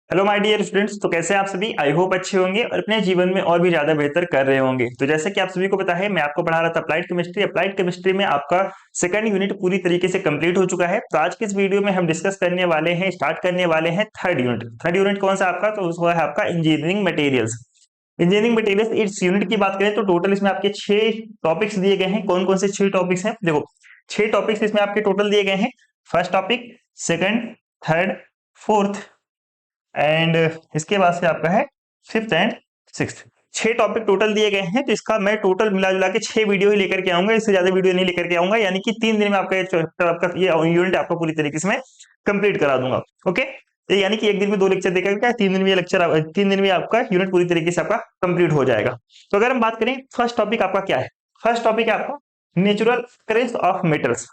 Hello my dear students. तो कैसे हैं आप सभी? आई होप अच्छे होंगे और अपने जीवन में और भी ज्यादा बेहतर कर रहे होंगे। तो जैसे कि आप सभी को पता है, मैं आपको पढ़ा रहा था अप्लाइड केमिस्ट्री। अप्लाइड केमिस्ट्री में आपका सेकंड यूनिट पूरी तरीके से कंप्लीट हो चुका है। तो आज के इस वीडियो में हम डिस्कस करने वाले हैं, स्टार्ट करने वाले हैं थर्ड यूनिट। थर्ड यूनिट कौन सा आपका? तो वो है आपका इंजीनियरिंग मटेरियल्स। इंजीनियरिंग मटेरियल्स इस यूनिट की बात करें तो टोटल इसमें आपके 6 टॉपिक्स दिए गए हैं। कौन कौन से 6 टॉपिक्स हैं? देखो, 6 टॉपिक्स इसमें आपके टोटल दिए गए हैं। First topic, second, third, fourth and इसके बाद से आपका है fifth and sixth. 6 topic total दिए गए हैं। तो इसका मैं टोटल मिला जुला के 6 वीडियो ही लेकर के आऊंगा, इससे ज्यादा वीडियो नहीं लेकर के आऊंगा। यानी कि 3 दिन में आपका ये चैप्टर, आपका ये यूनिट आपका पूरी तरीके से मैं कंप्लीट करा दूंगा। ओके, तो यानी कि एक दिन में 2 लेक्चर देकर क्या, 3 दिन में ये लेक्चर, 3 दिन में आपका यूनिट पूरी तरीके से आपका कंप्लीट हो जाएगा। तो अगर हम बात करें, फर्स्ट टॉपिक आपका क्या है? फर्स्ट टॉपिक है आपका नेचुरल अकरेंस ऑफ मेटल्स।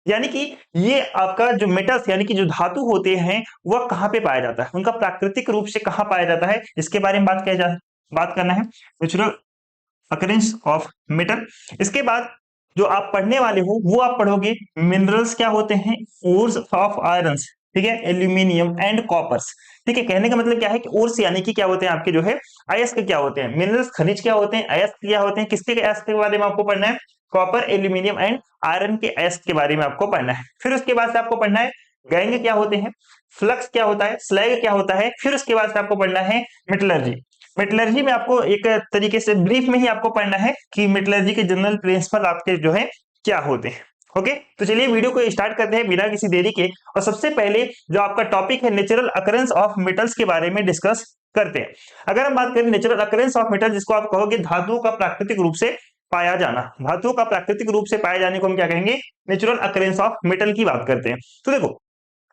यानी कि ये आपका जो मेटल्स यानी कि जो धातु होते हैं वह कहाँ पे पाया जाता है, उनका प्राकृतिक रूप से कहाँ पाया जाता है, इसके बारे में बात करना है। Natural occurrence of metal. इसके बाद जो आप पढ़ने वाले हो वो आप पढ़ोगे मिनरल्स क्या होते हैं, ओर्स ऑफ आयरन्स, ठीक है, एल्यूमिनियम एंड कॉपर्स। ठीक है, कहने का मतलब क्या है कि ओर्स यानी कि क्या होते हैं आपके जो है अयस्क क्या होते हैं, मिनरल्स खनिज क्या होते हैं, अयस्क क्या होते हैं, किसके अयस्क के बारे में आपको पढ़ना है? कॉपर, एल्यूमिनियम एंड आयरन के अयस्क के बारे में आपको पढ़ना है। फिर उसके बाद से आपको पढ़ना है गैंग क्या होते हैं, फ्लक्स क्या होता है, स्लैग क्या होता है। फिर उसके बाद से आपको पढ़ना है मेटलर्जी। मेटलर्जी में आपको एक तरीके से ब्रीफ में ही आपको पढ़ना है कि मेटलर्जी के जनरल प्रिंसिपल आपके जो है क्या होते हैं। ओके, तो चलिए वीडियो को स्टार्ट करते हैं बिना किसी देरी के। और सबसे पहले जो आपका टॉपिक है नेचुरल अकरेंस ऑफ मेटल्स के बारे में डिस्कस करते हैं। अगर हम बात करें नेचुरल अकरेंस ऑफ मेटल, जिसको आप कहोगे धातुओं का प्राकृतिक रूप से पाया जाना, धातुओं का प्राकृतिक रूप से पाए जाने को हम क्या कहेंगे? नेचुरल अकरेंस ऑफ मेटल की बात करते हैं। तो देखो,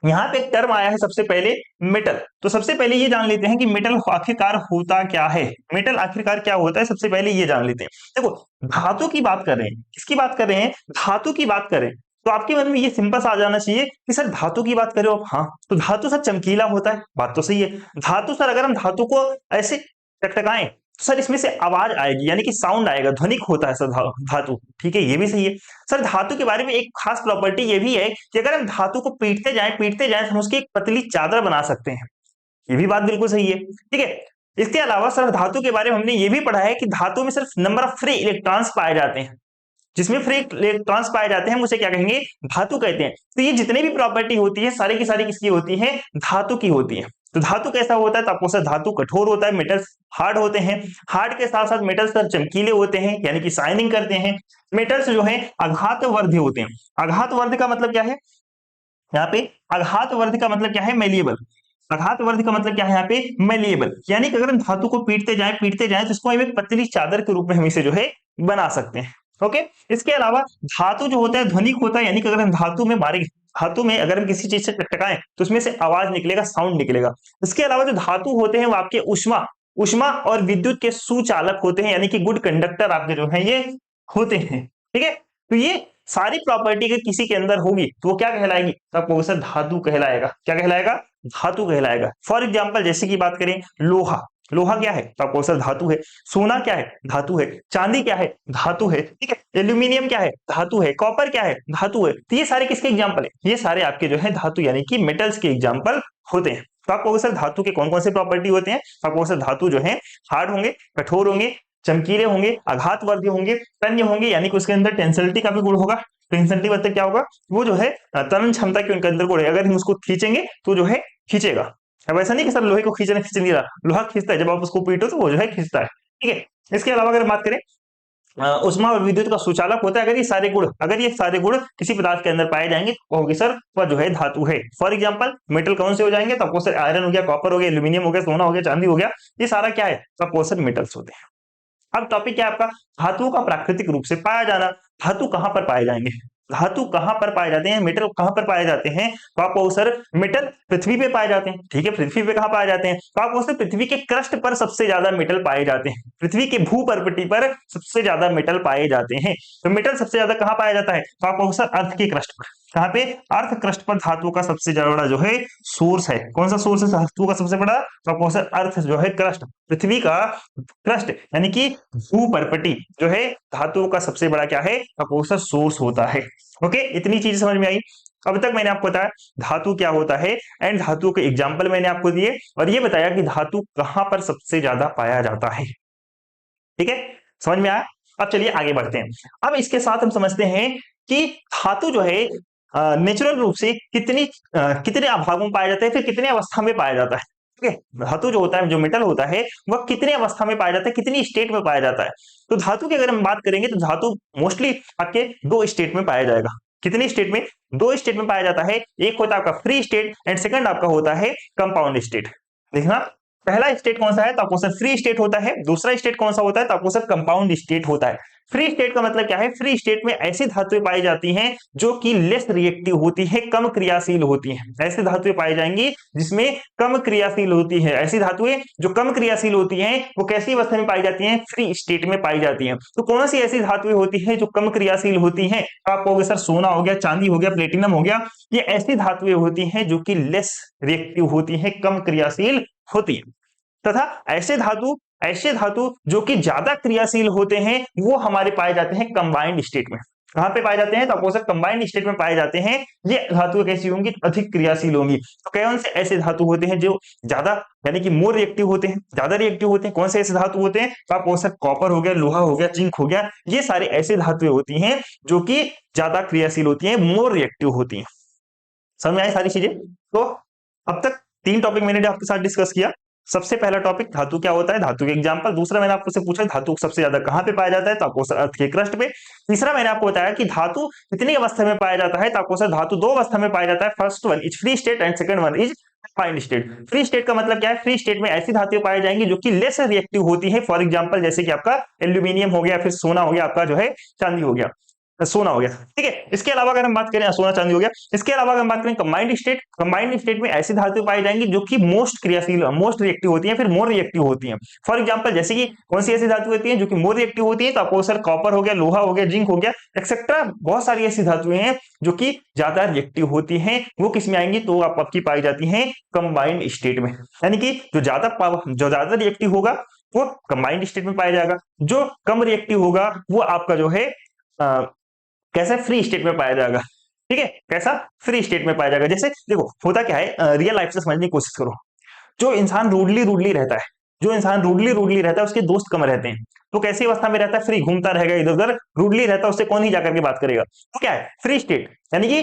यहाँ पे एक टर्म आया है सबसे पहले, मेटल। तो सबसे पहले ये जान लेते हैं कि मेटल आखिरकार होता क्या है। मेटल आखिरकार क्या होता है, सबसे पहले ये जान लेते हैं। देखो, धातु की बात कर रहे हैं, किसकी बात कर रहे हैं? धातु की बात करें तो आपके मन में ये सिंपल सा आ जाना चाहिए कि सर धातु की बात करें आप, हाँ तो धातु सर चमकीला होता है, बात तो सही है। धातु सर अगर हम धातु को ऐसे टकटकाएं तो सर इसमें से आवाज आएगी, यानी कि साउंड आएगा, ध्वनिक होता है सर धातु, ठीक है, ये भी सही है। सर धातु के बारे में एक खास प्रॉपर्टी ये भी है कि अगर हम धातु को पीटते जाएं तो हम उसकी एक पतली चादर बना सकते हैं, ये भी बात बिल्कुल सही है, ठीक है। इसके अलावा सर धातु के बारे में हमने ये भी पढ़ा है कि धातु में सिर्फ नंबर ऑफ फ्री इलेक्ट्रॉन्स पाए जाते हैं। जिसमें फ्री इलेक्ट्रॉन्स पाए जाते हैं उसे क्या कहेंगे? धातु कहते हैं। तो ये जितनी भी प्रॉपर्टी होती है सारी की सारी किसकी होती है? धातु की होती है। तो धातु कैसा होता है? तो आपको सर धातु कठोर होता है, मेटल्स हार्ड होते हैं, हार्ड के साथ साथ मेटल्स सर चमकीले होते हैं, यानी कि शाइनिंग करते हैं। मेटल्स जो है आघातवर्धी होते हैं। आघातवर्ध का मतलब क्या है यहाँ पे? आघातवर्ध का मतलब क्या है? मेलिएबल। आघातवर्ध का मतलब क्या है यहाँ पे? मेलिएबल, यानी कि अगर हम धातु को पीटते जाएं तो इसको हम एक पतली चादर के रूप में हम इसे जो है बना सकते हैं। ओके, इसके अलावा धातु जो होता है ध्वनिक होता है, यानी कि अगर हम धातु में मारे, धातु में अगर हम किसी चीज से टकराएं तो उसमें से आवाज निकलेगा, साउंड निकलेगा। इसके अलावा जो धातु होते हैं वो आपके उष्मा उष्मा और विद्युत के सुचालक होते हैं, यानी कि गुड कंडक्टर आपके जो है ये होते हैं, ठीक है। तो ये सारी प्रॉपर्टी अगर किसी के अंदर होगी तो वो क्या कहलाएगी? तो आपको सर धातु कहलाएगा। क्या कहलाएगा? धातु कहलाएगा। फॉर एग्जाम्पल जैसे कि बात करें लोहा, लोहा क्या है? तो आपको सर धातु है। सोना क्या है? धातु है। चांदी क्या है? धातु है, ठीक है। एल्यूमिनियम क्या है? धातु है। कॉपर क्या है? धातु है। तो ये सारे किसके एग्जाम्पल है? ये सारे आपके जो है धातु यानी कि मेटल्स के एग्जाम्पल होते हैं। तो आपको सर धातु के कौन कौन से प्रॉपर्टी होते हैं? आपको सर धातु जो है हार्ड होंगे, कठोर होंगे, चमकीले होंगे, आघातवर्धी होंगे, तन्य होंगे, यानी कि उसके अंदर टेंसिलिटी का भी गुण होगा। टेंसिलिटी मतलब क्या होगा? वो जो है तनन क्षमता के उनके अंदर गुण है, अगर हम उसको खींचेंगे तो जो है खींचेगा। अब ऐसा नहीं कि सर लोहे को खींच नहीं रहा, लोहा खींचता है, जब आप उसको पीटो तो वो जो है खींचता है, ठीक है। इसके अलावा अगर बात करें उष्मा और विद्युत का सुचालक होता है। अगर ये सारे गुण किसी पदार्थ के अंदर पाए जाएंगे तो होगी सर वह जो है धातु है। फॉर एग्जांपल मेटल कौन से हो जाएंगे? तो आपको सर आयरन हो गया, कॉपर हो गया, एल्यूमिनियम हो गया, सोना हो गया, चांदी हो गया, ये सारा क्या है? तो आपको सर मेटल्स होते हैं। अब टॉपिक क्या है आपका? धातुओं का प्राकृतिक रूप से पाया जाना। धातु कहां पर पाए जाएंगे? धातु कहां पर पाए जाते हैं? मेटल कहां पर पाए जाते हैं? तो आपको सर मेटल पृथ्वी पे पाए जाते हैं, ठीक है। पृथ्वी पे कहां पाए जाते हैं? तो आपको सर पृथ्वी के क्रस्ट पर सबसे ज्यादा मेटल पाए जाते हैं। पृथ्वी के भूपर्पटी पर सबसे ज्यादा मेटल पाए जाते हैं। तो मेटल सबसे ज्यादा कहां पाया जाता है? तो आपको सर अर्थ के क्रस्ट पर। कहां पे? अर्थ क्रस्ट पर धातु का सबसे बड़ा जो है सोर्स है। कौन सा सोर्स है धातु का सबसे बड़ा? तो आपको सर अर्थ जो है क्रस्ट, पृथ्वी का क्रस्ट यानी कि भूपर्पटी जो है धातुओं का सबसे बड़ा क्या है? अपोसर सोर्स होता है। ओके, इतनी चीज समझ में आई। अब तक मैंने आपको बताया धातु क्या होता है एंड धातु के एग्जाम्पल मैंने आपको दिए और ये बताया कि धातु कहां पर सबसे ज्यादा पाया जाता है। ठीक है, समझ में आया। अब चलिए आगे बढ़ते हैं। अब इसके साथ हम समझते हैं कि धातु जो है नेचुरल रूप से कितने अभागों में पाया जाता है, फिर कितने अवस्था में पाया जाता है। ठीक है, धातु जो होता है, जो मेटल होता है, वह कितने अवस्था में पाया जाता है, कितनी स्टेट में पाया जाता है। तो धातु की अगर हम बात करेंगे तो धातु मोस्टली आपके दो स्टेट में पाया जाएगा। कितनी स्टेट में? दो स्टेट में पाया जाता है। एक होता है आपका फ्री स्टेट एंड सेकंड आपका होता है कंपाउंड स्टेट। देखना, पहला स्टेट कौन सा है? तो आपको सर फ्री स्टेट होता है। दूसरा स्टेट कौन सा होता है? तो आपको सर कंपाउंड स्टेट होता है। फ्री स्टेट का मतलब क्या है? फ्री स्टेट में ऐसी धातुएं पाई जाती हैं जो कि लेस रिएक्टिव होती है, कम क्रियाशील होती हैं। ऐसी धातुएं पाई जाएंगी जिसमें कम क्रियाशील होती है। ऐसी धातुएं जो कम क्रियाशील होती हैं वो कैसी अवस्था में पाई जाती हैं? फ्री स्टेट में पाई जाती हैं। तो कौन सी ऐसी धातुएं होती है जो कम क्रियाशील होती हैं? आप कहोगे सर सोना हो गया, चांदी हो गया, प्लेटिनम हो गया। ये ऐसी धातुएं होती हैं जो कि लेस रिएक्टिव होती हैं, कम क्रियाशील होती है। तथा ऐसे धातु जो कि ज्यादा क्रियाशील होते हैं वो हमारे पाए जाते हैं कंबाइंड स्टेट में। कहां पे पाए जाते हैं? तो अपोजिट कंबाइंड स्टेट में पाए जाते हैं। ये धातुएं कैसी होंगी? अधिक क्रियाशील होंगी। तो कौन से ऐसे धातु होते हैं जो ज्यादा यानी कि मोर रिएक्टिव होते हैं, ज्यादा रिएक्टिव होते हैं? कौन से ऐसे धातु होते हैं? तो अपोजिट कॉपर हो गया, लोहा हो गया, जिंक हो गया। ये सारे ऐसे धातुएं होती हैं जो कि ज्यादा क्रियाशील होती हैं, मोर रिएक्टिव होती हैं। समझ में आई सारी चीजें? तो अब तक तीन टॉपिक मैंने आपके साथ डिस्कस किया। सबसे पहला टॉपिक धातु क्या होता है, धातु के एग्जांपल। दूसरा मैंने आपको से पूछा धातु सबसे ज्यादा कहां पे पाया जाता है, तो आपको सर अर्थ के क्रस्ट पे। तीसरा मैंने आपको बताया कि धातु कितनी अवस्था में पाया जाता है, तो आपको सर धातु दो अवस्था में पाया जाता है। First one is free state and second one is fine state. Free state का मतलब क्या है? फ्री स्टेट में ऐसी धातुएं पाई जाएंगी जो कि लेस रिएक्टिव होती है। फॉर एग्जांपल जैसे कि आपका एल्यूमिनियम हो गया, फिर सोना हो गया, आपका जो है चांदी हो गया, सोना हो गया। ठीक है, इसके अलावा अगर हम बात करें, सोना चांदी हो गया। इसके अलावा अगर हम बात करें कंबाइंड स्टेट में ऐसी धातुएं पाई जाएंगी जो कि मोस्ट क्रियाशील, मोस्ट रिएक्टिव होती हैं, फिर मोर रिएक्टिव होती हैं। फॉर एग्जांपल जैसे कि कौन सी ऐसी धातु होती है जो कि मोर रिएक्टिव होती है? तो आपको सर कॉपर हो गया, लोहा हो गया, जिंक हो गया, एक्सेट्रा। बहुत सारी ऐसी धातुएं हैं जो कि ज्यादा रिएक्टिव होती हैं। वो किस में आएंगी? तो आपकी पाई जाती है कंबाइंड स्टेट में। यानी कि जो ज्यादा रिएक्टिव होगा वो कंबाइंड स्टेट में पाया जाएगा, जो कम रिएक्टिव होगा वो आपका जो है कैसा? फ्री स्टेट में पाया जाएगा। ठीक है, कैसा? फ्री स्टेट में पाया जाएगा। जैसे देखो होता क्या है, रियल लाइफ से समझने की कोशिश करो। जो इंसान रूडली रहता है, उसके दोस्त कम रहते हैं, तो कैसी अवस्था में रहता है? फ्री, घूमता रहेगा इधर उधर, रूडली रहता है, उससे कौन ही जाकर के बात करेगा। तो क्या है? Free state. यानी कि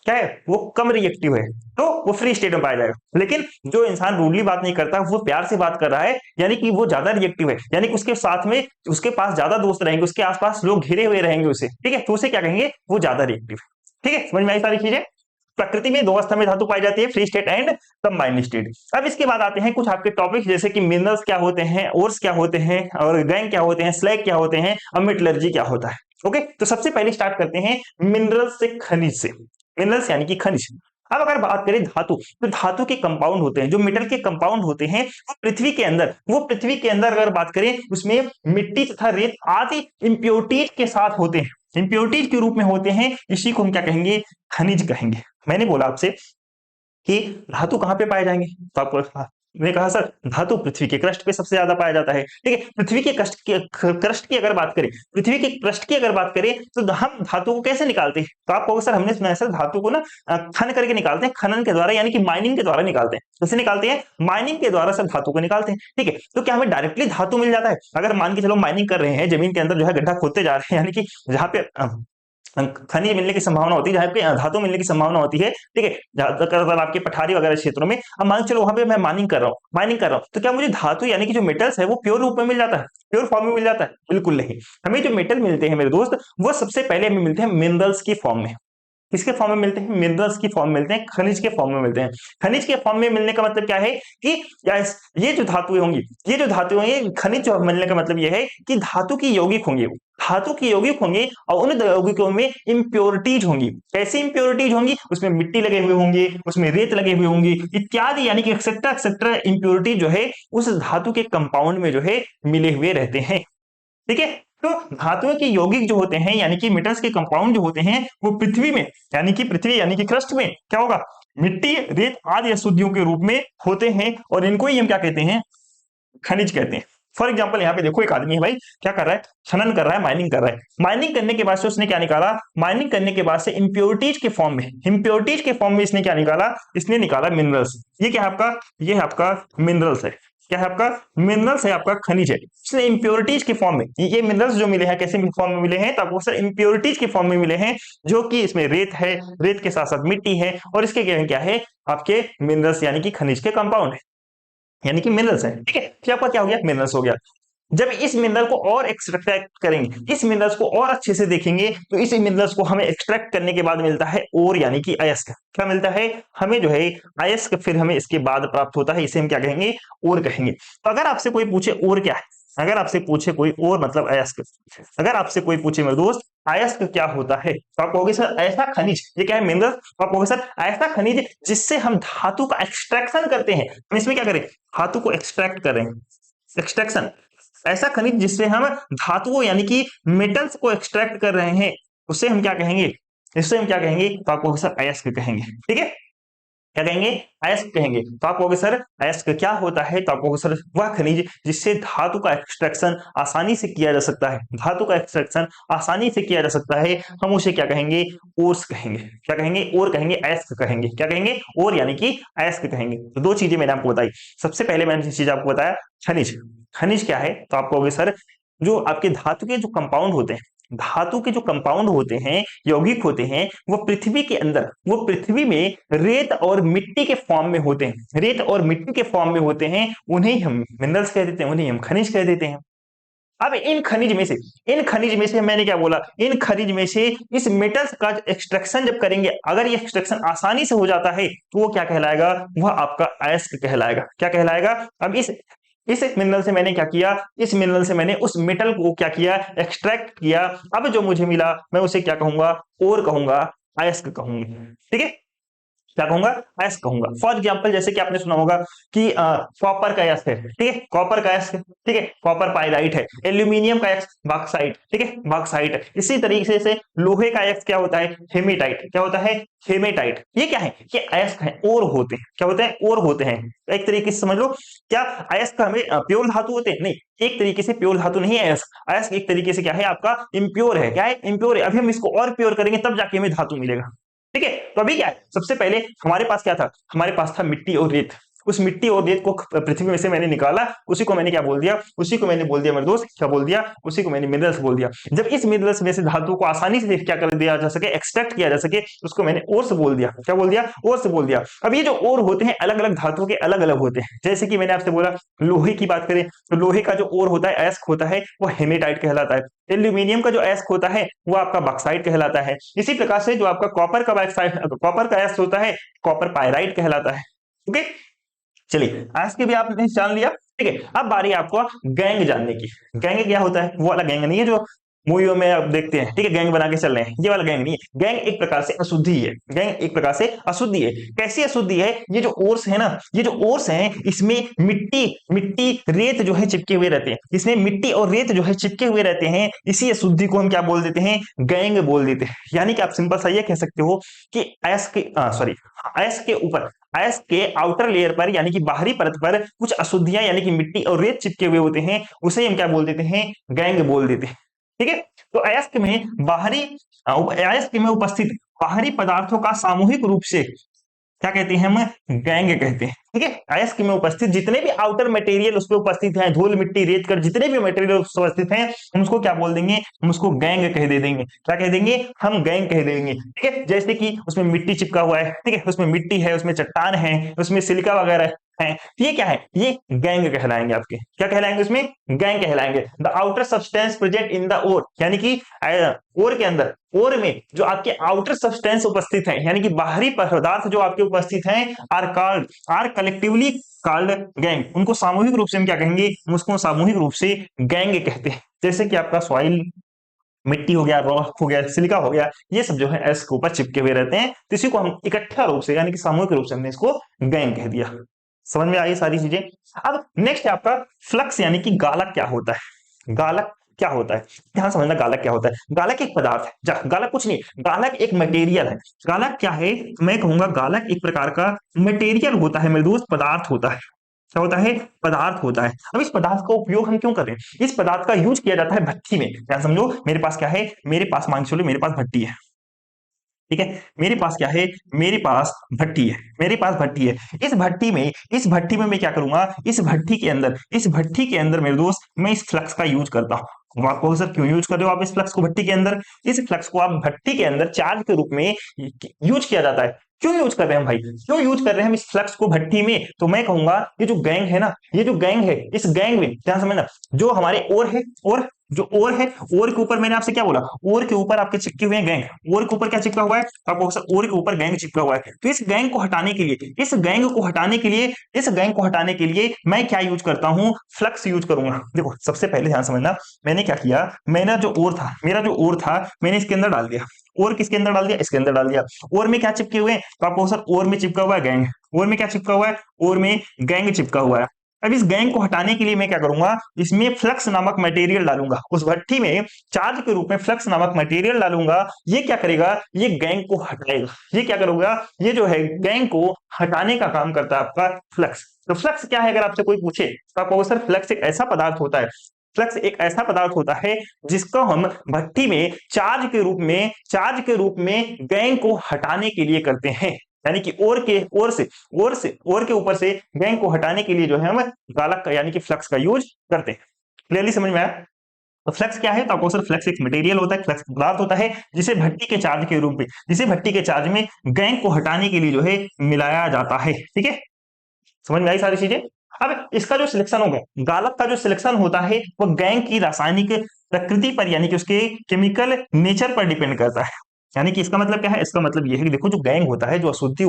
क्या है? वो कम रिएक्टिव है, तो वो फ्री स्टेट में पाया जाएगा। लेकिन जो इंसान रूडली बात नहीं करता, वो प्यार से बात कर रहा है, यानी कि वो ज्यादा रिएक्टिव है, यानी कि उसके साथ में उसके पास ज्यादा दोस्त रहेंगे, उसके आसपास लोग घिरे हुए रहेंगे उसे। ठीक है, तो उसे क्या कहेंगे? वो ज्यादा रिएक्टिव है। ठीक है, समझ में आई सारी चीजें? प्रकृति में दो अवस्था में धातु पाई जाती है, free state and combined state. अब इसके बाद आते हैं कुछ आपके टॉपिक, जैसे कि मिनरल्स क्या होते हैं, ओर्स क्या होते हैं, और गैंग क्या होते हैं, स्लैग क्या होते हैं, और मेटलर्जी क्या होता है। ओके, तो सबसे पहले स्टार्ट करते हैं मिनरल्स से, खनिज से। मिनरल्स यानी कि खनिज। अब अगर बात करें धातु, तो धातु के कंपाउंड होते हैं, जो मेटल के कंपाउंड होते हैं वो पृथ्वी के अंदर अगर बात करें उसमें मिट्टी तथा रेत आदि इंप्योरिटीज के साथ होते हैं, इंप्योरिटीज के रूप में होते हैं। इसी को हम क्या कहेंगे? खनिज कहेंगे। मैंने बोला आपसे कि धातु कहां पे पाए जाएंगे, तो आपको मैंने कहा सर धातु पृथ्वी के क्रस्ट पे सबसे ज्यादा पाया जाता है। ठीक है, पृथ्वी के क्रस्ट की अगर बात करें, पृथ्वी के क्रस्ट की अगर बात करें तो हम धातु को कैसे निकालते हैं? तो आपको सर हमने सुना है सर धातु को ना खन करके निकालते हैं, खनन के द्वारा, यानी कि माइनिंग के द्वारा निकालते हैं। कैसे निकालते हैं? माइनिंग के द्वारा सर धातु को निकालते हैं। ठीक है, तो क्या हमें डायरेक्टली धातु मिल जाता है? अगर मान के चलो माइनिंग कर रहे हैं, जमीन के अंदर जो है गड्ढा खोदते जा रहे हैं, यानी कि जहां पे खनिज मिलने की संभावना होती है, जहां पे धातु मिलने की संभावना होती है। ठीक है, ज्यादातर आपके पठारी वगैरह क्षेत्रों में, अब मान चलो वहां पे मैं माइनिंग कर रहा हूं, तो क्या मुझे धातु यानी कि जो मेटल्स है वो प्योर रूप में मिल जाता है, प्योर फॉर्म में मिल जाता है? बिल्कुल नहीं। हमें जो मेटल मिलते हैं मेरे दोस्त, वो सबसे पहले हमें मिलते हैं मिनरल्स की फॉर्म में। किसके फॉर्म में मिलते हैं? मिनरल्स की फॉर्म में मिलते हैं, खनिज के फॉर्म में मिलते हैं। खनिज के फॉर्म में मिलने का मतलब क्या है कि ये जो धातुएं होंगी, खनिज जो मिलने का मतलब ये है कि धातु की यौगिक होंगी, और उन यौगिकों में इंप्योरिटीज होंगी। कैसी इंप्योरिटीज होंगी? उसमें मिट्टी लगे हुए होंगे, उसमें रेत लगे हुए होंगे इत्यादि, यानी कि एक्सेट्रा इंप्योरिटी जो है उस धातु के कंपाउंड में जो है मिले हुए रहते हैं। ठीक है, तो धातुओं के यौगिक जो होते हैं, यानी कि मेटल्स के कंपाउंड जो होते हैं, वो पृथ्वी में यानी कि क्रस्ट में क्या होगा? मिट्टी, रेत आदि अशुद्धियों के रूप में होते हैं, और इनको ही हम क्या कहते हैं? खनिज कहते हैं। फॉर एग्जाम्पल यहाँ पे देखो एक आदमी है भाई, क्या कर रहा है, खनन कर रहा है, माइनिंग कर रहा है। माइनिंग करने के बाद से उसने क्या निकाला, माइनिंग करने के बाद से इंप्योरिटीज के फॉर्म में, इंप्योरिटीज के फॉर्म में इसने क्या निकाला, इसने निकाला मिनरल्स। ये क्या है आपका, ये है आपका मिनरल्स है। क्या है आपका, मिनरल्स है, आपका खनिज है। इसने इंप्योरिटीज के फॉर्म में, ये मिनरल्स जो मिले हैं कैसे फॉर्म में मिले हैं, तो आपको सर इंप्योरिटीज के फॉर्म में मिले हैं, जो कि इसमें रेत है, रेत के साथ साथ मिट्टी है, और इसके क्या है आपके मिनरल्स यानी कि खनिज के कंपाउंड है, यानी कि मिनरल्स है। ठीक है, फिर आपका क्या हो गया, मिनरल्स हो गया। जब इस मिनरल को और एक्सट्रैक्ट करेंगे, इस मिनरल्स को और अच्छे से देखेंगे, तो इस मिनरल्स को हमें एक्सट्रैक्ट करने के बाद मिलता है ओर यानी कि अयस्क। क्या मिलता है हमें, जो है अयस्क, फिर हमें इसके बाद प्राप्त होता है, इसे हम क्या कहेंगे, ओर कहेंगे। तो अगर आपसे कोई पूछे ओर क्या है, अगर आपसे पूछे कोई ओर मतलब अयस्क, अगर आपसे कोई पूछे मेरे दोस्त अयस्क क्या होता है, तो आप कहोगे सर ऐसा खनिज, ये क्या है मिनरल, तो आप कहोगे सर ऐसा खनिज जिससे हम धातु का एक्सट्रैक्शन करते हैं। हम इसमें क्या करें, धातु को एक्सट्रैक्ट करें, एक्सट्रैक्शन, ऐसा खनिज जिससे हम धातुओं यानी कि मेटल्स को एक्सट्रैक्ट कर रहे हैं, उसे हम क्या कहेंगे, इससे हम क्या कहेंगे, तो आपको सर अयस्क कहेंगे। ठीक है, क्या कहेंगे, अयस्क कहेंगे। तो आप कहोगे सर अयस्क क्या होता है, तो आप कहोगे सर वह खनिज जिससे धातु का एक्सट्रैक्शन आसानी से किया जा सकता है, धातु का एक्सट्रैक्शन आसानी से किया जा सकता है, हम उसे क्या कहेंगे, ओर्स कहेंगे। क्या कहेंगे, ओर कहेंगे, अयस्क कहेंगे। क्या कहेंगे, ओर यानी कि अयस्क कहेंगे। तो दो चीजें मैंने आपको बताई। सबसे पहले मैंने चीज आपको बताया खनिज, खनिज क्या है, तो आप कहोगे सर जो आपके धातु के जो कंपाउंड होते हैं, धातु के जो कंपाउंड होते हैं, यौगिक होते हैं, वो पृथ्वी के अंदर, वो पृथ्वी में रेत और मिट्टी के फॉर्म में होते हैं, रेत और मिट्टी के फॉर्म में होते हैं, उन्हें हम मिनरल्स कह देते हैं, उन्हें हम खनिज कह देते हैं। अब इन खनिज में से, इन खनिज में से मैंने क्या बोला, इन खनिज में से इस मेटल्स का एक्सट्रैक्शन जब करेंगे, अगर ये एक्सट्रैक्शन आसानी से हो जाता है, तो वो क्या कहलाएगा, वह आपका अयस्क कहलाएगा। क्या कहलाएगा, अब इस मिनरल से मैंने क्या किया, इस मिनरल से मैंने उस मेटल को क्या किया, एक्सट्रैक्ट किया। अब जो मुझे मिला मैं उसे क्या कहूंगा, ओर कहूंगा, अयस्क कहूंगा। ठीक है, क्या कहूंगा, अयस्क कहूंगा। फॉर एग्जांपल जैसे कि आपने सुना होगा कि कॉपर का अयस्क है, ठीक है, कॉपर का अयस्क, ठीक है, कॉपर पाइराइट है। एल्यूमिनियम का अयस्क बॉक्साइट, ठीक है, बॉक्साइट है। इसी तरीके से लोहे का अयस्क क्या होता है, हेमेटाइट। क्या होता है, हेमेटाइट। ये क्या है, ये अयस्क है, और होते हैं। क्या होते हैं, और होते हैं। एक तरीके से समझ लो, क्या अयस्क हमें प्योर धातु होते हैं, नहीं, एक तरीके से प्योर धातु नहीं है अयस्क। अयस्क एक तरीके से क्या है आपका, इम्प्योर है। क्या है, इम्प्योर है। अभी हम इसको और प्योर करेंगे तब जाके हमें धातु मिलेगा। ठीक है, तो अभी क्या है, सबसे पहले हमारे पास क्या था, हमारे पास था मिट्टी और रेत। उस मिट्टी और रेत को पृथ्वी में से मैंने निकाला, उसी को मैंने क्या बोल दिया, उसी को मैंने बोल दिया मेरे दोस्त, क्या बोल दिया, उसी को मैंने मिनरल्स बोल दिया। जब इस मिनरल्स में से धातु को आसानी से क्या कर दिया जा सके, एक्सट्रैक्ट किया जा सके, उसको मैंने ओर से बोल दिया। क्या बोल दिया, ओर से बोल दिया। अब ये जो ओर होते हैं अलग अलग धातुओं के अलग अलग होते हैं। जैसे कि मैंने आपसे बोला लोहे की बात करें, तो लोहे का जो ओर होता है, अयस्क होता है, वो हेमेटाइट कहलाता है। एल्यूमिनियम का जो अयस्क होता है वो आपका बॉक्साइट कहलाता है। इसी प्रकार से जो आपका कॉपर का बॉक्साइट, कॉपर का अयस्क होता है, कॉपर पायराइट कहलाता है। ओके, चलिए आज के भी आपने जान लिया। ठीक है, अब बारी है आपको गैंग जानने की। गैंग क्या होता है, वो वाला गैंग नहीं है जो मूवियों में आप देखते हैं, ठीक है, गैंग बना के चल रहे हैं, ये वाला गैंग नहीं है। गैंग एक प्रकार से अशुद्धि है, गैंग एक प्रकार से अशुद्धि है। कैसी अशुद्धि है, ये जो ओर्स है ना, ये जो ओर्स हैं, इसमें मिट्टी मिट्टी रेत जो है चिपके हुए रहते हैं, इसमें मिट्टी और रेत जो है चिपके हुए रहते हैं। इसी अशुद्धि को हम क्या बोल देते हैं, गैंग बोल देते हैं। यानी कि आप सिंपल सा ये कह सकते हो कि अयस्क के सॉरी अयस्क के ऊपर, अयस्क के आउटर लेयर पर यानी कि बाहरी परत पर कुछ अशुद्धियां यानी कि मिट्टी और रेत चिपके हुए होते हैं, उसे हम क्या बोल देते हैं, गैंग बोल देते हैं। ठीक है, तो अयस्क में बाहरी, अयस्क में उपस्थित बाहरी पदार्थों का सामूहिक रूप से क्या कहते हैं, हम गैंग कहते हैं। ठीक है, अयस्क में उपस्थित जितने भी आउटर मटेरियल उस पर उपस्थित हैं, धूल मिट्टी रेत कर जितने भी मटेरियल उपस्थित हैं, हम उसको क्या बोल देंगे, हम उसको गैंग कह दे देंगे। क्या कह देंगे, हम गैंग कह देंगे। ठीक है, जैसे कि उसमें मिट्टी चिपका हुआ है, ठीक है, उसमें मिट्टी है, उसमें चट्टान है, उसमें सिलिका वगैरह है, ये क्या है, ये गैंग कहलाएंगे आपके। क्या कहलाएंगे, उसमें गैंग कहलाएंगे। The outer substance present in the ore, यानी कि ओर के अंदर, ओर में जो आपके आउटर सब्सटेंस उपस्थित है, यानी कि बाहरी पदार्थ जो आपके उपस्थित हैं, आर कलेक्टिवली कॉल्ड गैंग। उनको सामूहिक रूप से हम क्या कहेंगे, उसको सामूहिक रूप से गैंग कहते हैं। जैसे कि आपका सॉइल, मिट्टी हो गया, रॉक हो गया, सिलिका हो गया, ये सब जो है एस के ऊपर चिपके हुए रहते हैं। तो इसी को हम इकट्ठा रूप से यानी कि सामूहिक रूप से हमने इसको गैंग कह दिया। समझ में आई सारी चीजें। अब नेक्स्ट है आपका फ्लक्स, यानी कि गालक क्या होता है, गालक क्या होता है, ध्यान समझना, गालक क्या होता है। गालक एक पदार्थ है, गालक कुछ नहीं, गालक एक मटेरियल है। गालक क्या है, मैं कहूंगा गालक एक प्रकार का मटेरियल होता है मेरे दोस्त, पदार्थ होता है। क्या होता है, पदार्थ होता है। अब इस पदार्थ का उपयोग हम क्यों कर रहे हैं, इस पदार्थ का यूज किया जाता है भट्टी में। क्या समझो, मेरे पास क्या है, मेरे पास मान के चलो मेरे पास भट्टी है, ठीक है, मेरे पास क्या है, मेरे पास भट्टी है, मेरे पास भट्टी है। इस भट्टी में मैं क्या करूंगा, इस भट्टी के अंदर मेरे दोस्त मैं इस फ्लक्स का यूज करता हूँ। आप कहो सर क्यों यूज कर रहे हो आप इस फ्लक्स को भट्टी के अंदर, इस फ्लक्स को आप भट्टी के अंदर चार्ज के रूप में यूज किया जाता है। क्यों यूज कर रहे हैं हम भाई, क्यों यूज कर रहे हैं हम इस फ्लक्स को भट्टी में, तो मैं कहूंगा ये जो गैंग है ना, ये जो गैंग है, इस गैंग में ध्यान समझना, जो हमारे ओर है, और जो ओर है, ओर के ऊपर मैंने आपसे क्या बोला, ओर के ऊपर आपके चिपके हुए हैं गैंग, ओर के ऊपर क्या चिपका हुआ है, आपको ओर के ऊपर गैंग चिपका हुआ है। तो इस गैंग को हटाने के लिए, इस गैंग को हटाने के लिए मैं क्या यूज करता हूं, फ्लक्स यूज करूंगा। देखो सबसे पहले ध्यान समझना, मैंने क्या किया, मैंने जो ओर था, मेरा जो ओर था मैंने इसके अंदर डाल दिया, और किसके अंदर डाल दिया, इसके अंदर डाल दिया। और में क्या चिपके हुए हैं, तो आपको सर और में चिपका हुआ है गैंग, और में क्या चिपका हुआ है, और में गैंग चिपका हुआ है। अब इस गैंग को हटाने के लिए मैं क्या करूंगा, इसमें फ्लक्स नामक मटेरियल डालूंगा, उस भट्टी में चार्ज के रूप में फ्लक्स नामक मटेरियल डालूंगा। ये क्या करेगा, ये गैंग को हटाएगा। ये क्या करूंगा, ये जो है गैंग को हटाने का काम करता है आपका फ्लक्स। तो फ्लक्स क्या है, अगर आपसे कोई पूछे तो आप कहोगे सर फ्लक्स एक ऐसा पदार्थ होता है, फ्लक्स एक ऐसा पदार्थ होता है जिसको हम भट्टी में चार्ज के रूप में गैंग को हटाने के लिए करते हैं। यानी कि ओर के ऊपर से गैंग को हटाने के लिए जो है हम गालक का यानी कि फ्लक्स का यूज करते हैं। क्लियरली समझ में आया। तो फ्लक्स क्या है, तो आपको सर फ्लक्स एक मटेरियल होता है, फ्लक्स पदार्थ होता है जिसे भट्टी के चार्ज के रूप में, जिसे भट्टी के चार्ज में गैंग को हटाने के लिए जो है मिलाया जाता है। ठीक है, समझ में आई सारी चीजें। अब इसका जो सिलेक्शन होगा, गालक का जो सिलेक्शन होता है वो गैंग की रासायनिक प्रकृति पर यानी कि उसके केमिकल नेचर पर डिपेंड करता है। यानी कि इसका मतलब क्या है, इसका मतलब ये है कि देखो जो गैंग होता है, जो अशुद्धि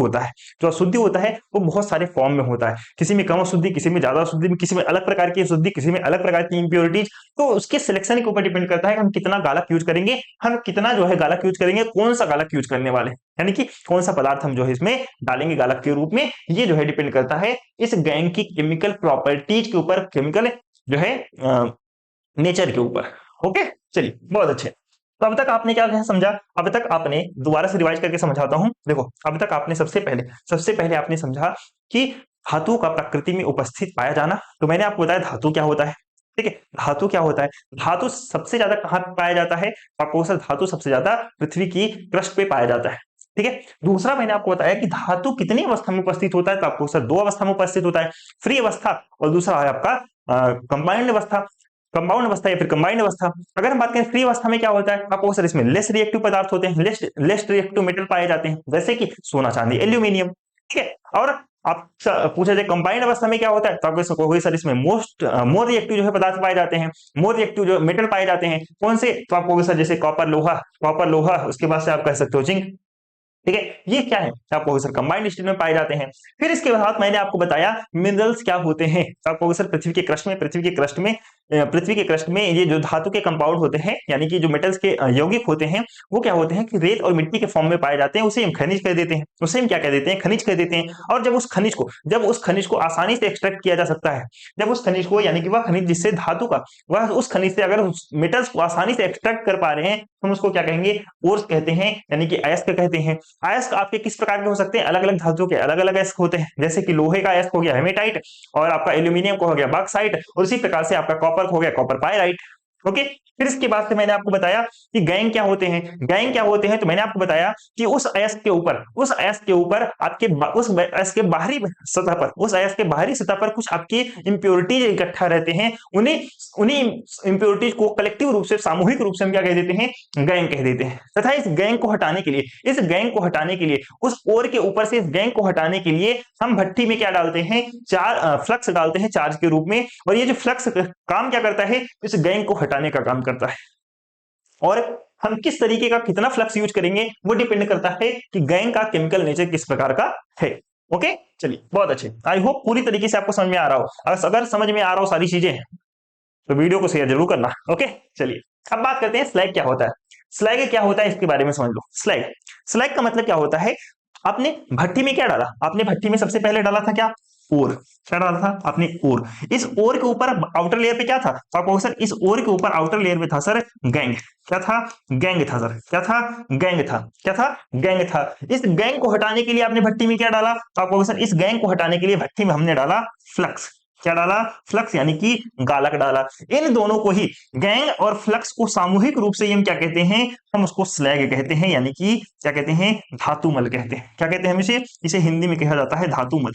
होता है वो बहुत सारे फॉर्म में होता है, किसी में कम अशुद्धि, किसी में ज्यादा अशुद्धि, किसी में अलग प्रकार की अशुद्धि, किसी में अलग प्रकार की इंप्योरिटीज। तो उसके सिलेक्शन के ऊपर डिपेंड करता है कि हम कितना गालक यूज करेंगे, हम कितना जो है गालक यूज करेंगे, कौन सा गालक यूज करने वाले, यानी कि कौन सा पदार्थ हम जो है इसमें डालेंगे गालक के रूप में। ये जो है डिपेंड करता है इस गैंग की केमिकल प्रॉपर्टीज के ऊपर, केमिकल जो है नेचर के ऊपर। ओके, चलिए बहुत अच्छे। तो अब तक आपने क्या समझा, अब तक आपने दोबारा से रिवाइज करके समझाता हूं। देखो अब तक आपने सबसे पहले आपने समझा कि धातु का प्रकृति में उपस्थित पाया जाना। तो मैंने आपको बताया धातु क्या होता है, ठीक है, धातु क्या होता है, धातु सबसे ज्यादा कहां पाया जाता है, आपको सर धातु सबसे ज्यादा पृथ्वी की क्रस्ट पे पाया जाता है। ठीक है, दूसरा मैंने आपको बताया कि धातु कितनी अवस्था में उपस्थित होता है, तो आपको सर दो अवस्था में उपस्थित होता है, फ्री अवस्था और दूसरा है आपका कंबाइंड अवस्था, कंपाउंड अवस्था या फिर कंबाइंड अवस्था। अगर हम बात करें फ्री अवस्था में क्या होता है, आपको सर इसमें लेस रिएक्टिव पदार्थ होते हैं, लेस रिएक्टिव मेटल पाए जाते हैं, जैसे कि सोना, चांदी, एल्यूमिनियम। ठीक है, और आप पूछे थे कंबाइंड अवस्था में क्या होता है, तो आपको कहोगे सर इसमें मोर रिएक्टिव जो है पदार्थ पाए जाते हैं, मोर रिएक्टिव जो मेटल पाए जाते हैं, कौन से, तो आप कहोगे सर जैसे कॉपर लोहा, उसके बाद से आप कह सकते हो जिंक। ठीक है, ये क्या है, आपको सर कंबाइंड स्टेट में पाए जाते हैं। फिर इसके बाद मैंने आपको बताया मिनरल्स क्या होते हैं, तो आपको सर पृथ्वी के क्रस्ट में ये जो धातु के कंपाउंड होते हैं, यानी कि जो मेटल्स के यौगिक होते हैं, वो क्या होते हैं कि रेत और मिट्टी के फॉर्म में पाए जाते हैं, उसे हम खनिज कह देते हैं, उसे हम क्या कह देते हैं, खनिज कह देते हैं। और जब उस खनिज को आसानी से एक्सट्रैक्ट किया जा सकता है, जब उस खनिज को यानी कि वह खनिज जिससे धातु का, वह उस खनिज से अगर उस मेटल्स को आसानी से एक्सट्रैक्ट कर पा रहे हैं, हम उसको क्या कहेंगे, ओर्स कहते हैं, यानी कि अयस्क कहते हैं। अयस्क आपके किस प्रकार के हो सकते हैं, अलग अलग धातुओं के अलग अलग अयस्क होते हैं, जैसे कि लोहे का अयस्क हो गया हेमेटाइट, और आपका एल्यूमिनियम को हो गया बॉक्साइट, और इसी प्रकार से आपका कॉपर को हो गया कॉपर पायराइट। ओके, फिर इसके बाद से मैंने आपको बताया कि गैंग क्या होते हैं, तो मैंने आपको बताया कि उस अयस्क के ऊपर आपके उस अयस्क के बाहरी सतह पर कुछ आपके इंप्योरिटीज इकट्ठा रहते हैं, उन्हीं इंप्योरिटीज को कलेक्टिव रूप से, सामूहिक रूप से हम क्या कह देते हैं, गैंग कह देते हैं। तथा इस गैंग को हटाने के लिए उस ओर के ऊपर से इस गैंग को हटाने के लिए हम भट्टी में क्या डालते हैं, फ्लक्स डालते हैं चार्ज के रूप में। और ये जो फ्लक्स काम क्या करता है, इस गैंग को हटाने का काम करता है। और हम किस तरीके का कितना फ्लक्स यूज करेंगे वो डिपेंड करता है कि गैंग का केमिकल नेचर किस प्रकार का है। ओके, चलिए बहुत अच्छे, आई होप पूरी तरीके से आपको समझ में आ रहा हो। अगर समझ में आ रहा हो सारी चीजें तो वीडियो को शेयर जरूर करना। ओके, चलिए अब बात करते हैं स्लैग क्या होता है। स्लैग क्या होता है इसके बारे में समझ लो। स्लैग का मतलब क्या होता है, आपने भट्टी में क्या डाला, आपने भट्टी में सबसे पहले डाला था क्या, ओर, क्या डाला था आपने ओर। इस ओर के ऊपर आउटर लेयर पे क्या था, तो आपको सर इस ओर के ऊपर आउटर लेयर में था सर गैंग। क्या था, गैंग था सर। क्या था, गैंग था। क्या था, गैंग था। इस गैंग को हटाने के लिए आपने भट्टी में क्या डाला, तो आपको सर इस गैंग को हटाने के लिए भट्टी में हमने डाला फ्लक्स। क्या डाला, फ्लक्स यानी कि गालक डाला। इन दोनों को ही, गैंग और फ्लक्स को सामूहिक रूप से हम क्या कहते हैं, हम उसको स्लैग कहते हैं, यानी कि क्या कहते हैं, धातुमल कहते हैं। क्या कहते हैं हम इसे, इसे हिंदी में कहा जाता है धातुमल।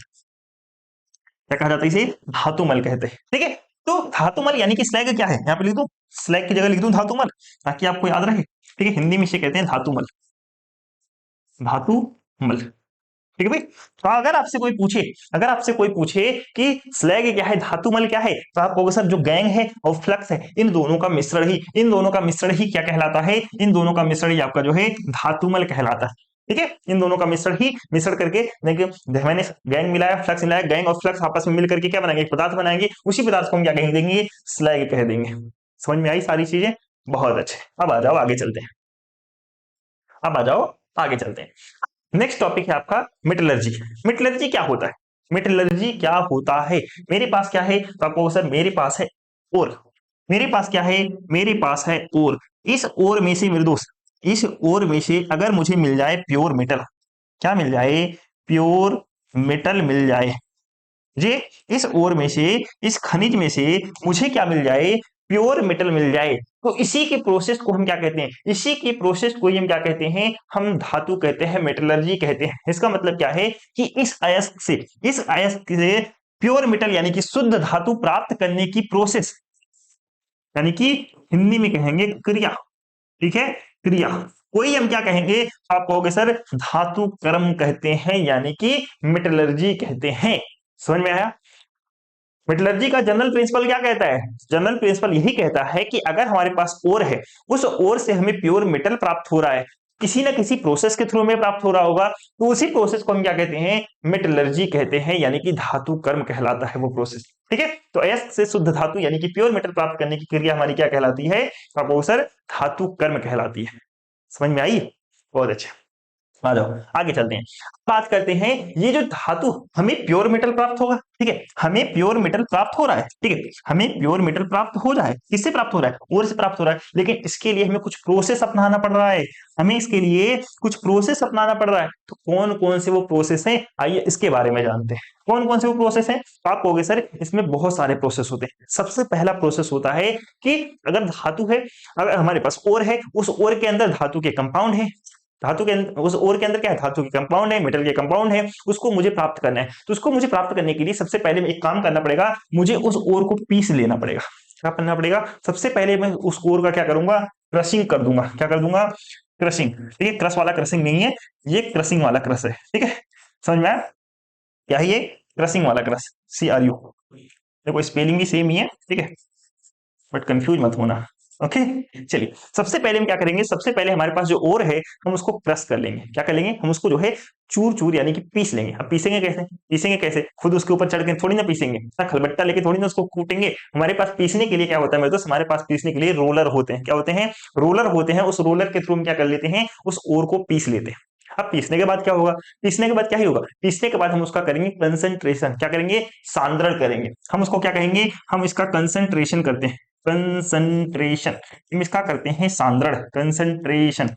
क्या कहा जाता है इसे, धातुमल कहते हैं। ठीक है, तो धातुमल यानी कि स्लैग क्या है, यहाँ पे लिख दो, स्लैग की जगह लिख दूं धातुमल, ताकि आपको याद रहे। ठीक है, हिंदी में इसे कहते हैं धातुमल, धातुमल। ठीक है भाई। तो अगर आपसे कोई पूछे, अगर आपसे कोई पूछे कि स्लैग क्या है, धातुमल क्या है, तो आप कहोगे सर जो गैंग है और फ्लक्स है, इन दोनों का मिश्रण ही, इन दोनों का मिश्रण ही क्या कहलाता है, इन दोनों का मिश्रण ही आपका जो है धातुमल कहलाता है। ठीक है, इन दोनों का मिश्रण ही, मिश्रण करके देखिए मैंने गैंग मिलाया, फ्लक्स मिलाया, गैंग और फ्लक्स आपस में मिल करके क्या बनाएंगे, एक पदार्थ बनाएंगे। उसी पदार्थ को हम क्या कह देंगे, स्लैग कह देंगे। समझ में आई सारी चीजें, बहुत अच्छे। अब आ जाओ आगे चलते हैं, अब आ जाओ आगे चलते हैं। नेक्स्ट टॉपिक है आपका मेटलर्जी। मेटलर्जी क्या होता है, मेटलर्जी क्या होता है। मेरे पास क्या है, तो आपको सर मेरे पास है ओर। मेरे पास क्या है, मेरे पास है ओर। इस ओर में से मेरे दोस्त, इस ओर में से अगर मुझे मिल जाए प्योर मेटल, क्या मिल जाए, प्योर मेटल मिल जाए, ये इस ओर में से, इस खनिज में से मुझे क्या मिल जाए, प्योर मेटल मिल जाए, तो इसी की प्रोसेस को हम क्या कहते हैं, इसी की प्रोसेस को हम क्या कहते हैं, हम धातु कहते हैं, मेटलर्जी कहते हैं। इसका मतलब क्या है कि इस अयस्क से, इस अयस्क से प्योर मेटल यानी कि शुद्ध धातु प्राप्त करने की प्रोसेस, यानी कि हिंदी में कहेंगे क्रिया। ठीक है, क्रिया, कोई हम क्या कहेंगे, आप कहोगे सर धातु कर्म कहते हैं, यानी कि मेटलर्जी कहते हैं। समझ में आया। मेटलर्जी का जनरल प्रिंसिपल क्या कहता है, जनरल प्रिंसिपल यही कहता है कि अगर हमारे पास ओर है, उस ओर से हमें प्योर मेटल प्राप्त हो रहा है, किसी ना किसी प्रोसेस के थ्रू में प्राप्त हो रहा होगा, तो उसी प्रोसेस को हम क्या कहते हैं, मेटलर्जी कहते हैं, यानी कि धातु कर्म कहलाता है वो प्रोसेस। ठीक है, तो अयस्क से शुद्ध धातु यानी कि प्योर मेटल प्राप्त करने की क्रिया हमारी क्या कहलाती है, सर धातु कर्म कहलाती है। समझ में आई, बहुत अच्छा। आ जाओ आगे चलते हैं, बात करते हैं ये जो धातु हमें प्योर मेटल प्राप्त होगा। ठीक है, हमें प्योर मेटल प्राप्त हो रहा है। ठीक है, हमें प्योर मेटल प्राप्त हो रहा है, किससे प्राप्त हो रहा है, ओर से प्राप्त हो रहा है, लेकिन इसके लिए हमें कुछ प्रोसेस अपनाना पड़ रहा है, हमें इसके लिए कुछ प्रोसेस अपनाना पड़ रहा है। तो कौन कौन से वो प्रोसेस हैं, आइए इसके बारे में जानते हैं। कौन कौन से वो प्रोसेस हैं, तो आप कहोगे सर इसमें बहुत सारे प्रोसेस होते हैं। सबसे पहला प्रोसेस होता है कि अगर धातु है, अगर हमारे पास ओर है, उस ओर के अंदर धातु के कंपाउंड है, धातु के अंदर, उस ओर के अंदर क्या है, धातु के कंपाउंड है, मेटल के कंपाउंड है, उसको मुझे प्राप्त करना है। तो उसको मुझे प्राप्त करने के लिए सबसे पहले एक काम करना पड़ेगा, मुझे उस ओर को पीस लेना पड़ेगा। क्या करना पड़ेगा, सबसे पहले मैं उस ओर का क्या करूंगा, क्रशिंग कर दूंगा। क्या कर दूंगा, क्रशिंग। ठीक है, क्रश वाला क्रशिंग नहीं है, ये क्रशिंग वाला क्रश है। ठीक है, समझ में आया, क्या है ये, क्रशिंग वाला क्रश, CRU। देखो स्पेलिंग भी सेम ही है। ठीक है, बट कंफ्यूज मत होना। ओके, चलिए सबसे पहले हम क्या करेंगे, सबसे पहले हमारे पास जो ओर है हम उसको क्रश कर लेंगे। क्या कर लेंगे, हम उसको जो है चूर चूर यानी कि पीस लेंगे। अब पीसेंगे कैसे, पीसेंगे कैसे, खुद उसके ऊपर चढ़ के थोड़ी ना पीसेंगे, खलबट्टा लेके थोड़ी ना उसको कूटेंगे। हमारे पास पीसने के लिए क्या होता है मेरे दोस्त, हमारे पास पीसने के लिए रोलर होते हैं। क्या होते हैं, रोलर होते हैं। उस रोलर के थ्रू हम क्या कर लेते हैं, उस ओर को पीस लेते हैं। अब पीसने के बाद क्या होगा, पीसने के बाद क्या ही होगा, पीसने के बाद हम उसका करेंगे कंसंट्रेशन। क्या करेंगे, सांद्रण करेंगे। हम उसको क्या कहेंगे, हम इसका कंसंट्रेशन करते हैं, कंसंट्रेशन। हम इसका करते हैं सांद्रण, कंसंट्रेशन।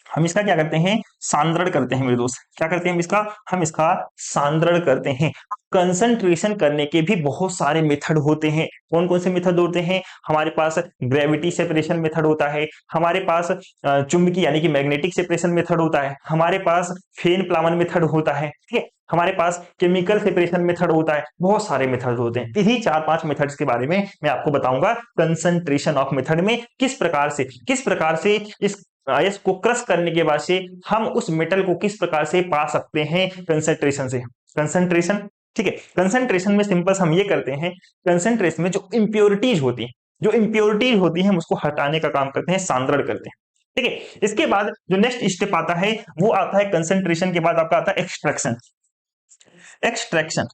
हम इसका क्या करते हैं, सांद्रण करते हैं मेरे दोस्त। क्या करते हैं हम इसका, हम इसका सांद्रण करते हैं। कंसंट्रेशन करने के भी बहुत सारे मेथड होते हैं। कौन कौन से मेथड होते हैं, हमारे पास ग्रेविटी सेपरेशन मेथड होता है, हमारे पास चुंबकीय यानी कि मैग्नेटिक सेपरेशन मेथड होता है, हमारे पास फेन प्लावन मेथड होता है। ठीक है, हमारे पास केमिकल सेपरेशन मेथड होता है, बहुत सारे मेथड होते हैं। इन्हीं 4-5 मेथड्स के बारे में मैं आपको बताऊंगा। कंसंट्रेशन ऑफ मेथड में किस प्रकार से इस अयस्क को क्रश करने के बाद से हम उस मेटल को किस प्रकार से पा सकते हैं, कंसंट्रेशन से। कंसंट्रेशन, ठीक है, कंसंट्रेशन में सिंपल हम ये करते हैं, कंसंट्रेशन में जो इंप्योरिटीज होती है, जो इंप्योरिटीज होती है हम उसको हटाने का काम करते हैं, सांद्रण करते हैं। ठीक है, इसके बाद जो नेक्स्ट स्टेप आता है वो आता है कंसंट्रेशन के बाद आपका आता है एक्सट्रैक्शन। एक्सट्रैक्शन,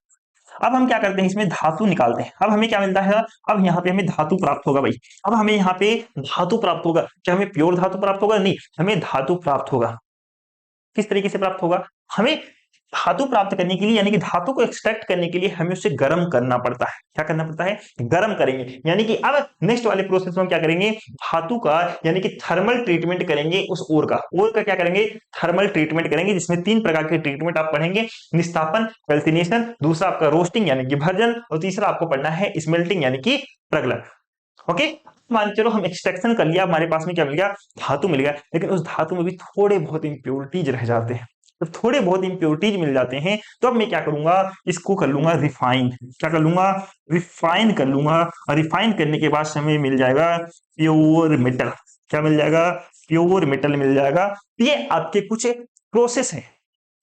अब हम क्या करते हैं, इसमें धातु निकालते हैं। अब हमें क्या मिलता है, अब यहाँ पे हमें धातु प्राप्त होगा भाई। अब हमें यहाँ पे धातु प्राप्त होगा। क्या हमें प्योर धातु प्राप्त होगा, नहीं, हमें धातु प्राप्त होगा। किस तरीके से प्राप्त होगा, हमें धातु प्राप्त करने के लिए यानी कि धातु को एक्सट्रैक्ट करने के लिए हमें उसे गर्म करना पड़ता है। क्या करना पड़ता है? गर्म करेंगे। यानी कि अब नेक्स्ट वाले प्रोसेस में हम क्या करेंगे? धातु का यानी कि थर्मल ट्रीटमेंट करेंगे उस ओर का। ओर का क्या करेंगे? थर्मल ट्रीटमेंट करेंगे, जिसमें 3 प्रकार के ट्रीटमेंट आप पढ़ेंगे। निस्तापन, कैल्सिनेशन, दूसरा आपका रोस्टिंग यानी कि भर्जन, और तीसरा आपको पढ़ना है स्मेल्टिंग यानी कि प्रगलन। ओके, मान चलो हम एक्सट्रैक्शन कर लिया, हमारे पास में क्या मिल गया? धातु मिल गया। लेकिन उस धातु में भी थोड़े बहुत इंप्योरिटीज रह जाते हैं। जब थोड़े बहुत इंप्योरिटीज मिल जाते हैं तो अब मैं क्या करूंगा? इसको कर लूंगा रिफाइन। क्या कर लूंगा? रिफाइन कर लूंगा। और रिफाइन करने के बाद हमें मिल जाएगा प्योर मेटल। क्या मिल जाएगा? प्योर मेटल मिल जाएगा। ये आपके कुछ प्रोसेस है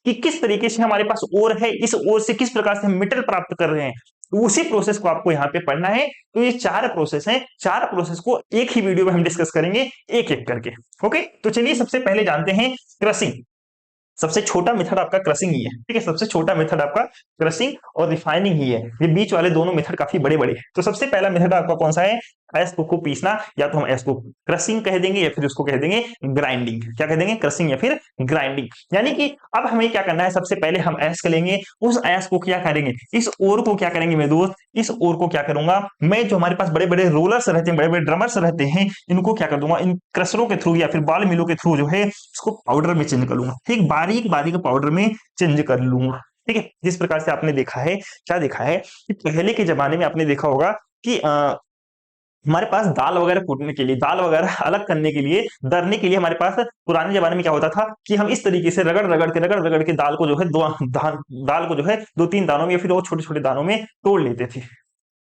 कि किस तरीके से हमारे पास ओर है, इस ओर से किस प्रकार से हम मेटल प्राप्त कर रहे हैं, तो उसी प्रोसेस को आपको यहाँ पे पढ़ना है। तो ये 4 प्रोसेस हैं, 4 प्रोसेस को एक ही वीडियो में हम डिस्कस करेंगे एक एक करके। ओके, तो चलिए सबसे पहले जानते हैं क्रसिंग। सबसे छोटा मेथड आपका क्रसिंग ही है। ठीक है, सबसे छोटा मेथड आपका क्रसिंग और रिफाइनिंग ही है। ये बीच वाले दोनों मेथड काफी बड़े बड़े हैं। तो सबसे पहला मेथड आपका कौन सा है? अयस्क को पीसना, या तो हम अयस्क को क्रसिंग कह देंगे या फिर उसको कह देंगे ग्राइंडिंग। क्या कह देंगे? क्रसिंग या फिर ग्राइंडिंग। यानी कि अब हमें क्या करना है? सबसे पहले हम अयस्क लेंगे, उस अयस्क को क्या करेंगे? इस ओर को क्या करेंगे मेरे दोस्त? इस ओर को क्या करूंगा मैं? जो हमारे पास बड़े बड़े रोलर्स रहते हैं, बड़े बड़े ड्रमर्स रहते हैं, इनको क्या कर दूंगा? इन क्रसरों के थ्रू या फिर बाल मिलों के थ्रू जो है इसको पाउडर में चेंज कर लूंगा। ठीक, बारीक बारीक पाउडर में चेंज कर लूंगा। ठीक है, जिस प्रकार से आपने देखा है, क्या देखा है कि पहले के जमाने में आपने देखा होगा कि हमारे पास दाल वगैरह कूटने के लिए, दाल वगैरह अलग करने के लिए, दरने के लिए हमारे पास पुराने जमाने में क्या होता था कि हम इस तरीके से रगड़ रगड़ के दाल को जो है दाल को जो है 2-3 दानों में या फिर वो छोटे छोटे दानों में तोड़ लेते थे,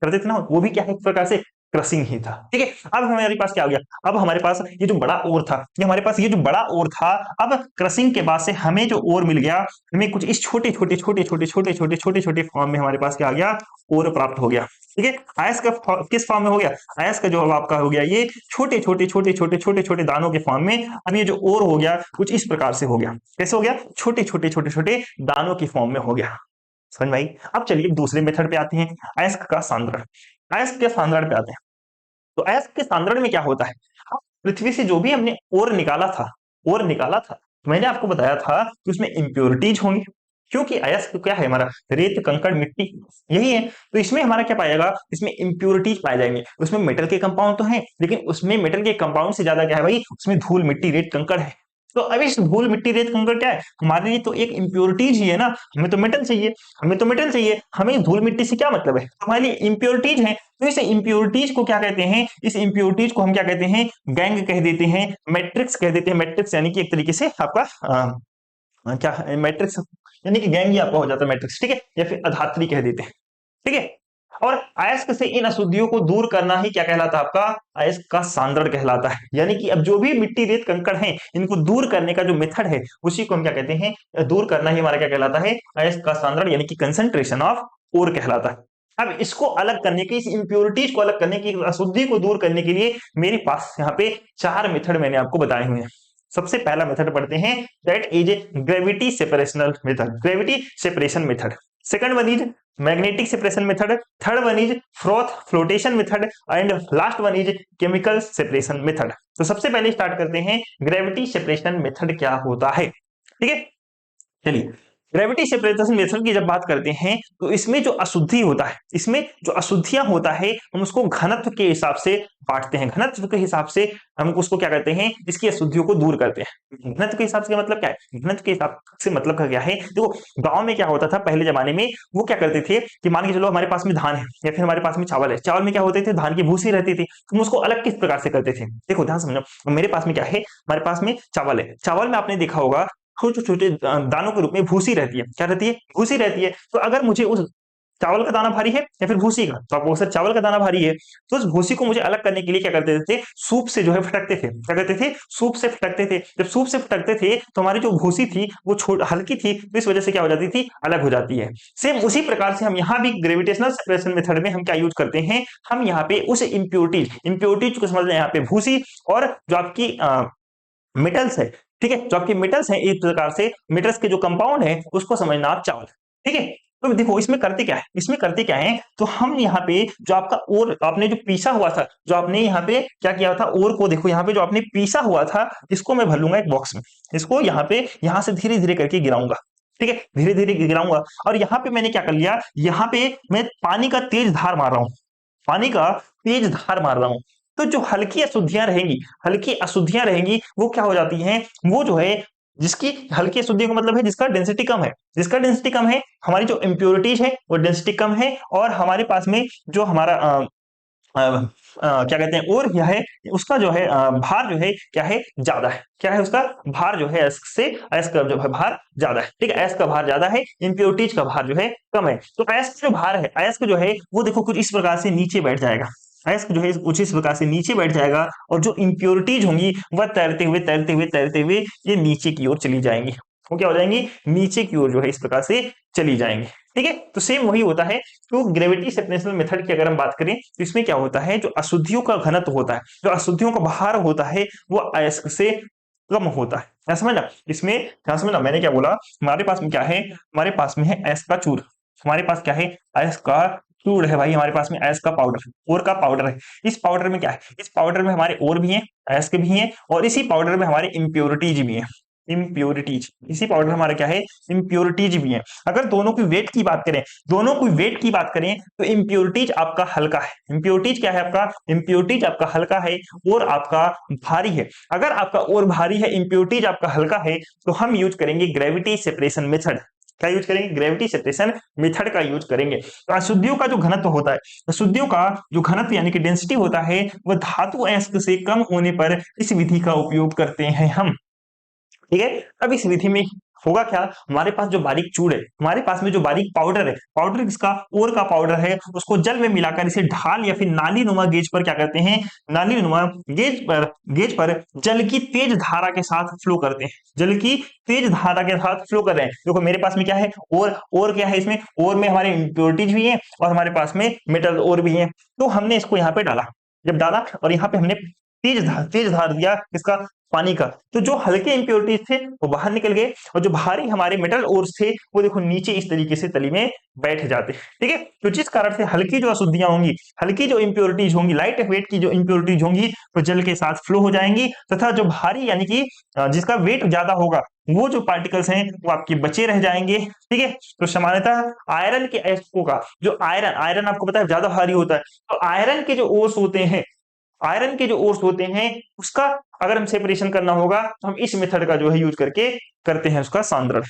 करते थे ना। वो भी क्या है? एक प्रकार से क्रसिंग ही था। ठीक है, अब हमारे पास क्या हो गया? अब हमारे पास ये जो बड़ा ओर था, ये हमारे पास ये जो बड़ा ओर था, अब क्रसिंग के बाद से हमें जो ओर मिल गया, हमें कुछ इस छोटे छोटे छोटे छोटे छोटे छोटे छोटे छोटे फॉर्म में हमारे पास क्या आ गया? ओर प्राप्त हो गया। ठीक है, अयस्क का किस फॉर्म में हो गया? अयस्क का जो आपका हो गया ये छोटे छोटे छोटे छोटे छोटे छोटे दानों के फॉर्म में। अब ये जो ओर हो गया कुछ इस प्रकार से हो गया। कैसे हो गया? छोटे छोटे छोटे छोटे दानों की फॉर्म में हो गया। समझ में आई? अब चलिए दूसरे मेथड पे आते हैं, अयस्क का सांद्रण। अयस्क के सांद्रण पे आते हैं। तो अयस्क के सांद्रण में क्या होता है? अब पृथ्वी से जो भी हमने ओर निकाला था, ओर निकाला था, तो मैंने आपको बताया था कि उसमें इंप्योरिटीज होंगी, क्योंकि अयस्क क्या है हमारा? रेत, कंकड़, मिट्टी, यही है। तो इसमें हमारा क्या पाएगा? इसमें इंप्योरिटीज पाए जाएंगे। उसमें मेटल के कंपाउंड तो हैं, लेकिन उसमें मेटल के कंपाउंड से ज्यादा क्या है भाई? उसमें धूल, मिट्टी, रेत, कंकड़ है। तो अब इस धूल, मिट्टी, रेत, कंकड़ क्या है? हमारे लिए तो एक इंप्योरिटीज ही है ना। हमें तो मेटल चाहिए, हमें तो मेटल चाहिए, हमें धूल मिट्टी से क्या मतलब है? हमारे लिए इंप्योरिटीज है। तो इस इंप्योरिटीज को क्या कहते हैं? इस इंप्योरिटीज को हम क्या कहते हैं? गैंग कह देते हैं, मैट्रिक्स कह देते हैं। मैट्रिक्स यानी कि एक तरीके से आपका क्या मैट्रिक्स यानी कि गैंग ही आपका हो जाता है मैट्रिक्स। ठीक है, या फिर अधात्री कह देते हैं। ठीक है, और अयस्क से इन अशुद्धियों को दूर करना ही क्या कहलाता है? आपका अयस्क का सांद्रण कहलाता है। यानी कि अब जो भी मिट्टी, रेत, कंकड़ हैं, इनको दूर करने का जो मेथड है उसी को हम क्या कहते हैं? दूर करना ही हमारा क्या कहलाता है? अयस्क का सांद्रण यानी कि कंसंट्रेशन ऑफ ओर कहलाता है। अब इसको अलग करने के, इस इंप्योरिटीज को अलग करने की, अशुद्धि को दूर करने के लिए मेरे पास यहाँ पे 4 मेथड मैंने आपको बताए हुए हैं। सबसे पहला मेथड पढ़ते हैं, that is gravity separational method, gravity separation method. Second one is magnetic separation method, third one is froth flotation method, and last one is chemical separation method. तो सबसे पहले स्टार्ट करते हैं, ग्रेविटी सेपरेशन मेथड क्या होता है। ठीक है, चलिए ग्रेविटी सेपरेशन मेथड की जब बात करते हैं तो इसमें जो अशुद्धि होता है, इसमें जो अशुद्धियां होता है, हम उसको घनत्व के हिसाब से बांटते हैं। घनत्व के हिसाब से हम उसको क्या करते हैं? इसकी अशुद्धियों को दूर करते हैं। घनत्व के हिसाब से मतलब क्या है? घनत्व के हिसाब से मतलब का क्या है? देखो गांव में क्या होता था पहले जमाने में, वो क्या करते थे कि मान के चलो हमारे पास में धान है या फिर हमारे पास में चावल है, चावल में क्या होते थे? धान की भूसी रहती थी। तुम उसको अलग किस प्रकार से करते थे? देखो ध्यान समझो, मेरे पास में क्या है? हमारे पास में चावल है, चावल में आपने देखा होगा छोटे छोटे दानों के रूप में भूसी रहती है। क्या रहती है? भूसी रहती है। तो अगर मुझे उस चावल का दाना भारी है या फिर भूसी का, तो आपको सर चावल का दाना भारी है, तो उस भूसी को मुझे अलग करने के लिए क्या करते थे? सूप से जो है फटकते थे। क्या करते थे? सूप से फटकते थे। जब सूप से फटकते थे तो हमारी जो भूसी थी वो हल्की थी, तो इस वजह से क्या हो जाती थी? अलग हो जाती है। सेम उसी प्रकार से हम यहाँ भी ग्रेविटेशनल सेपरेशन मेथड में हम क्या यूज करते हैं? हम यहाँ पे उस इंप्योरिटीज को समझ लें, यहाँ पे भूसी और जो आपकी मेटल्स है, ठीक है, जो आपके मेटल्स हैं, एक प्रकार से मेटल्स के जो कंपाउंड है उसको समझना आप चावल। ठीक है, तो देखो इसमें करते क्या है? इसमें करते क्या है? तो हम यहाँ पे जो आपका ओर आपने जो पीसा हुआ था, जो आपने यहाँ पे क्या किया था? ओर को देखो यहाँ पे जो आपने पीसा हुआ था, इसको मैं भर लूंगा एक बॉक्स में। इसको यहाँ पे यहाँ से धीरे धीरे करके गिराऊंगा। ठीक है, धीरे धीरे गिराऊंगा। और यहाँ पे मैंने क्या कर लिया, यहाँ पे मैं पानी का तेज धार मार रहा हूँ, पानी का तेज धार मार रहा हूं। तो जो हल्की अशुद्धियां रहेंगी, हल्की अशुद्धियां रहेंगी, वो क्या हो जाती हैं, वो जो है, जिसकी हल्की अशुद्धियों का मतलब है जिसका डेंसिटी कम है, जिसका डेंसिटी कम है, हमारी जो इम्प्योरिटीज है वो डेंसिटी कम है, और हमारे पास में जो हमारा क्या कहते हैं, और क्या है, उसका जो है भार जो है क्या है, ज्यादा है। क्या है उसका भार जो है, एस से एस का जो है भार ज्यादा है। ठीक है, एस का भार ज्यादा है, इम्प्योरिटीज का भार जो है कम है। तो एस का जो भार है, एस का जो है वो देखो कुछ इस प्रकार से नीचे बैठ जाएगा, एस जो है कुछ इस प्रकार से नीचे बैठ जाएगा, और जो इम्प्योरिटीज होंगी वह तैरते हुए तैरते हुए तैरते हुए ये नीचे की ओर चली जाएंगी। वो क्या हो जाएंगी, नीचे की ओर जो है इस प्रकार से चली जाएंगी। ठीक है, तो सेम वही होता है। तो ग्रेविटी सेपरेशन मेथड की अगर हम बात करें तो इसमें क्या होता है, जो अशुद्धियों का घनत्व होता है, जो अशुद्धियों का भार होता है, वो अयस्क से कम होता है। क्या समझना, इसमें क्या समझना, मैंने क्या बोला, हमारे पास में क्या है, हमारे पास में है अयस्क का चूर, हमारे पास क्या है, अयस्क का चूड़ है भाई, हमारे पास में अयस्क का पाउडर, ओर का पाउडर है। इस पाउडर में क्या है, इस पाउडर में हमारे ओर भी है, अयस्क भी है, और इसी पाउडर में हमारे इम्प्योरिटीज भी है, इम्प्योरिटीज, इसी पाउडर हमारा क्या है, इम्प्योरिटीज भी है। अगर दोनों की वेट की बात करें, दोनों की वेट की बात करें तो इम्प्योरिटीज आपका हल्का है, इम्प्योरिटीज क्या है आपका, इम्प्योरिटीज आपका हल्का है, और आपका भारी है। अगर आपका और भारी है, इम्प्योरिटीज आपका हल्का है, तो हम यूज करेंगे ग्रेविटी सेपरेशन मेथड। क्या यूज करेंगे, ग्रेविटी सेपरेशन मेथड का यूज करेंगे। तो अशुद्धियों का जो घनत्व होता है, अशुद्धियों का जो घनत्व यानी कि डेंसिटी होता है, वह धातु अयस्क से कम होने पर इस विधि का उपयोग करते हैं हम। ठीक है, अब इस विधि में होगा क्या, हमारे पास जो बारीक चूड़ है, हमारे पास में जो बारीक पाउडर है, पाउडर किसका, ओर का पाउडर है, उसको जल में मिलाकर इसे ढाल या फिर नाली नुमा गेज पर क्या करते हैं, नाली नुमा गेज पर जल की तेज धारा के साथ फ्लो करते हैं, जल की तेज धारा के साथ फ्लो कर रहे हैं। देखो मेरे पास में क्या है, और क्या है, इसमें और में हमारे इम्प्योरिटीज भी है, और हमारे पास में मेटल और भी है। तो हमने इसको यहाँ पे डाला, जब डाला और यहाँ पे हमने तेज धार दिया किसका, पानी का, तो जो हल्के इंप्योरिटीज थे वो बाहर निकल गए, और जो भारी हमारे मेटल ओर्स थे वो देखो नीचे इस तरीके से तली में बैठ जाते। ठीक है, तो जिस कारण से हल्की जो अशुद्धियां होंगी, हल्की जो इंप्योरिटीज होंगी, लाइट वेट की जो इंप्योरिटीज होंगी, वो जल के साथ फ्लो हो जाएंगी, तथा जो भारी यानी कि जिसका वेट ज्यादा होगा, वो जो पार्टिकल्स हैं वो आपके बचे रह जाएंगे। ठीक है, तो सामान्यतः आयरन के एस्को का जो आयरन आयरन आपको पता है ज्यादा भारी होता है, तो आयरन के जो ओर्स होते हैं, आयरन के जो ओर्स होते हैं, उसका अगर हम सेपरेशन करना होगा तो हम इस मेथड का जो है यूज करके करते हैं उसका सांद्रण।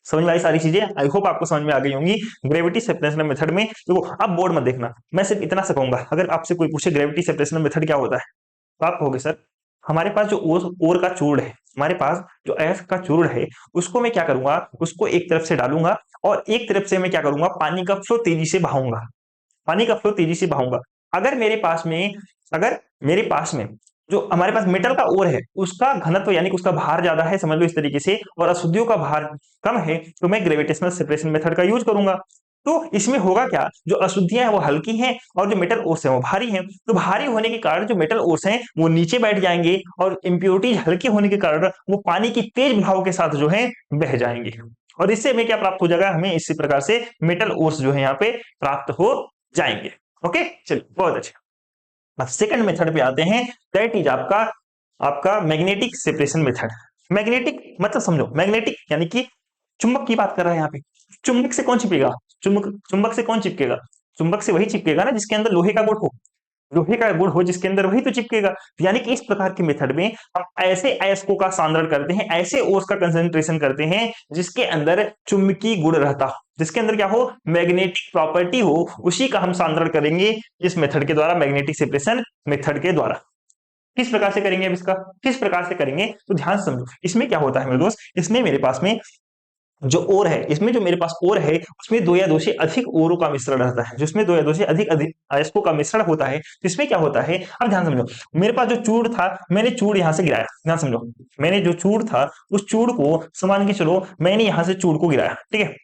समझ में आई सारी चीजें, आई होप आपको समझ में आ गई होंगी ग्रेविटी सेपरेशन मेथड में। देखो अब बोर्ड में देखना, मैं सिर्फ इतना सा कहूंगा, अगर आपसे कोई पूछे ग्रेविटी सेपरेशन मेथड क्या होता है, तो आप कहोगे सर हमारे पास जो ओर का चूर्ण है, हमारे पास जो अयस्क का चूर्ण है, उसको मैं क्या करूंगा, उसको एक तरफ से डालूंगा, और एक तरफ से मैं क्या करूंगा, पानी का फ्लो तेजी से बहाऊंगा, पानी का फ्लो तेजी से बहाऊंगा। अगर मेरे पास में, अगर मेरे पास में जो हमारे पास मेटल का ओर है, उसका घनत्व यानी कि उसका भार ज्यादा है, समझ लो इस तरीके से, और अशुद्धियों का भार कम है, तो मैं ग्रेविटेशनल सेपरेशन मेथड का यूज करूंगा। तो इसमें होगा क्या, जो अशुद्धियां हैं वो हल्की हैं, और जो मेटल ओर्स हैं वो भारी हैं। तो भारी होने के कारण जो मेटल ओर्स हैं वो नीचे बैठ जाएंगे, और इंप्योरिटीज हल्के होने के कारण वो पानी की तेज बहाव के साथ जो है बह जाएंगे, और इससे हमें क्या प्राप्त हो जाएगा, हमें इसी प्रकार से मेटल ओर्स जो है यहाँ पे प्राप्त हो जाएंगे। ओके, चलिए बहुत अच्छे। अब सेकंड मेथड पे आते हैं, दैट इज आपका आपका मैग्नेटिक सेपरेशन मेथड। मैग्नेटिक मतलब समझो, मैग्नेटिक यानी कि चुंबक की बात कर रहा है यहाँ पे। चुंबक से कौन चिपकेगा, चुंबक से कौन चिपकेगा, चुंबक से वही चिपकेगा ना जिसके अंदर लोहे का गुण हो, लोहे का गुण हो जिसके अंदर, वही तो चिपकेगा। यानी कि इस प्रकार के मेथड में हम ऐसे अयस्कों का सांद्रण करते हैं, ऐसे ओर्स का कंसंट्रेशन करते हैं जिसके अंदर चुंबकीय गुण रहता हो, जिसके अंदर क्या हो, मैग्नेटिक प्रॉपर्टी हो, उसी का हम सांद्रण करेंगे इस मेथड के द्वारा, मैग्नेटिक सेपरेशन मेथड के द्वारा। किस प्रकार से करेंगे, अब इसका किस प्रकार से करेंगे तो ध्यान से समझो। इसमें क्या होता है मेरे दोस्त, इसमें मेरे पास में जो ओर है, इसमें जो मेरे पास ओर है उसमें दो या दो से अधिक ओरों का मिश्रण रहता है, जिसमें दो या दो से अधिक अधिक अयस्कों का मिश्रण होता है। तो इसमें क्या होता है, अब ध्यान समझो, मेरे पास जो चूड़ था, मैंने चूड़ यहां से गिराया, ध्यान समझो, मैंने जो चूड़ था उस चूड़ को समान के चलो, मैंने यहां से चूड़ को गिराया। ठीक है,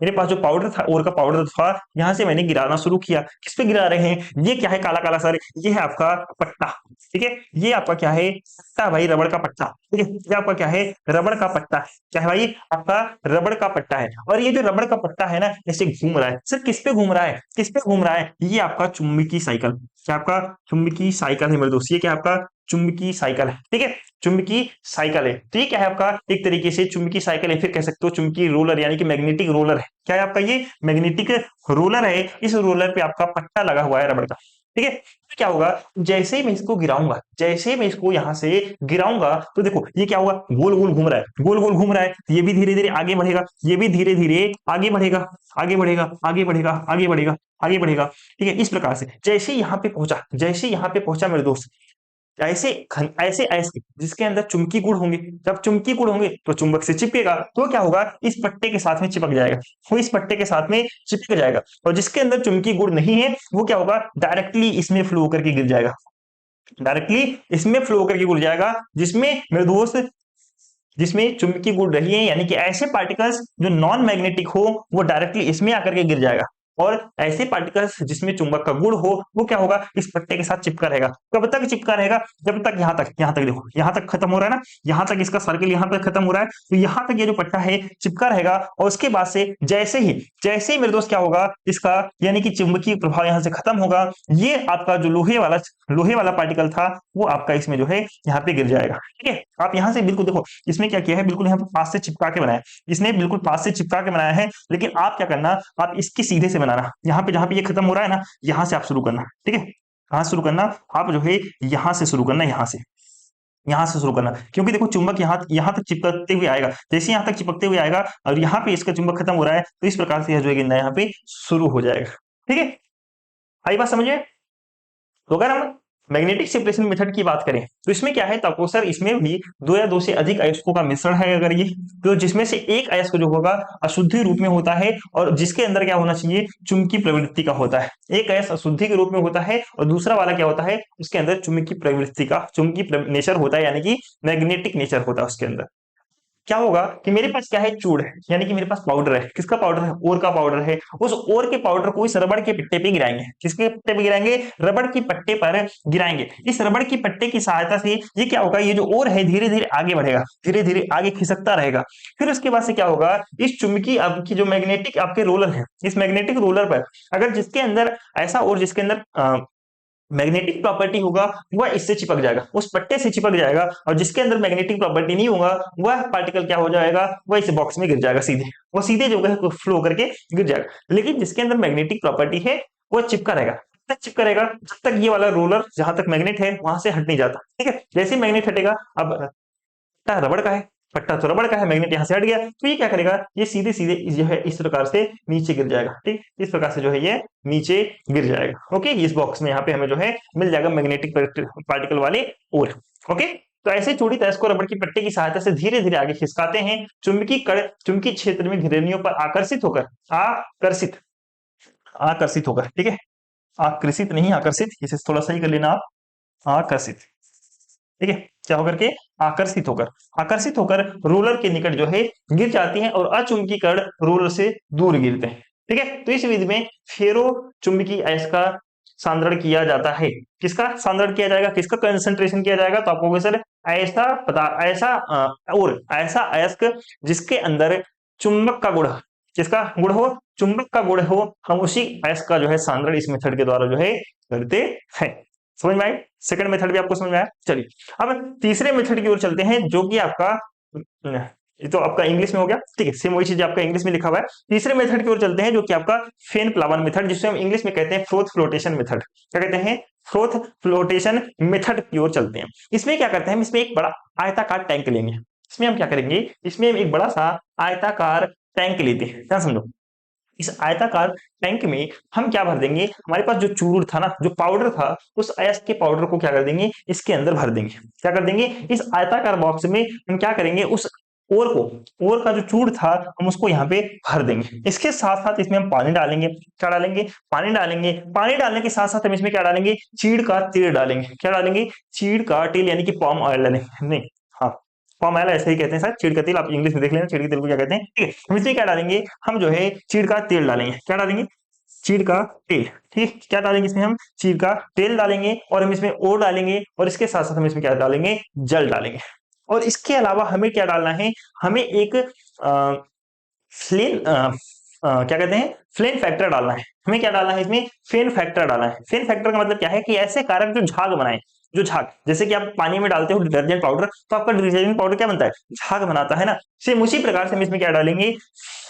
मेरे पास जो पाउडर था, ओर का पाउडर था, यहां से मैंने गिराना शुरू किया। किस पे गिरा रहे हैं, ये क्या है काला काला सर, ये है आपका पट्टा। ठीक है, ये आपका क्या है, पट्टा भाई, रबड़ का पट्टा। ठीक है, ये आपका क्या है, रबड़ का पट्टा है। क्या है भाई, आपका रबड़ का पट्टा है। और ये जो रबड़ का पट्टा है ना, ऐसे घूम रहा है। सर किस पे घूम रहा है, किस पे घूम रहा है, ये आपका चुंबकीय साइकिल। क्या आपका चुंबकीय साइकिल है मेरे दोस्त, ये क्या आपका चुंबकीय साइकिल है, ठीक है, चुंबकीय साइकिल है। तो ये क्या है आपका, एक तरीके से चुंबकीय साइकिल है, फिर कह सकते हो चुंबकीय रोलर यानी कि मैग्नेटिक रोलर है। क्या है आपका, ये मैग्नेटिक रोलर है। इस रोलर पे आपका पट्टा लगा हुआ है रबड़ का, ठीक है। तो क्या होगा, जैसे ही मैं इसको गिराऊंगा, जैसे ही मैं इसको यहां से गिराऊंगा, तो देखो ये क्या होगा, गोल गोल घूम रहा है, गोल गोल घूम रहा है। ये भी धीरे धीरे आगे बढ़ेगा, ये भी धीरे धीरे आगे बढ़ेगा, आगे बढ़ेगा, आगे बढ़ेगा, आगे बढ़ेगा, आगे बढ़ेगा, ठीक है। इस प्रकार से जैसे यहाँ पे पहुंचा, जैसे यहाँ पे पहुंचा मेरे दोस्त, ऐसे ऐसे ऐसे जिसके अंदर चुंबकीय गुण होंगे, जब चुंबकीय गुण होंगे तो चुंबक से चिपकेगा, तो क्या होगा, इस पट्टे के साथ में चिपक जाएगा, वो इस पट्टे के साथ में चिपक जाएगा। और जिसके अंदर चुंबकीय गुण नहीं है वो क्या होगा, डायरेक्टली इसमें फ्लो करके गिर जाएगा, डायरेक्टली इसमें फ्लो करके गिर जाएगा, जिसमें मेरे दोस्त, जिसमें चुंबकीय गुण रही है, यानी कि ऐसे पार्टिकल्स जो नॉन मैग्नेटिक हो वो डायरेक्टली इसमें आकर के गिर जाएगा। और ऐसे पार्टिकल्स जिसमें चुंबक का गुण हो वो क्या होगा, इस पट्टे के साथ चिपका रहेगा। कब तक चिपका रहेगा, जब तक यहाँ तक देखो, यहाँ तक खत्म हो रहा है ना, यहाँ तक इसका सर्किल यहाँ तक खत्म हो रहा है, तो यहाँ तक ये जो पट्टा है चिपका रहेगा। और उसके बाद से जैसे ही मेरे दोस्त क्या होगा, इसका यानी कि चुंबकीय प्रभाव यहाँ से खत्म होगा, ये आपका जो लोहे वाला पार्टिकल था वो आपका इसमें जो है यहाँ पे गिर जाएगा, ठीक है। आप यहाँ से बिल्कुल देखो, इसमें क्या किया है, बिल्कुल यहाँ पे पास से चिपका के बनाया, इसने बिल्कुल पास से चिपका के बनाया है। लेकिन आप क्या करना, आप इसकी सीधे से बनाना, यहाँ पे जहां पे ये खत्म हो रहा है ना, यहाँ से आप शुरू करना, ठीक है। कहाँ शुरू करना, आप जो है यहाँ से शुरू करना, यहाँ से शुरू करना, क्योंकि देखो चुंबक यहाँ तक चिपकते हुए आएगा, जैसे यहाँ तक चिपकते हुए आएगा और यहाँ पे इसका चुंबक खत्म हो रहा है, तो इस प्रकार से जो है गिरना यहाँ पे शुरू हो जाएगा, ठीक है। आई बात समझिए। तो अगर हम मैग्नेटिक सेपरेशन मेथड की बात करें तो इसमें क्या है, तो सर इसमें भी दो या दो से अधिक अयस्कों का मिश्रण है अगर ये, तो जिसमें से एक अयस्क जो होगा अशुद्धि रूप में होता है और जिसके अंदर क्या होना चाहिए, चुंबकीय प्रवृत्ति का होता है। एक अयस्क अशुद्धि के रूप में होता है और दूसरा वाला क्या होता है, उसके अंदर चुंबकीय प्रवृत्ति का चुंबकीय नेचर होता है, यानी कि मैग्नेटिक नेचर होता है उसके अंदर। क्या होगा कि मेरे पास क्या है, चूड़ है, यानी कि मेरे पास पाउडर है। किसका पाउडर है, ओर का पाउडर है। उस ओर के पाउडर को इस रबड़ के पट्टे पे गिराएंगे। किसके पट्टे पे गिराएंगे, रबड़ की पट्टे पर गिराएंगे। इस रबड़ की पट्टे की सहायता से ये क्या होगा, ये जो ओर है धीरे धीरे आगे बढ़ेगा, धीरे धीरे आगे खिसकता रहेगा। फिर उसके बाद से क्या होगा, इस चुंबकीय आपकी जो मैग्नेटिक आपके रोलर है, इस मैग्नेटिक रोलर पर अगर जिसके अंदर ऐसा और जिसके अंदर मैग्नेटिक प्रॉपर्टी होगा वह इससे चिपक जाएगा, उस पट्टे से चिपक जाएगा। और जिसके अंदर मैग्नेटिक प्रॉपर्टी नहीं होगा वह पार्टिकल क्या हो जाएगा, वह इस बॉक्स में गिर जाएगा, सीधे वो सीधे जो है फ्लो करके गिर जाएगा। लेकिन जिसके अंदर मैग्नेटिक प्रॉपर्टी है वह चिपका रहेगा, तक चिपका रहेगा जब तक ये वाला रोलर जहां तक मैग्नेट है वहां से हट नहीं जाता, ठीक है। जैसे मैग्नेट हटेगा, अब पट्टा रबड़ का है, पट्टा तो रबड़ का है, मैग्नेट यहाँ से हट गया, तो ये क्या करेगा, ये सीधे सीधे जो है इस प्रकार से नीचे गिर जाएगा, ठीक। इस प्रकार से जो है ये नीचे गिर जाएगा, ओके। इस बॉक्स में यहाँ पे हमें जो है मिल जाएगा मैग्नेटिक पार्टिकल वाले और, ओके। तो ऐसे चूड़ी तैस को रबड़ की पट्टी की सहायता से धीरे धीरे आगे खिसकाते हैं। चुंबकीय कण चुंबकीय क्षेत्र में घिरनियों पर आकर्षित होकर, ठीक है। आकर्षित नहीं, आकर्षित, इसे थोड़ा सही कर लेना आप, आकर्षित, ठीक है। क्या होकर के, आकर्षित होकर रोलर के निकट जो है गिर जाती हैं और अचुंबकीय कण रोलर से दूर गिरते हैं, ठीक है। तो इस विधि में फेरो चुंबकीय अयस्क का सांद्रण किया जाता है। किसका सांद्रण किया जाएगा, किसका कंसंट्रेशन किया जाएगा, तो आप कहोगे सर ऐसा अयस्क जिसके अंदर चुंबक का गुण, किसका गुण हो, चुंबक का गुण हो, हम उसी अयस्क का जो है सांद्रण इस मेथड के द्वारा जो है करते हैं। समझ में आई, सेकंड मेथड भी आपको समझ में आया। चलिए अब तीसरे मेथड की ओर चलते हैं, जो कि आपका, ये तो आपका इंग्लिश में हो गया, ठीक है, सेम वही चीज आपका इंग्लिश में लिखा हुआ है। तीसरे मेथड की ओर चलते हैं जो कि आपका फेन प्लावन मेथड, जिसे हम इंग्लिश में कहते हैं फ्रोथ फ्लोटेशन मेथड। क्या कहते हैं, फ्रोथ फ्लोटेशन मेथड की ओर चलते हैं। इसमें क्या करते हैं, हम इसमें एक बड़ा आयताकार टैंक लेंगे। इसमें हम क्या करेंगे, इसमें हम एक बड़ा सा आयताकार टैंक लेते हैं, क्या समझो। इस आयताकार टैंक में हम क्या भर देंगे, हमारे पास जो चूर्ण था ना, जो पाउडर था, उस अयस्क के पाउडर को क्या कर देंगे, इसके अंदर भर देंगे। क्या कर देंगे, इस आयताकार बॉक्स में हम क्या करेंगे, उस ओर का जो चूर्ण था हम उसको यहाँ पे भर देंगे। इसके साथ साथ इसमें हम पानी डालेंगे। क्या डालेंगे, पानी डालेंगे। पानी डालने के साथ साथ हम इसमें क्या डालेंगे, चीड़ का तेल डालेंगे। क्या डालेंगे, चीड़ का तेल, यानी कि पाम ऑयल डालेंगे, नहीं, हाँ, पाम ऑयल ऐसे ही कहते हैं सर, चीड़ का तेल आप इंग्लिश में देख लेना, चीड़ के तेल को क्या कहते हैं, ठीक है। हम इसमें क्या डालेंगे, हम जो है चीड़ का तेल डालेंगे। क्या डालेंगे, चीड़ का तेल, ठीक है। क्या डालेंगे इसमें, हम चीड़ का तेल डालेंगे और हम इसमें और डालेंगे और इसके साथ साथ हम इसमें क्या डालेंगे, जल डालेंगे। और इसके अलावा हमें क्या डालना है, हमें एक फ्लेन क्या कहते हैं, फ्लेन फैक्टर डालना है। हमें क्या डालना है इसमें, फेन फैक्टर डालना है। फेन फैक्टर का मतलब क्या है कि ऐसे कारक जो झाग बनाए, जो झाग, जैसे कि आप पानी में डालते हो डिटर्जेंट पाउडर, तो आपका डिटर्जेंट पाउडर क्या बनता है, झाग बनाता है ना। सेम उसी प्रकार से हम इसमें क्या डालेंगे,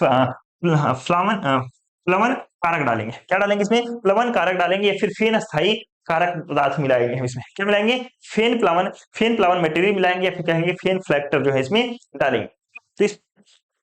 फ्लावन प्लवन कारक डालेंगे। क्या डालेंगे इसमें, प्लवन कारक डालेंगे, या फिर फेन स्थायी कारक पदार्थ मिलाएंगे हम इसमें। क्या मिलाएंगे, फेन प्लवन मटेरियल मिलाएंगे, या फिर कहेंगे फेन फ्लैक्टर जो है इसमें डालेंगे। तो इस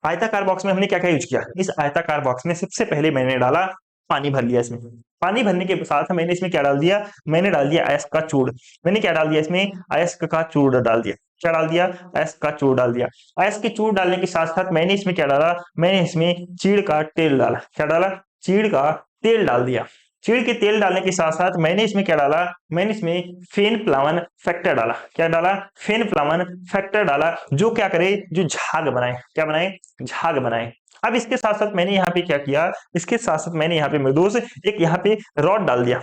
आयताकार बॉक्स में हमने क्या क्या यूज किया, इस आयताकार बॉक्स में सबसे पहले मैंने डाला पानी भर लिया इसमें। पानी भरने के साथ मैंने इसमें क्या डाल दिया, मैंने डाल दिया अयस्क का चूर्ण। मैंने क्या डाल दिया इसमें, अयस्क का चूर्ण डाल दिया। क्या डाल दिया, अयस्क का चूर्ण डाल दिया। अयस्क के चूर्ण डालने के साथ साथ मैंने इसमें क्या डाला, मैंने इसमें चीड़ का तेल डाला। क्या डाला, चीड़ का तेल डाल दिया। चीड़ के तेल डालने के साथ साथ मैंने इसमें क्या डाला, मैंने इसमें फेन प्लावन फैक्टर डाला। क्या डाला, फेन प्लावन फैक्टर डाला, जो क्या करे, जो झाग बनाए। क्या बनाए, झाग बनाए। अब इसके साथ साथ मैंने यहाँ पे क्या किया, इसके साथ साथ मैंने यहाँ पे मृदोष एक यहाँ पे रॉड डाल दिया।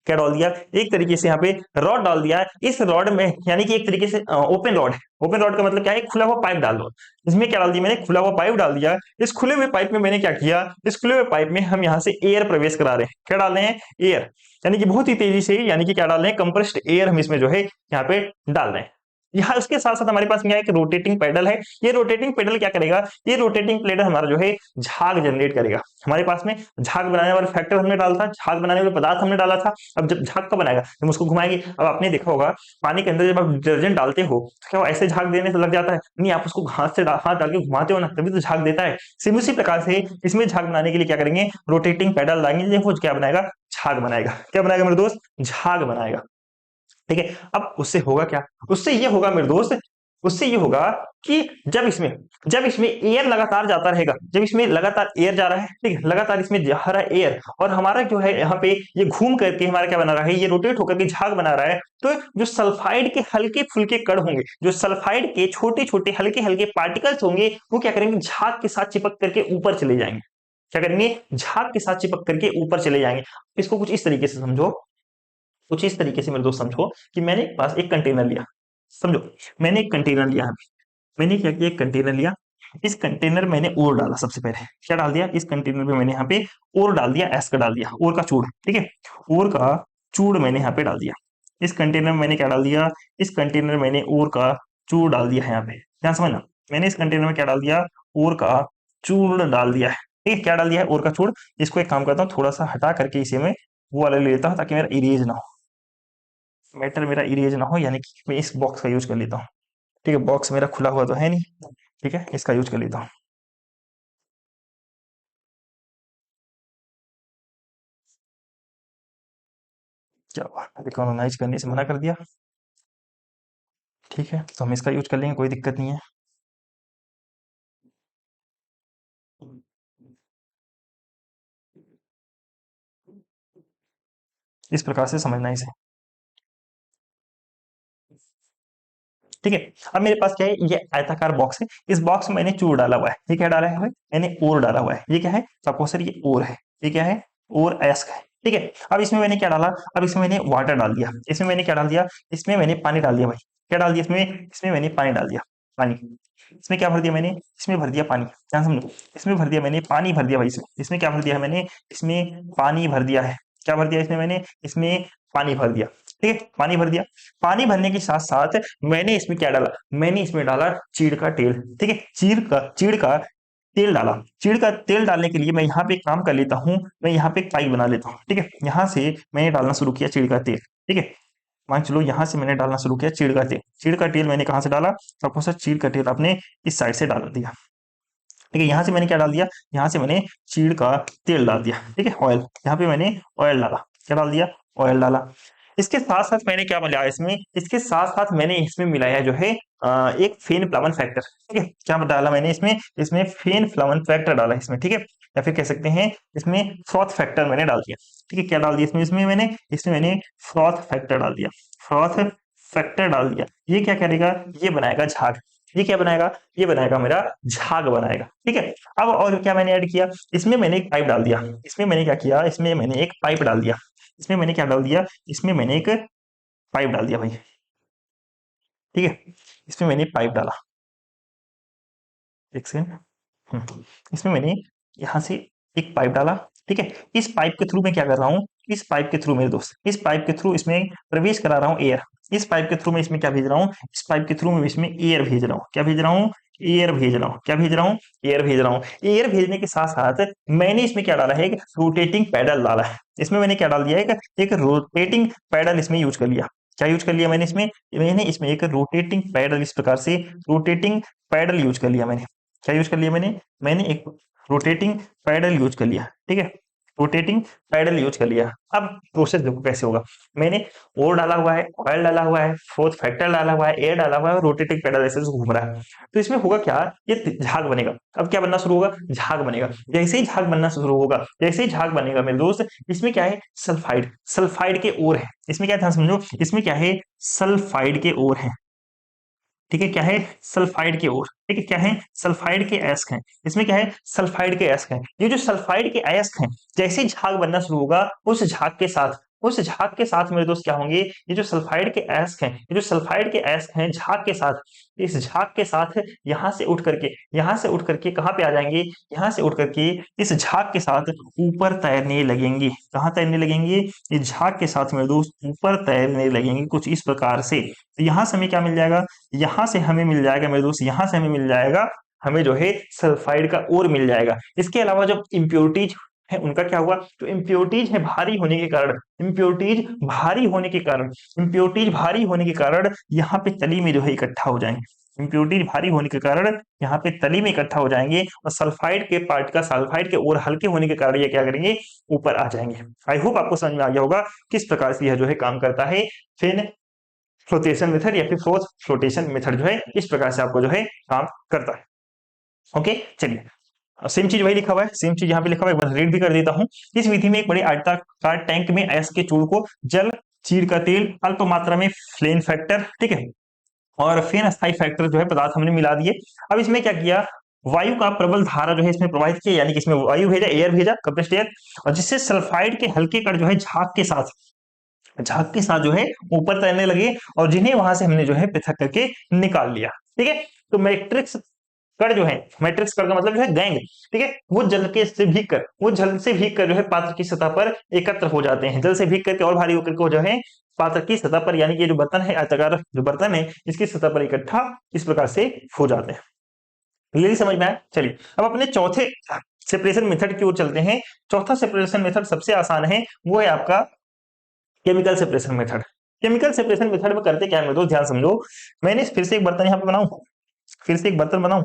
क्या डाल दिया, एक तरीके से यहाँ पे रॉड डाल दिया। इस रॉड में यानी कि एक तरीके से ओपन रॉड है। ओपन रॉड का मतलब क्या है, खुला हुआ पाइप डाल दो। इसमें क्या डाल दिया मैंने, खुला हुआ पाइप डाल दिया। इस खुले हुए पाइप में मैंने क्या किया, इस खुले हुए पाइप में हम यहाँ से एयर प्रवेश करा रहे हैं। क्या डाल रहे हैं, एयर, यानी कि बहुत ही तेजी से, यानी कि क्या डाल रहे हैं, कंप्रेस्ड एयर हम इसमें जो है यहाँ पे डाल रहे हैं। यहाँ उसके साथ साथ हमारे पास क्या है, एक रोटेटिंग पेडल है। ये रोटेटिंग पेडल क्या करेगा, ये रोटेटिंग पेडल हमारा जो है झाग जनरेट करेगा। हमारे पास में झाग बनाने वाला फैक्टर हमने डाला था, झाग बनाने वाला पदार्थ हमने डाला था। अब जब झाग का बनाएगा, हम उसको घुमाएंगे। अब आपने देखा होगा पानी के अंदर जब आप डिटर्जेंट डालते हो तो क्या वो ऐसे झाग देने से लग जाता है, नहीं, आप उसको हाथ से हाथ डाल के घुमाते हो ना, तभी तो झाग देता है। सेम उसी प्रकार से इसमें झाग बनाने के लिए क्या करेंगे, रोटेटिंग पेडल लाएंगे, वो क्या बनाएगा, झाग बनाएगा। क्या बनाएगा मेरे दोस्त, झाग बनाएगा। ठीक है, अब उससे होगा क्या, उससे ये होगा मेरे दोस्त, उससे ये होगा कि जब इसमें एयर लगातार जाता रहेगा, जब इसमें लगातार एयर जा रहा है, ठीक है, लगातार इसमें जा रहा है एयर, और हमारा जो है यहाँ पे ये घूम करके हमारा क्या बना रहा है, ये रोटेट होकर के झाग बना रहा है। तो जो सल्फाइड के हल्के फुल्के कण होंगे, जो सल्फाइड के छोटे छोटे हल्के हल्के पार्टिकल्स होंगे, वो क्या करेंगे, झाग के साथ चिपक करके ऊपर चले जाएंगे। क्या करेंगे, झाग के साथ चिपक करके ऊपर चले जाएंगे। इसको कुछ इस तरीके से समझो, कुछ इस तरीके से मेरे दोस्त समझो कि मैंने पास एक कंटेनर लिया। समझो, मैंने एक कंटेनर लिया है। मैंने क्या किया, एक कंटेनर लिया। इस कंटेनर मैंने ओर डाला। सबसे पहले क्या डाल दिया, इस कंटेनर में मैंने यहाँ पे ओर डाल दिया, एस का डाल दिया, ओर का चूड़। ठीक है, ओर का चूड़ मैंने यहाँ पे डाल दिया। इस कंटेनर में मैंने क्या डाल दिया, इस कंटेनर में मैंने ओर का चूड़ डाल दिया है। यहाँ पे ध्यान समझना, मैंने इस कंटेनर में क्या डाल दिया, ओर का चूर्ण डाल दिया है। ठीक है, क्या डाल दिया है, ओर का चूड़। इसको एक काम करता हूँ, थोड़ा सा हटा करके इसे मैं वो वाला ले लेता हूँ, ताकि मेरा इरेज ना हो, मैटर मेरा इरेज ना हो, यानी कि मैं इस बॉक्स का यूज कर लेता हूँ। ठीक है, बॉक्स मेरा खुला हुआ तो है नहीं, ठीक है, इसका यूज कर लेता हूँ। क्या हुआ, रिकॉग्नाइज करने से मना कर दिया। ठीक है, तो हम इसका यूज कर लेंगे, कोई दिक्कत नहीं है। इस प्रकार से समझना है इसे। ठीक है, अब मेरे पास क्या है, ये आयताकार बॉक्स है। इस बॉक्स में मैंने चूर डाला हुआ है। ये क्या डाला है भाई, मैंने ओर डाला हुआ है। ये क्या है, सपोज सर ये ओर है, ये क्या है, ओर अयस्क है। ठीक है, अब इसमें मैंने क्या डाला, अब इसमें मैंने वाटर डाल दिया। इसमें मैंने क्या डाल दिया, इसमें मैंने पानी डाल दिया भाई। क्या डाल दिया इसमें, इसमें मैंने पानी डाल दिया, पानी। इसमें क्या भर दिया मैंने, इसमें भर दिया पानी। ध्यान समझो, इसमें भर दिया मैंने पानी, भर दिया भाई इसमें। इसमें क्या भर दिया है मैंने, इसमें पानी भर दिया है। क्या भर दिया इसमें मैंने, इसमें पानी भर दिया। ठीक है, पानी भर दिया। पानी भरने के साथ साथ मैंने इसमें क्या डाला, मैंने इसमें डाला चीड़ का तेल। ठीक है, चीड़ का तेल डाला। चीड़ का तेल डालने के लिए मैं यहाँ पे एक काम कर लेता हूँ, मैं यहाँ पे एक पाइप बना लेता हूँ। ठीक है, यहाँ से मैंने डालना शुरू किया चीड़ का तेल। ठीक है, मान चलो यहाँ से मैंने डालना शुरू किया चीड़ का तेल। चीड़ का तेल मैंने कहाँ से डाला, सपोज सर चीड़ का तेल आपने इस साइड से डाल दिया। ठीक है, यहाँ से मैंने क्या डाल दिया, यहाँ से मैंने चीड़ का तेल डाल दिया। ठीक है, ऑयल, यहाँ पे मैंने ऑयल डाला। क्या डाल दिया, ऑयल डाला। इसके साथ साथ मैंने क्या मिलाया इसमें, इसके साथ साथ मैंने इसमें मिलाया जो है एक फेन फ्लावन फैक्टर। ठीक है, क्या डाला मैंने इसमें, इसमें फेन फ्लावन फैक्टर डाला इसमें। ठीक है, या फिर कह सकते हैं इसमें फ्रॉथ फैक्टर मैंने डाल दिया। ठीक है, क्या डाल दिया इसमें, इसमें मैंने फ्रॉथ फैक्टर डाल दिया, फ्रॉथ फैक्टर डाल दिया। ये क्या करेगा, ये बनाएगा झाग। ये क्या बनाएगा, ये बनाएगा मेरा झाग बनाएगा। ठीक है, अब और क्या मैंने ऐड किया, इसमें मैंने एक पाइप डाल दिया। इसमें मैंने क्या किया, इसमें मैंने एक पाइप डाल दिया। इसमें मैंने क्या डाल दिया, इसमें मैंने एक पाइप डाल दिया भाई। ठीक है, इसमें मैंने पाइप डाला। एक सेकंड, इसमें मैंने यहाँ से एक पाइप डाला। ठीक है। इस पाइप के थ्रू मैं क्या कर रहा हूँ, इस पाइप के थ्रू मेरे दोस्त, इस पाइप के थ्रू इसमें प्रवेश करा रहा हूँ एयर। इस पाइप के थ्रू मैं इसमें क्या भेज रहा हूँ, इस पाइप के थ्रू मैं इसमें एयर भेज रहा हूँ। क्या भेज रहा हूँ, एयर भेज रहा हूँ। क्या भेज रहा हूँ, एयर भेज रहा हूँ। एयर भेजने के साथ साथ मैंने इसमें क्या डाला है, एक रोटेटिंग पैडल डाला है। इसमें मैंने क्या डाल दिया है, एक रोटेटिंग पैडल इसमें यूज कर लिया। क्या यूज कर लिया मैंने इसमें, मैंने इसमें एक रोटेटिंग पैडल, इस प्रकार से रोटेटिंग पैडल यूज कर लिया मैंने। क्या यूज कर लिया मैंने, मैंने एक रोटेटिंग पैडल यूज कर लिया। ठीक है, रोटेटिंग पैडल यूज कर लिया। अब प्रोसेस देखो कैसे होगा। मैंने ओर डाला हुआ है, ऑयल डाला हुआ है, फोर्थ फैक्टर डाला हुआ है, एयर डाला हुआ है, रोटेटिंग पैडल ऐसे घूम रहा है। तो इसमें होगा क्या, ये झाग बनेगा। अब क्या बनना शुरू होगा, झाग बनेगा। जैसे ही झाग बनना शुरू होगा, जैसे ही झाग बनेगा मेरे दोस्त, इसमें क्या है, सल्फाइड, सल्फाइड के ओर है। इसमें क्या ध्यान समझो, इसमें क्या है, सल्फाइड के ओर है। ठीक है, क्या है, सल्फाइड के ओर। ठीक है, क्या है, सल्फाइड के अयस्क हैं। इसमें क्या है, सल्फाइड के अयस्क हैं। ये जो सल्फाइड के अयस्क हैं, जैसे ही झाग बनना शुरू होगा, उस झाग के साथ मेरे दोस्त क्या होंगे, ये जो सल्फाइड के अयस्क हैं, ये जो सल्फाइड के अयस्क हैं, झाग के साथ, इस झाग के साथ यहां से उठ करके कहाँ पे आ जाएंगे, यहां से उठ करके इस झाग के साथ ऊपर तैरने लगेंगे। कहाँ तैरने लगेंगे, इस झाग के साथ मेरे दोस्त ऊपर तैरने लगेंगे, कुछ इस प्रकार से। तो यहां से हमें क्या मिल जाएगा, यहां से हमें मिल जाएगा मेरे दोस्त, यहां से हमें मिल जाएगा, हमें जो है सल्फाइड का ओर मिल जाएगा। इसके अलावा जब इम्प्योरिटीज है उनका क्या हुआ, जो इम्प्योरिटीज है भारी होने के कारण, इम्प्योरिटीज भारी होने के कारण यहाँ पे तली में जो है इकट्ठा हो जाएंगे। इम्प्योरिटीज भारी होने के कारण यहाँ पे तली में इकट्ठा हो जाएंगे, और सल्फाइड के पार्ट का, सल्फाइड के ओर हल्के होने के कारण ये क्या करेंगे, ऊपर आ जाएंगे। आई होप आपको समझ में आ गया होगा किस प्रकार से यह जो है काम करता है। फिर फ्लोटेशन मेथड या फिर फोर्स फ्लोटेशन मेथड जो है इस प्रकार से आपको जो है काम करता है। ओके, चलिए सेम चीज वही लिखा हुआ है, सेम चीज यहाँ पे लिखा हुआ है, एक बार रीड भी कर देता हूँ। इस विधि में एक बड़े आयताकार टैंक में अयस्क के चूर्ण को जल, चीड़ का तेल, अल्प मात्रा में फ्लेन फैक्टर, ठीक है, और फेन अस्थाई फैक्टर जो है पदार्थ हमने मिला दिए। अब इसमें क्या किया, वायु का प्रबल धारा जो है इसमें प्रवाहित किया, यानी कि इसमें वायु भेजा, एयर भेजा, कंप्रेस्ड एयर, और जिससे सल्फाइड के हल्के कण जो है झाग के साथ जो है ऊपर तैरने लगे, और जिन्हें वहां से हमने जो है पृथक करके निकाल लिया। ठीक है, तो मैट्रिक्स कण जो है, मैट्रिक्स कण का मतलब जो है गैंग, ठीक है, वो जल से भीग कर जो है पात्र की सतह पर एकत्र हो जाते हैं। जल से भीग करके और भारी होकर के जो है पात्र की सतह पर, यानी कि ये जो बर्तन है, आयताकार जो बर्तन है, इसकी सतह पर इकट्ठा इस प्रकार से हो जाते हैं। क्लियरली समझ में आया। चलिए अब अपने चौथे सेपरेशन मेथड की ओर चलते हैं। चौथा सेपरेशन मेथड सबसे आसान है, वो है आपका chemical separation method. Chemical separation method में करते क्या है मेरे दोस्त, ध्यान समझो। मैंने फिर से एक बर्तन यहाँ पे बनाऊं, फिर से एक बर्तन बनाऊं,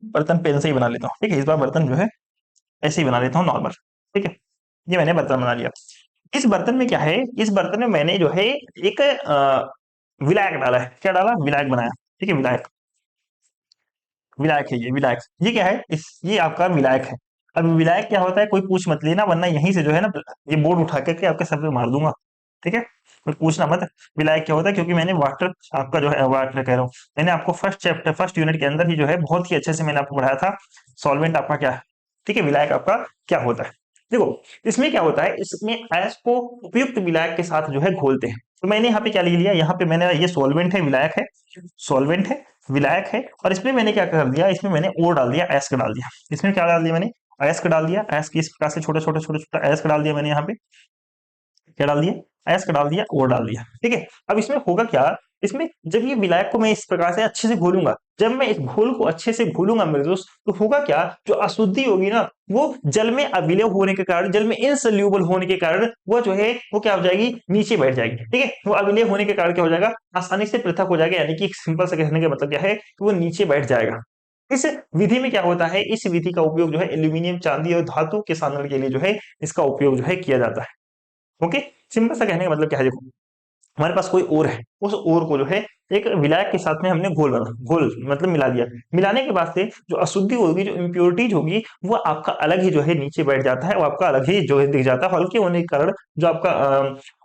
बर्तन पेन से ही बना लेता हूँ। ठीक है, इस बार बर्तन जो है ऐसे ही बना लेता हूँ नॉर्मल। ठीक है, ये मैंने बर्तन बना लिया। इस बर्तन में क्या है, इस बर्तन में मैंने जो है एक विलायक डाला है। क्या डाला, विलायक बनाया। ठीक है, विलायक, विलायक है ये, विलायक, ये क्या है, इस ये आपका विलायक है। अब विलायक क्या होता है, कोई पूछ मत लेना, वरना यहीं से जो है ना ये बोर्ड उठा करके आपके सर पे मार दूंगा। ठीक है, कोई पूछना मत विलायक क्या होता है, क्योंकि मैंने वाटर आपका जो है, वाटर कह रहा हूँ, मैंने आपको फर्स्ट चैप्टर, फर्स्ट यूनिट के अंदर ही जो है बहुत ही अच्छे से मैंने आपको पढ़ाया था सॉल्वेंट आपका क्या है। ठीक है, विलायक आपका क्या होता है। देखो इसमें क्या होता है, इसमें अयस्क को उपयुक्त विलायक के साथ जो है घोलते हैं। तो मैंने यहाँ पे क्या ले लिया, यहाँ पे मैंने ये सॉल्वेंट है, विलायक है, सॉल्वेंट है, विलायक है, और इसमें मैंने क्या कर दिया, इसमें मैंने ओर डाल दिया, अयस्क डाल दिया। इसमें क्या डाल दिया मैंने, अयस्क डाल दिया। अयस्क इस प्रकार से छोटा छोटा छोटा छोटा अयस्क डाल दिया मैंने यहाँ पे। क्या डाल दिया, अयस्क डाल दिया, ओर डाल दिया। ठीक है, अब इसमें होगा क्या, इसमें जब ये विलायक को मैं इस प्रकार से अच्छे से घोलूंगा, जब मैं इस घोल को अच्छे से घोलूंगा मेरे दोस्त, तो होगा क्या, जो अशुद्धि होगी ना, वो जल में अविलय होने के कारण, जल में इनसोल्यूबल होने के कारण, वो जो है वो क्या हो जाएगी, नीचे बैठ जाएगी। ठीक है, वो अविलय होने के कारण क्या हो जाएगा, आसानी से पृथक हो जाएगा, यानी कि सिंपल से कहने का मतलब क्या है कि वो नीचे बैठ जाएगा। इस विधि में क्या होता है, इस विधि का उपयोग जो है एल्यूमिनियम, चांदी और धातु के साधन के लिए जो है इसका उपयोग जो है किया जाता है। ओके, सिंपल सा कहने का मतलब क्या है, देखो हमारे पास कोई और है, उस और को जो है एक विलायक के साथ में हमने घोल मतलब मिला दिया। मिलाने के बाद से जो अशुद्धि होगी, जो इम्प्योरिटीज होगी, वो आपका अलग ही जो है नीचे बैठ जाता है, वो आपका अलग ही जो है दिख जाता है। हल्के होने के कारण जो आपका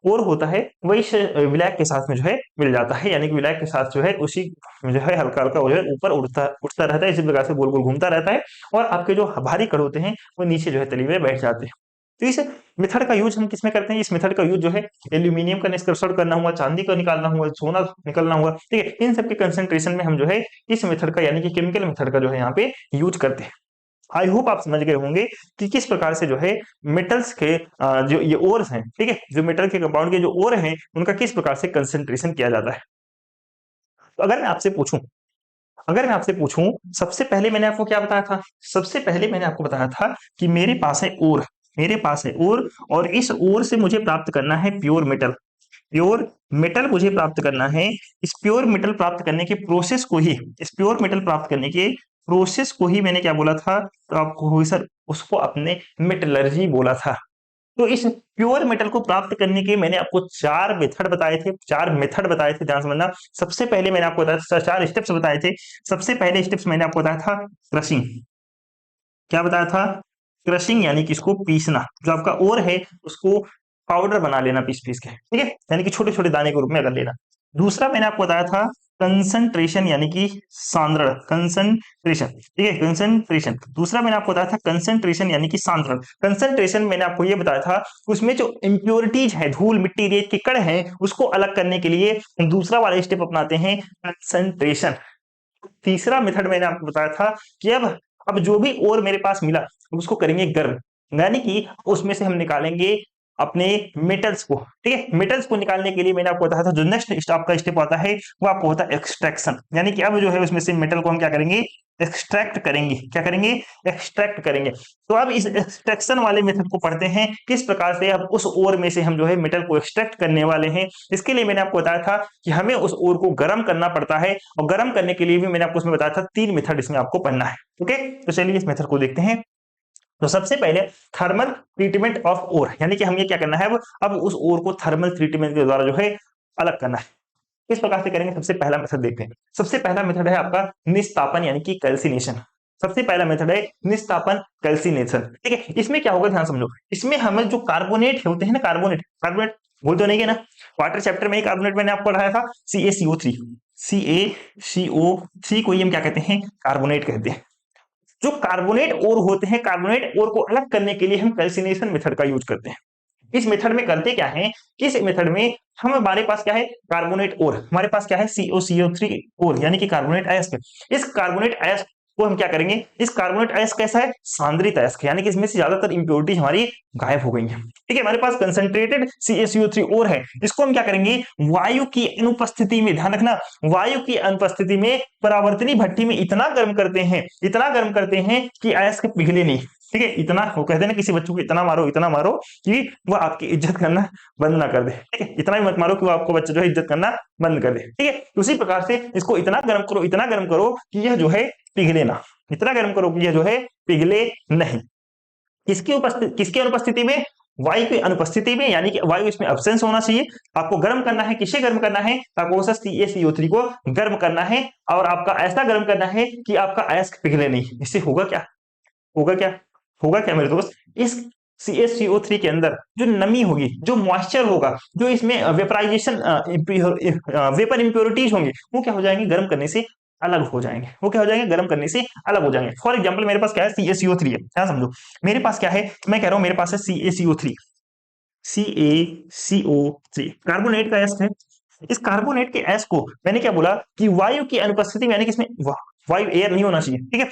और होता है वही विलायक के साथ में जो है मिल जाता है, यानी कि विलायक के साथ जो है उसी जो है हल्का हल्का जो है ऊपर उठता उठता रहता है, इसी प्रकार से गोल गोल घूमता रहता है, और आपके जो भारी कण होते हैं वो नीचे जो है तली में बैठ जाते हैं। तो इस मेथड का यूज हम किसमें करते हैं, इस मेथड का यूज जो है एल्यूमिनियम का निष्कर्षण करना हुआ, चांदी का निकालना हुआ, सोना निकलना हुआ, ठीक है, इन सब के कंसंट्रेशन में हम जो है इस मेथड का, यानी कि केमिकल मेथड का जो है यहाँ पे यूज करते हैं। आई होप आप समझ गए होंगे कि किस प्रकार से जो है मेटल्स के जो ये ओर्स हैं, ठीक है, जो मेटल के कंपाउंड के जो ओर हैं उनका किस प्रकार से कंसेंट्रेशन किया जाता है। तो अगर मैं आपसे पूछूं, सबसे पहले मैंने आपको क्या बताया था, सबसे पहले मैंने आपको बताया था कि मेरे पास है ओर, मेरे पास है ओर, और इस ओर से मुझे प्राप्त करना है प्योर मेटल, प्योर मेटल मुझे प्राप्त करना है। इस प्योर मेटल प्राप्त करने के प्रोसेस को ही, इस प्योर मेटल प्राप्त करने के प्रोसेस को ही मैंने क्या बोला था, तो आपको सर उसको अपने मेटलर्जी बोला था। तो इस प्योर मेटल को प्राप्त करने के मैंने आपको चार मेथड बताए थे, चार मेथड बताए थे, ध्यान समझना। सबसे पहले मैंने आपको बताया था, चार स्टेप्स बताए थे। सबसे पहले स्टेप्स मैंने आपको बताया था क्रशिंग। क्या बताया था? क्रशिंग यानी कि इसको पीसना, जो आपका ओर है उसको पाउडर बना लेना पीस पीस के, ठीक है, यानी कि छोटे छोटे दाने के रूप में कर लेना। दूसरा मैंने आपको बताया था कंसंट्रेशन, यानी कि सांद्रण, कंसंट्रेशन, ठीक है, कंसंट्रेशन। दूसरा मैंने आपको बताया था कंसंट्रेशन यानी कि सांद्रण। कंसंट्रेशन मैंने आपको ये बताया था उसमें जो इम्प्योरिटीज है, धूल मिट्टी रेत के कण है, उसको अलग करने के लिए हम दूसरा वाला स्टेप अपनाते हैं, कंसंट्रेशन। तीसरा मेथड मैंने आपको बताया था कि अब जो भी और मेरे पास मिला उसको करेंगे गर्म, यानी कि उसमें से हम निकालेंगे अपने मेटल्स को, ठीक है। मेटल्स को निकालने के लिए मैंने आपको बताया था जो नेक्स्ट आपका स्टेप आता है वो आपको होता है एक्सट्रैक्शन, यानी कि अब जो है उसमें से मेटल को हम क्या करेंगे, एक्सट्रैक्ट करेंगे। क्या करेंगे? एक्सट्रैक्ट करेंगे। तो अब इस एक्सट्रैक्शन वाले मेथड को पढ़ते हैं, किस प्रकार से अब उस ओर में से हम जो है मेटल को एक्सट्रैक्ट करने वाले हैं। इसके लिए मैंने आपको बताया था कि हमें उस ओर को गर्म करना पड़ता है, और गर्म करने के लिए भी मैंने आपको उसमें बताया था तीन मेथड इसमें आपको पढ़ना है। ओके, तो चलिए इस मेथड को देखते हैं। तो सबसे पहले थर्मल ट्रीटमेंट ऑफ ओर, यानी कि हमें क्या करना है, अब उस ओर को थर्मल ट्रीटमेंट के द्वारा जो है अलग करना है। किस प्रकार से करेंगे? सबसे पहला मेथड देखते हैं। सबसे पहला मेथड है आपका निस्तापन, यानी कि कैल्सिनेशन। सबसे पहला मेथड है निस्तापन कैल्सिनेशन, ठीक है। इसमें क्या होगा, ध्यान समझो। इसमें हमें जो कार्बोनेट होते हैं ना, कार्बोनेट, कार्बोनेट बोल तो नहीं है ना, वाटर चैप्टर में ही कार्बोनेट मैंने आपको पढ़ाया था, CaCO3, CaCO3 को ही हम क्या कहते हैं, कार्बोनेट कहते हैं। जो कार्बोनेट और होते हैं, कार्बोनेट और को अलग करने के लिए हम कैल्सिनेशन मेथड का यूज करते हैं। इस मेथड में करते क्या है, इस मेथड में हम, हमारे पास क्या है, कार्बोनेट और, हमारे पास क्या है, COCO3 और, यानी कि कार्बोनेट अयस्क। इस कार्बोनेट अयस्क को हम क्या करेंगे, इस कार्बोनेट अयस्क कैसा है, सांद्रित अयस्क, यानी कि इसमें से ज्यादातर इंप्योरिटी हमारी गायब हो गई है, ठीक है। हमारे पास कंसंट्रेटेड CaCO3 और है, इसको हम क्या करेंगे, वायु की अनुपस्थिति में, ध्यान रखना, वायु की अनुपस्थिति में परावर्तनी भट्टी में इतना गर्म करते हैं, इतना गर्म करते हैं कि अयस्क पिघले नहीं, ठीक है। इतना, वो कहते हैं ना किसी बच्चों को इतना मारो कि वो आपकी इज्जत करना बंद ना कर दे, ठीक है। इतना भी मत मारो कि वो आपको बच्चा जो है इज्जत करना बंद कर दे, ठीक है। उसी प्रकार से इसको इतना गर्म करो, इतना गर्म करो कि यह जो है पिघले ना, इतना गर्म करो कि यह जो है पिघले नहीं। किसकी अनुपस्थिति में, वायु की अनुपस्थिति में, यानी कि वायु इसमें अब्सेंस होना चाहिए। आपको गर्म करना है, किसे गर्म करना है, आपको CaCO3 को गर्म करना है, और आपका ऐसा गर्म करना है कि आपका अयस्क पिघले नहीं। इससे होगा क्या, होगा क्या, होगा क्या मेरे दोस्त, इस CaCO3 के अंदर जो नमी होगी, जो मॉइस्चर होगा, जो इसमें वेपराइजेशन वेपर इंप्योरिटीज होंगे, वो क्या हो जाएंगे, गर्म करने से अलग हो जाएंगे। वो क्या हो जाएंगे, गर्म करने से अलग हो जाएंगे। फॉर एग्जाम्पल मेरे पास क्या है, CaCO3 है, क्या समझो, मेरे पास क्या है, मैं कह रहा हूं मेरे पास है CaCO3, CaCO3 कार्बोनेट का एसिड है। इस कार्बोनेट के एस को मैंने क्या बोला कि वायु की अनुपस्थिति में, यानी कि इसमें वायु, एयर नहीं होना चाहिए, ठीक है,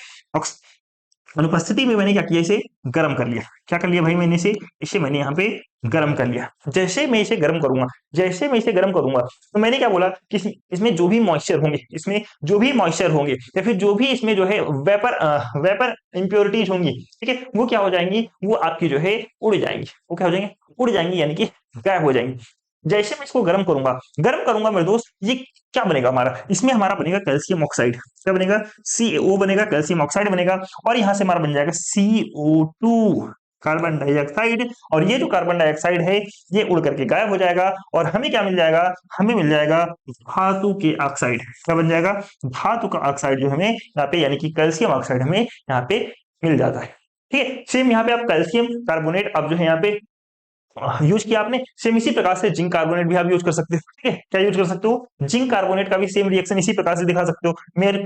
अनुपस्थिति में मैंने क्या किया, इसे गर्म कर लिया। क्या कर लिया भाई मैंने इसे मैंने यहाँ पे गर्म कर लिया। जैसे मैं इसे गर्म करूंगा, जैसे मैं इसे गर्म करूंगा, तो मैंने क्या बोला कि इसमें जो भी मॉइस्चर होंगे, इसमें जो भी मॉइस्चर होंगे, या फिर जो भी इसमें जो है वेपर इंप्योरिटीज होंगी, ठीक है, वो क्या हो जाएंगी, वो आपकी जो है उड़ जाएंगी। वो क्या हो जाएंगे, उड़ जाएंगी, यानी कि गायब हो जाएंगी। जैसे मैं इसको गर्म करूंगा मेरे दोस्त, ये क्या बनेगा हमारा, इसमें हमारा बनेगा कैल्शियम ऑक्साइड। क्या बनेगा, CO बनेगा, कैल्शियम ऑक्साइड बनेगा, और यहां से हमारा बन जाएगा CO2, कार्बन डाइऑक्साइड। और ये जो कार्बन डाइऑक्साइड है ये उड़ करके गायब हो जाएगा, और हमें क्या मिल जाएगा, हमें मिल जाएगा धातु के ऑक्साइड। क्या बन जाएगा, धातु का ऑक्साइड जो हमें यहाँ पे, यानी कि कैल्शियम ऑक्साइड हमें यहाँ पे मिल जाता है, ठीक है। सेम यहाँ पे आप कैल्शियम कार्बोनेट अब जो है यहाँ पे यूज किया आपने, सेम इसी प्रकार से जिंक कार्बोनेट भी आप यूज कर सकते हो, ठीक है। क्या यूज कर सकते हो, जिंक कार्बोनेट का भी सेम रिएक्शन इसी प्रकार से दिखा सकते हो।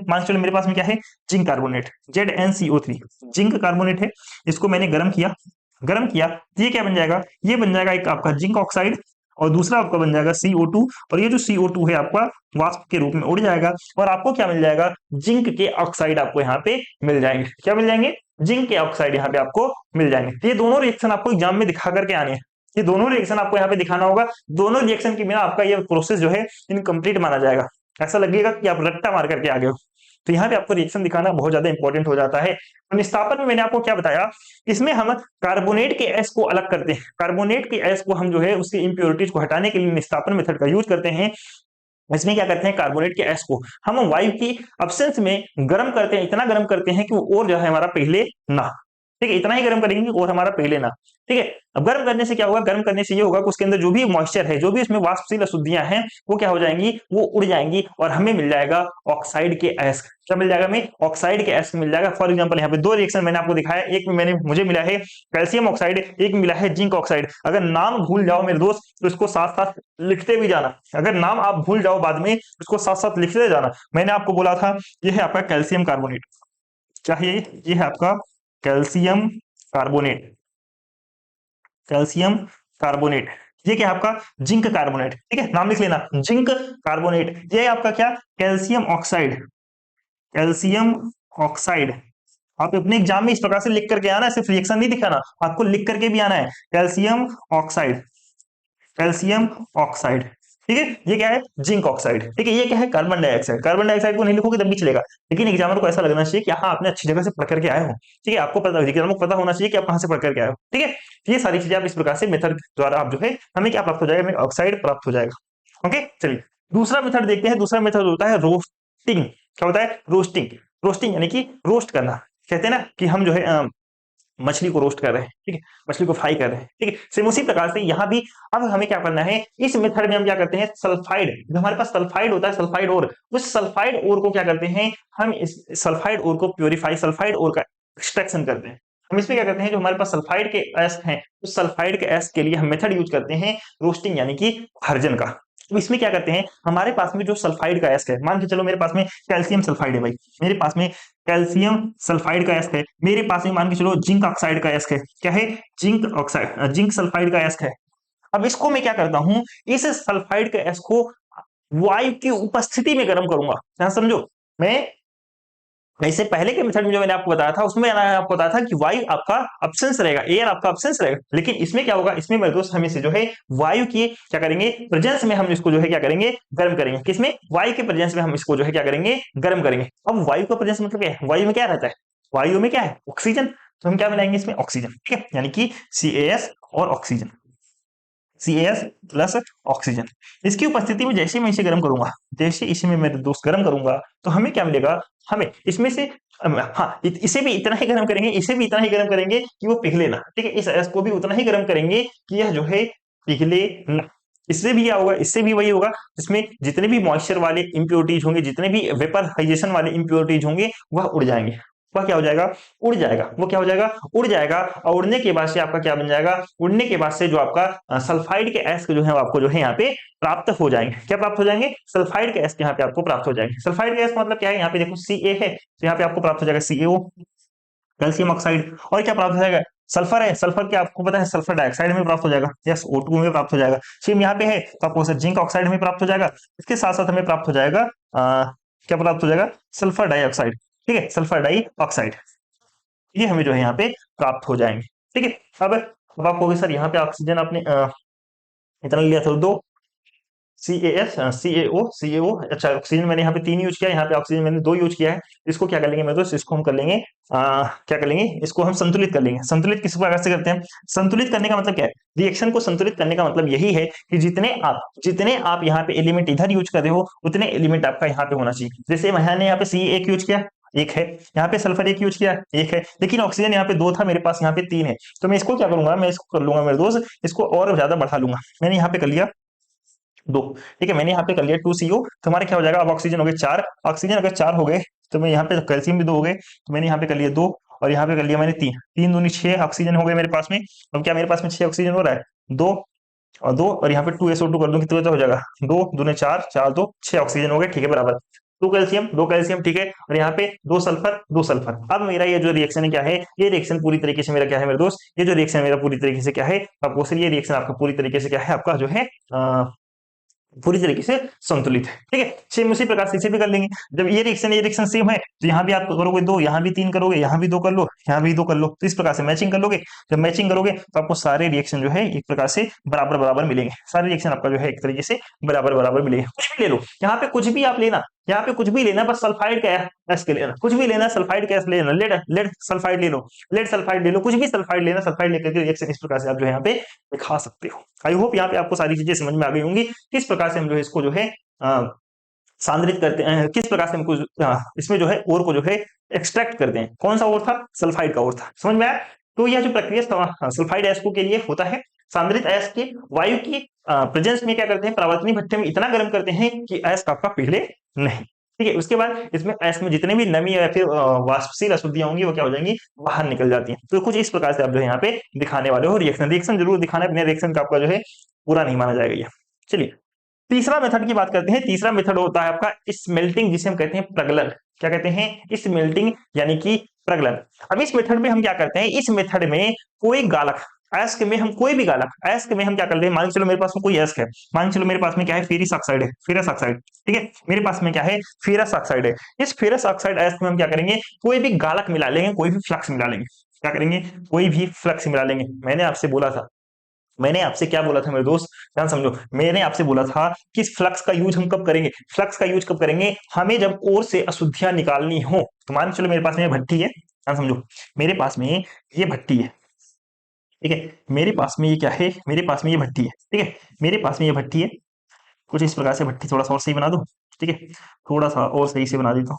मान चलो मेरे पास में क्या है, zinc carbonate, ZnCO3 zinc carbonate है। इसको मैंने गर्म किया, तो ये क्या बन जाएगा, ये बन जाएगा एक आपका जिंक ऑक्साइड, और दूसरा आपका बन जाएगा CO2, और ये जो CO2 है आपका वाष्प के रूप में उड़ जाएगा, और आपको क्या मिल जाएगा, जिंक के ऑक्साइड आपको यहाँ पे मिल जाएंगे। क्या मिल जाएंगे, जिंक के ऑक्साइड यहाँ पे आपको मिल जाएंगे। ये दोनों रिएक्शन आपको एग्जाम में दिखा करके आने हैं, ये दोनों रिएक्शन आपको यहाँ पे दिखाना होगा। दोनों रिएक्शन के बिना आपका ये प्रोसेस जो है इनकम्प्लीट माना जाएगा, ऐसा लगेगा कि आप रट्टा मार करके आ गए हो। तो यहाँ पे आपको रिएक्शन दिखाना बहुत ज्यादा इंपॉर्टेंट हो जाता है। तो निस्तापन में मैंने आपको क्या बताया, इसमें हम कार्बोनेट के एस को अलग करते हैं, कार्बोनेट के एस को हम जो है उसकी इंप्योरिटीज को हटाने के लिए निस्तापन मेथड का यूज करते हैं। इसमें क्या करते हैं, कार्बोनेट के एस को हम वायु की अब्सेंस में गर्म करते हैं, इतना गर्म करते हैं कि वो और जो है हमारा पहले ना, ठीक है, इतना ही गर्म करेंगे और हमारा पहले ना, ठीक है। अब गर्म करने से क्या होगा, गर्म करने से ये होगा कि उसके अंदर जो भी मॉइस्चर है, जो भी उसमें वाष्पशील अशुद्धियां हैं, वो क्या हो जाएंगी, वो उड़ जाएंगी, और हमें मिल जाएगा ऑक्साइड के एस। क्या मिल जाएगा हमें, ऑक्साइड के एस मिल जाएगा। फॉर एग्जांपल यहाँ पे दो रिएक्शन मैंने आपको दिखाया, एक में मैंने मुझे मिला है कैल्शियम ऑक्साइड, एक मिला है जिंक ऑक्साइड। अगर नाम भूल जाओ मेरे दोस्त तो इसको साथ साथ लिखते भी जाना, अगर नाम आप भूल जाओ बाद में इसको साथ साथ लिखते जाना। मैंने आपको बोला था ये है आपका कैल्शियम कार्बोनेट, क्या है ये है आपका कैल्शियम कार्बोनेट, कैल्शियम कार्बोनेट। ये क्या है आपका जिंक कार्बोनेट, ठीक है, नाम लिख लेना, जिंक कार्बोनेट। ये आपका क्या, कैल्शियम ऑक्साइड, कैल्शियम ऑक्साइड। आप अपने एग्जाम में इस प्रकार से लिख करके आना, सिर्फ रिएक्शन नहीं दिखाना, आपको लिख करके भी आना है, कैल्शियम ऑक्साइड, कैल्शियम ऑक्साइड, ठीक है। ये क्या है, जिंक ऑक्साइड, ठीक है। ये क्या है, कार्बन डाइऑक्साइड। कार्बन डाइऑक्साइड को नहीं लिखोगे तब भी चलेगा, लेकिन एग्जामिनर को ऐसा लगना चाहिए कि हाँ आपने अच्छी जगह से पढ़ करके आए हो, ठीक है, आपको पता, एग्जामिनर को पता होना चाहिए कि आप कहाँ से पढ़ करके आए हो, ठीक है। ये सारी चीजें आप इस प्रकार से मेथड द्वारा आप जो है हमें क्या प्राप्त हो जाएगा, हमें ऑक्साइड प्राप्त हो जाएगा। ओके, चलिए दूसरा मेथड देखते हैं। दूसरा मेथड होता है रोस्टिंग। क्या होता है, रोस्टिंग। रोस्टिंग यानी कि रोस्ट करना, कहते हैं ना कि हम जो है मछली को रोस्ट कर रहे हैं, ठीक है, मछली को फ्राई कर रहे हैं, ठीक है। सेम उसी प्रकार से यहाँ भी अब हमें क्या करना है, इस मेथड में हम क्या करते हैं, सल्फाइड, जो हमारे पास सल्फाइड होता है, सल्फाइड ओर, उस सल्फाइड ओर को क्या करते हैं, हम इस सल्फाइड ओर को प्योरीफाई, सल्फाइड ओर का एक्सट्रैक्शन करते हैं। हम इसमें क्या करते हैं, जो हमारे पास सल्फाइड के एस हैं, उस सल्फाइड के एस के लिए हम मेथड यूज करते हैं रोस्टिंग यानी कि भर्जन का। तो इसमें क्या करते हैं, हमारे पास में जो सल्फाइड का एस है, मान के चलो मेरे पास में कैल्शियम सल्फाइड है भाई, मेरे पास में कैल्शियम सल्फाइड का एस्क है, मेरे पास में मान के चलो जिंक ऑक्साइड का एस्क है, क्या है, जिंक ऑक्साइड, जिंक सल्फाइड का एस्क है। अब इसको मैं क्या करता हूं, इस सल्फाइड के एस्क को वायु की उपस्थिति में गर्म करूंगा, यहां समझो। मैं वैसे पहले के मेथड में जो मैंने आपको बताया था, उसमें मैंने आपको बताया था कि वायु आपका अब्सेंस रहेगा, एयर आपका अब्सेंस रहेगा, लेकिन इसमें क्या होगा, इसमें मेरे दोस्त हम इसे जो है वायु की क्या करेंगे, प्रेजेंस में हम इसको जो है क्या करेंगे, गर्म करेंगे। किसमें, वायु के प्रेजेंस में हम इसको जो है क्या करेंगे, गर्म करेंगे। अब वायु का प्रेजेंस मतलब क्या है, वायु में क्या रहता है, वायु में क्या है, ऑक्सीजन। तो हम क्या मिलाएंगे इसमें, ऑक्सीजन, ठीक है, यानी कि CaS और ऑक्सीजन, CaS प्लस ऑक्सीजन। इसकी उपस्थिति में जैसे मैं इसे गर्म करूंगा, जैसे इसे मैं मेरे दोस्त गर्म करूंगा, तो हमें क्या मिलेगा, हमें इसमें से हाँ इसे भी इतना ही गर्म करेंगे, इसे भी इतना ही गर्म करेंगे कि वो पिघले ना, ठीक है, इस एस को भी उतना ही गर्म करेंगे कि यह जो है पिघले ना। इससे भी क्या होगा, इससे भी वही होगा, इसमें जितने भी मॉइस्चर वाले इंप्योरिटीज होंगे, जितने भी वेपराइजेशन वाले इंप्योरिटीज होंगे, वह उड़ जाएंगे। वह क्या हो जाएगा, उड़ जाएगा, वो क्या हो जाएगा, उड़ जाएगा। और उड़ने के बाद से आपका क्या बन जाएगा, उड़ने के बाद से जो आपका सल्फाइड के एस्क जो है आपको जो है यहाँ पे प्राप्त हो जाएंगे। क्या प्राप्त हो जाएंगे, सल्फाइड के एस्क यहाँ पे आपको प्राप्त हो जाएंगे। सल्फाइड के एस्क मतलब क्या है, यहाँ पे देखो Ca है, तो यहाँ पे आपको प्राप्त हो जाएगा CaO, कैल्शियम ऑक्साइड। और क्या प्राप्त हो जाएगा, सल्फर है, सल्फर क्या आपको पता है, सल्फर डाइऑक्साइड में प्राप्त हो जाएगा, यस O2 में प्राप्त हो जाएगा। सेम यहाँ पे है तो आपको जिंक ऑक्साइड में प्राप्त हो जाएगा। इसके साथ साथ हमें प्राप्त हो जाएगा क्या प्राप्त हो जाएगा, सल्फर डाइऑक्साइड, ठीक है, सल्फर डाइऑक्साइड, ये हमें जो है यहाँ पे प्राप्त हो जाएंगे, ठीक है। अब आप कहोगे सर यहाँ पे ऑक्सीजन आपने इतना लिया था, दो CaS CaO, अच्छा ऑक्सीजन मैंने यहाँ पे 3 यूज किया, यहाँ पे ऑक्सीजन मैंने 2 यूज किया है। इसको क्या कर लेंगे मेरे दोस्त, इसको हम कर लेंगे क्या कर लेंगे, इसको हम संतुलित कर लेंगे। संतुलित किस प्रकार से करते हैं, संतुलित करने का मतलब क्या है, रिएक्शन को संतुलित करने का मतलब यही है कि जितने आप यहाँ पे एलिमेंट इधर यूज कर रहे हो, उतने एलिमेंट आपका यहाँ पे होना चाहिए। जैसे मैंने यहाँ पे C1 यूज किया, एक है, यहाँ पे सल्फर 1 यूज किया, एक है, लेकिन ऑक्सीजन यहाँ पे 2 था, मेरे पास यहाँ पे 3 है। तो मैं इसको क्या करूंगा, मैं इसको कर लूंगा मेरे दोस्त, इसको और ज्यादा बढ़ा लूंगा। मैंने यहाँ पे कर लिया 2, ठीक है, मैंने यहाँ पे कर लिया 2CO। तो हमारे क्या हो जाएगा, अब ऑक्सीजन हो गए 4, ऑक्सीजन अगर 4 हो गए तो मैं यहाँ पे कैल्शियम भी 2 हो गए, तो मैंने यहाँ पे कर लिया 2, और यहाँ पे कर लिया मैंने 3, 3 दूनी 6 ऑक्सीजन हो गए मेरे पास में। अब क्या मेरे पास में 6 ऑक्सीजन हो रहा है, 2 और 2, और यहाँ पे 2SO2 कर दूं कितना हो जाएगा, 2 दूने 4, 4 2 6 ऑक्सीजन हो गए, ठीक है, बराबर। दो कैल्शियम, ठीक है, और यहाँ पे दो सल्फर, दो सल्फर। अब मेरा ये जो रिएक्शन है क्या है, ये रिएक्शन पूरी तरीके से मेरा क्या है मेरे दोस्त, ये जो रिएक्शन मेरा पूरी तरीके से क्या है, आपको सर ये रिएक्शन आपका पूरी तरीके से क्या है, आपका जो है पूरी तरीके से संतुलित है, ठीक है। सेम उसी प्रकार से इसे भी कर लेंगे। जब ये रिएक्शन सेम है तो यहाँ भी आप करोगे दो, यहाँ भी तीन करोगे, यहाँ भी दो कर लो, यहाँ भी दो कर लो, तो इस प्रकार से मैचिंग कर लोगे। जब मैचिंग करोगे तो आपको सारे रिएक्शन जो है एक प्रकार से बराबर बराबर मिलेंगे, सारे रिएक्शन आपका जो है एक तरीके से बराबर बराबर मिलेंगे। कुछ भी ले लो, यहाँ पे कुछ भी आप लेना, यहाँ पे कुछ भी लेना, बस सल्फाइड का एस के लेना, कुछ भी लेना, सल्फाइड का एस लेना, लेड लेड सल्फाइड ले लो, लेड सल्फाइड ले लो, कुछ भी सल्फाइड लेना, सल्फाइड लेकर के रिएक्शन इस प्रकार से आप जो है यहाँ पे दिखा सकते हो। आई होप यहाँ पे आपको सारी चीजें समझ में आ गई होंगी, किस प्रकार से हम जो है इसको जो है सांद्रित करते हैं, किस प्रकार से हमको इसमें जो है ओर को जो है एक्सट्रैक्ट करते हैं। कौन सा ओर था, सल्फाइड का ओर था, समझ में आया। तो यह जो प्रक्रिया सल्फाइड अयस्कों के लिए होता है, सांद्रित अयस्क के वायु की प्रेजेंस में क्या करते हैं, परावर्तनीय भट्ठे में इतना गर्म करते हैं कि अयस्क आपका पिघले नहीं, ठीक है। उसके बाद इसमें अयस्क में जितने भी नमी या फिर वाष्पशील अशुद्धियां होंगी वो क्या हो जाएंगी, बाहर निकल जाती हैं। तो कुछ इस प्रकार से आप जो है यहाँ पे दिखाने वाले हो रिएक्शन, रिएक्शन जरूर दिखाना है, बिना रिएक्शन का आपका जो है पूरा नहीं माना जाएगा ये। चलिए तीसरा मेथड की बात करते हैं। तीसरा मेथड होता है आपका स्मेल्टिंग, जिसे हम कहते हैं प्रगलन। क्या कहते हैं, स्मेल्टिंग यानी कि प्रगलन। अब इस मेथड में हम क्या करते हैं, इस मेथड में कोई गालक अयस्क में हम कोई भी गालक अयस्क में हम क्या करते हैं, मान के चलो मेरे पास में कोई अयस्क है, मान के चलो मेरे पास में क्या है, फेरिस ऑक्साइड है, फेरस ऑक्साइड, ठीक है, मेरे पास में क्या है, फेरस ऑक्साइड है। इस फेरस ऑक्साइड अयस्क में हम क्या करेंगे, कोई भी गालक मिला लेंगे, कोई भी फ्लक्स मिला लेंगे। क्या करेंगे, कोई भी फ्लक्स मिला लेंगे। मैंने आपसे बोला था, मैंने आपसे क्या बोला था मेरे दोस्त, ध्यान समझो, मैंने आपसे बोला था कि फ्लक्स का यूज हम कब करेंगे, फ्लक्स का यूज कब करेंगे, हमें जब ओर से अशुद्धियां निकालनी हो। तो मान चलो मेरे पास में भट्टी है, ध्यान समझो, मेरे पास में ये भट्टी है, ठीक है, मेरे पास में ये क्या है, मेरे पास में ये भट्टी है, ठीक है, मेरे पास में ये भट्टी है। कुछ इस प्रकार से भट्टी थोड़ा सा और सही बना दो, ठीक है, थोड़ा सा और सही से बना देता हूँ,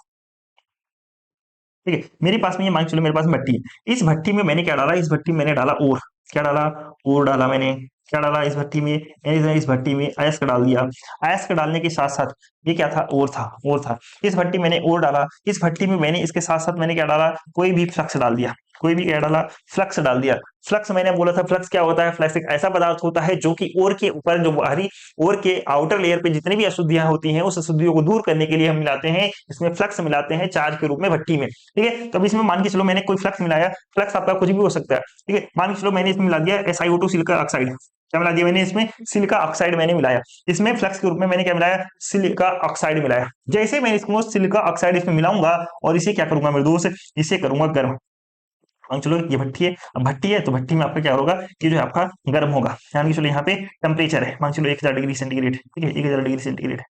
ठीक है। मेरे पास में ये मान चलो मेरे पास भट्टी है, इस भट्टी में मैंने क्या डाला, इस भट्टी में मैंने डाला ओर, क्या डाला, ओर डाला मैंने, क्या डाला इस भट्टी में, इस भट्टी में अयस्क डाल दिया। अयस्क डालने के साथ साथ ये क्या था, ओर था, ओर था। इस भट्टी में मैंने ओर डाला, इस भट्टी में मैंने इसके साथ साथ मैंने क्या डाला, कोई भी फ्लक्स डाल दिया, कोई भी क्या डाला, फ्लक्स डाल दिया। फ्लक्स मैंने बोला था, फ्लक्स क्या होता है, फ्लक्स एक ऐसा पदार्थ होता है जो कि ओर के ऊपर, जो बाहरी ओर के आउटर लेयर पे जितनी भी अशुद्धियां होती हैं, उस अशुद्धियों को दूर करने के लिए हम मिलाते हैं, इसमें फ्लक्स मिलाते हैं चार्ज के रूप में भट्टी में, ठीक है। तो अब इसमें मान के चलो मैंने कोई फ्लक्स मिलाया, फ्लक्स आपका कुछ भी हो सकता है, ठीक है। मान के चलो मैंने इसमें मिला दिया SiO2 सिलिका ऑक्साइड, क्या मिला दिया मैंने इसमें, सिलिका ऑक्साइड मैंने मिलाया। इसमें फ्लक्स के रूप में मैंने क्या मिलाया, सिलिका ऑक्साइड मिलाया। जैसे मैं इसको सिलिका ऑक्साइड इसमें मिलाऊंगा और इसे क्या करूंगा मेरे दोस्त, इसे करूंगा गर्म। चलो ये भट्टी है, अब भट्टी है तो भट्टी में आपका क्या होगा, कि जो है आपका गर्म होगा। मान के चलो यहाँ पे टेम्परेचर है, मान चलो 1000 डिग्री सेंटीग्रेड, ठीक है, 1000 डिग्री सेंटीग्रेड।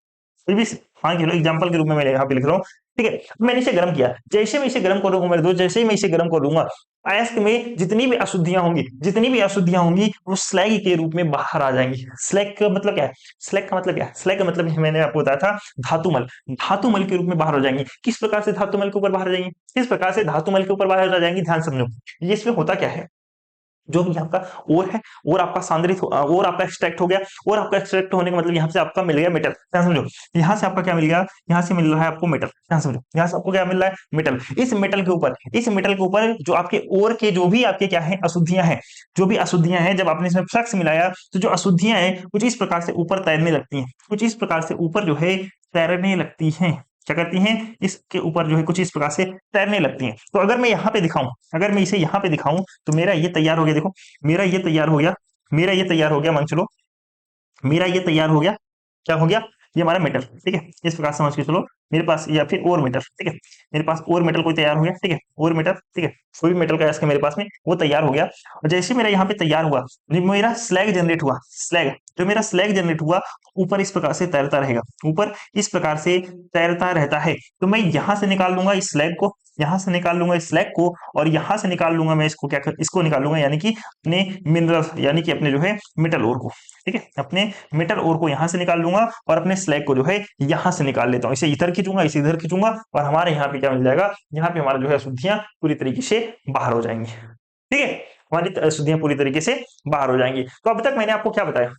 फिर भी मान के चलो एग्जाम्पल के रूप में मैं यहाँ पे लिख रहा हूँ, ठीक है। मैंने इसे गर्म किया, जैसे मैं इसे गर्म करूंगा मेरे दोस्त, जैसे ही मैं इसे गर्म करूंगा, अयस्क में जितनी भी अशुद्धियां होंगी, जितनी भी अशुद्धियां होंगी वो स्लैग के रूप में बाहर आ जाएंगी। स्लैग का मतलब क्या है, स्लैग का मतलब क्या है, स्लैग का मतलब मैंने आपको बताया था धातुमल, धातुमल के रूप में बाहर हो जाएंगी। किस प्रकार से धातुमल के ऊपर बाहर आ जाएंगी, किस प्रकार से धातुमल के ऊपर बाहर आ जाएंगी, ध्यान समझो। ये इसमें होता क्या है, जो भी आपका ओर है, ओर आपका सांद्रित ओर आपका एक्सट्रैक्ट हो गया, और आपका एक्सट्रैक्ट होने का मतलब यहाँ से आपका मिल गया मेटल, ध्यान समझो। यहाँ से आपका क्या मिल गया, यहाँ से मिल रहा है आपको मेटल, ध्यान समझो, यहाँ से आपको क्या मिल रहा है, मेटल। इस मेटल के ऊपर, इस मेटल के ऊपर जो आपके ओर के जो भी आपके क्या है अशुद्धियां हैं, जो भी अशुद्धियां हैं, जब आपने इसमें फ्लक्स मिलाया तो जो अशुद्धियां हैं कुछ इस प्रकार से ऊपर तैरने लगती हैं, कुछ इस प्रकार से ऊपर जो है तैरने लगती हैं। क्या करती हैं, इसके ऊपर जो है कुछ इस प्रकार से तैरने लगती हैं। तो अगर मैं यहाँ पे दिखाऊं, अगर मैं इसे यहाँ पे दिखाऊं तो मेरा ये तैयार हो गया, देखो मेरा ये तैयार हो गया, मेरा ये तैयार हो गया, मान चलो मेरा ये तैयार हो गया, क्या हो गया, ये हमारा मेटल, ठीक है। इस प्रकार समझ के चलो, मेरे पास या फिर और मेटल, ठीक है, मेरे पास और मेटल कोई तैयार हो गया, ठीक है, और मेटल, ठीक है, कोई भी मेटल का इसके मेरे पास में वो तैयार हो गया। और जैसे मेरा यहाँ पे तैयार हुआ, मेरा स्लैग जनरेट हुआ, स्लैग, जो मेरा स्लैग जनरेट हुआ ऊपर इस प्रकार से तैरता रहेगा, ऊपर इस प्रकार से तैरता रहता है। तो मैं यहाँ से निकाल लूंगा इस स्लैग को, यहाँ से निकाल लूंगा इस स्लैग को, और यहाँ से निकाल लूंगा मैं इसको, क्या इसको निकाल लूंगा, यानी कि अपने मिनरल, यानी कि अपने जो है मेटल ओर को, ठीक है, अपने मेटल ओर को यहाँ से निकाल लूंगा और अपने स्लैग को जो है यहाँ से निकाल लेता हूँ। इसे इधर खींचूंगा, इसे इधर खींचूंगा, और हमारे यहाँ पे क्या मिल जाएगा, यहाँ पे हमारा जो है अशुद्धियां पूरी तरीके से बाहर हो जाएंगी, ठीक है, हमारी अशुद्धियां पूरी तरीके से बाहर हो जाएंगी। तो अब तक मैंने आपको क्या बताया,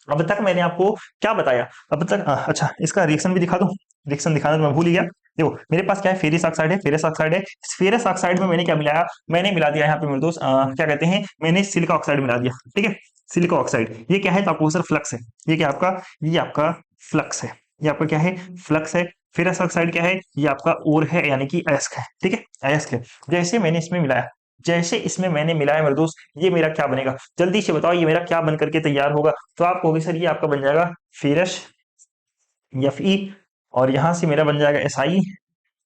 अब तक मैंने आपको क्या बताया, अब तक अच्छा इसका रिएक्शन भी दिखा दूं, रिएक्शन दिखाना तो मैं भूल ही गया। देखो मेरे पास क्या है, फेरिस ऑक्साइड है, फेरस ऑक्साइड है। इस फेरस ऑक्साइड में मैंने क्या मिलाया, मैंने मिला दिया यहाँ पे मेरे दोस्त क्या कहते हैं, मैंने सिलिका ऑक्साइड मिला दिया, ठीक है, सिलिका ऑक्साइड। ये क्या है, तो आपको सर फ्लक्स है, ये क्या आपका, ये आपका फ्लक्स है, ये आपका क्या है, फ्लक्स है। फेरस ऑक्साइड क्या है, ये आपका ओर है यानी कि अयस्क है, ठीक है, अयस्क है। जैसे मैंने इसमें मिलाया, जैसे इसमें मैंने मिलाया मेरे दोस्त, ये मेरा क्या बनेगा, जल्दी से बताओ ये मेरा क्या बन करके तैयार होगा। तो आप कहोगे सर ये आपका बन जाएगा फेरस Fe, और यहां से मेरा बन जाएगा Si,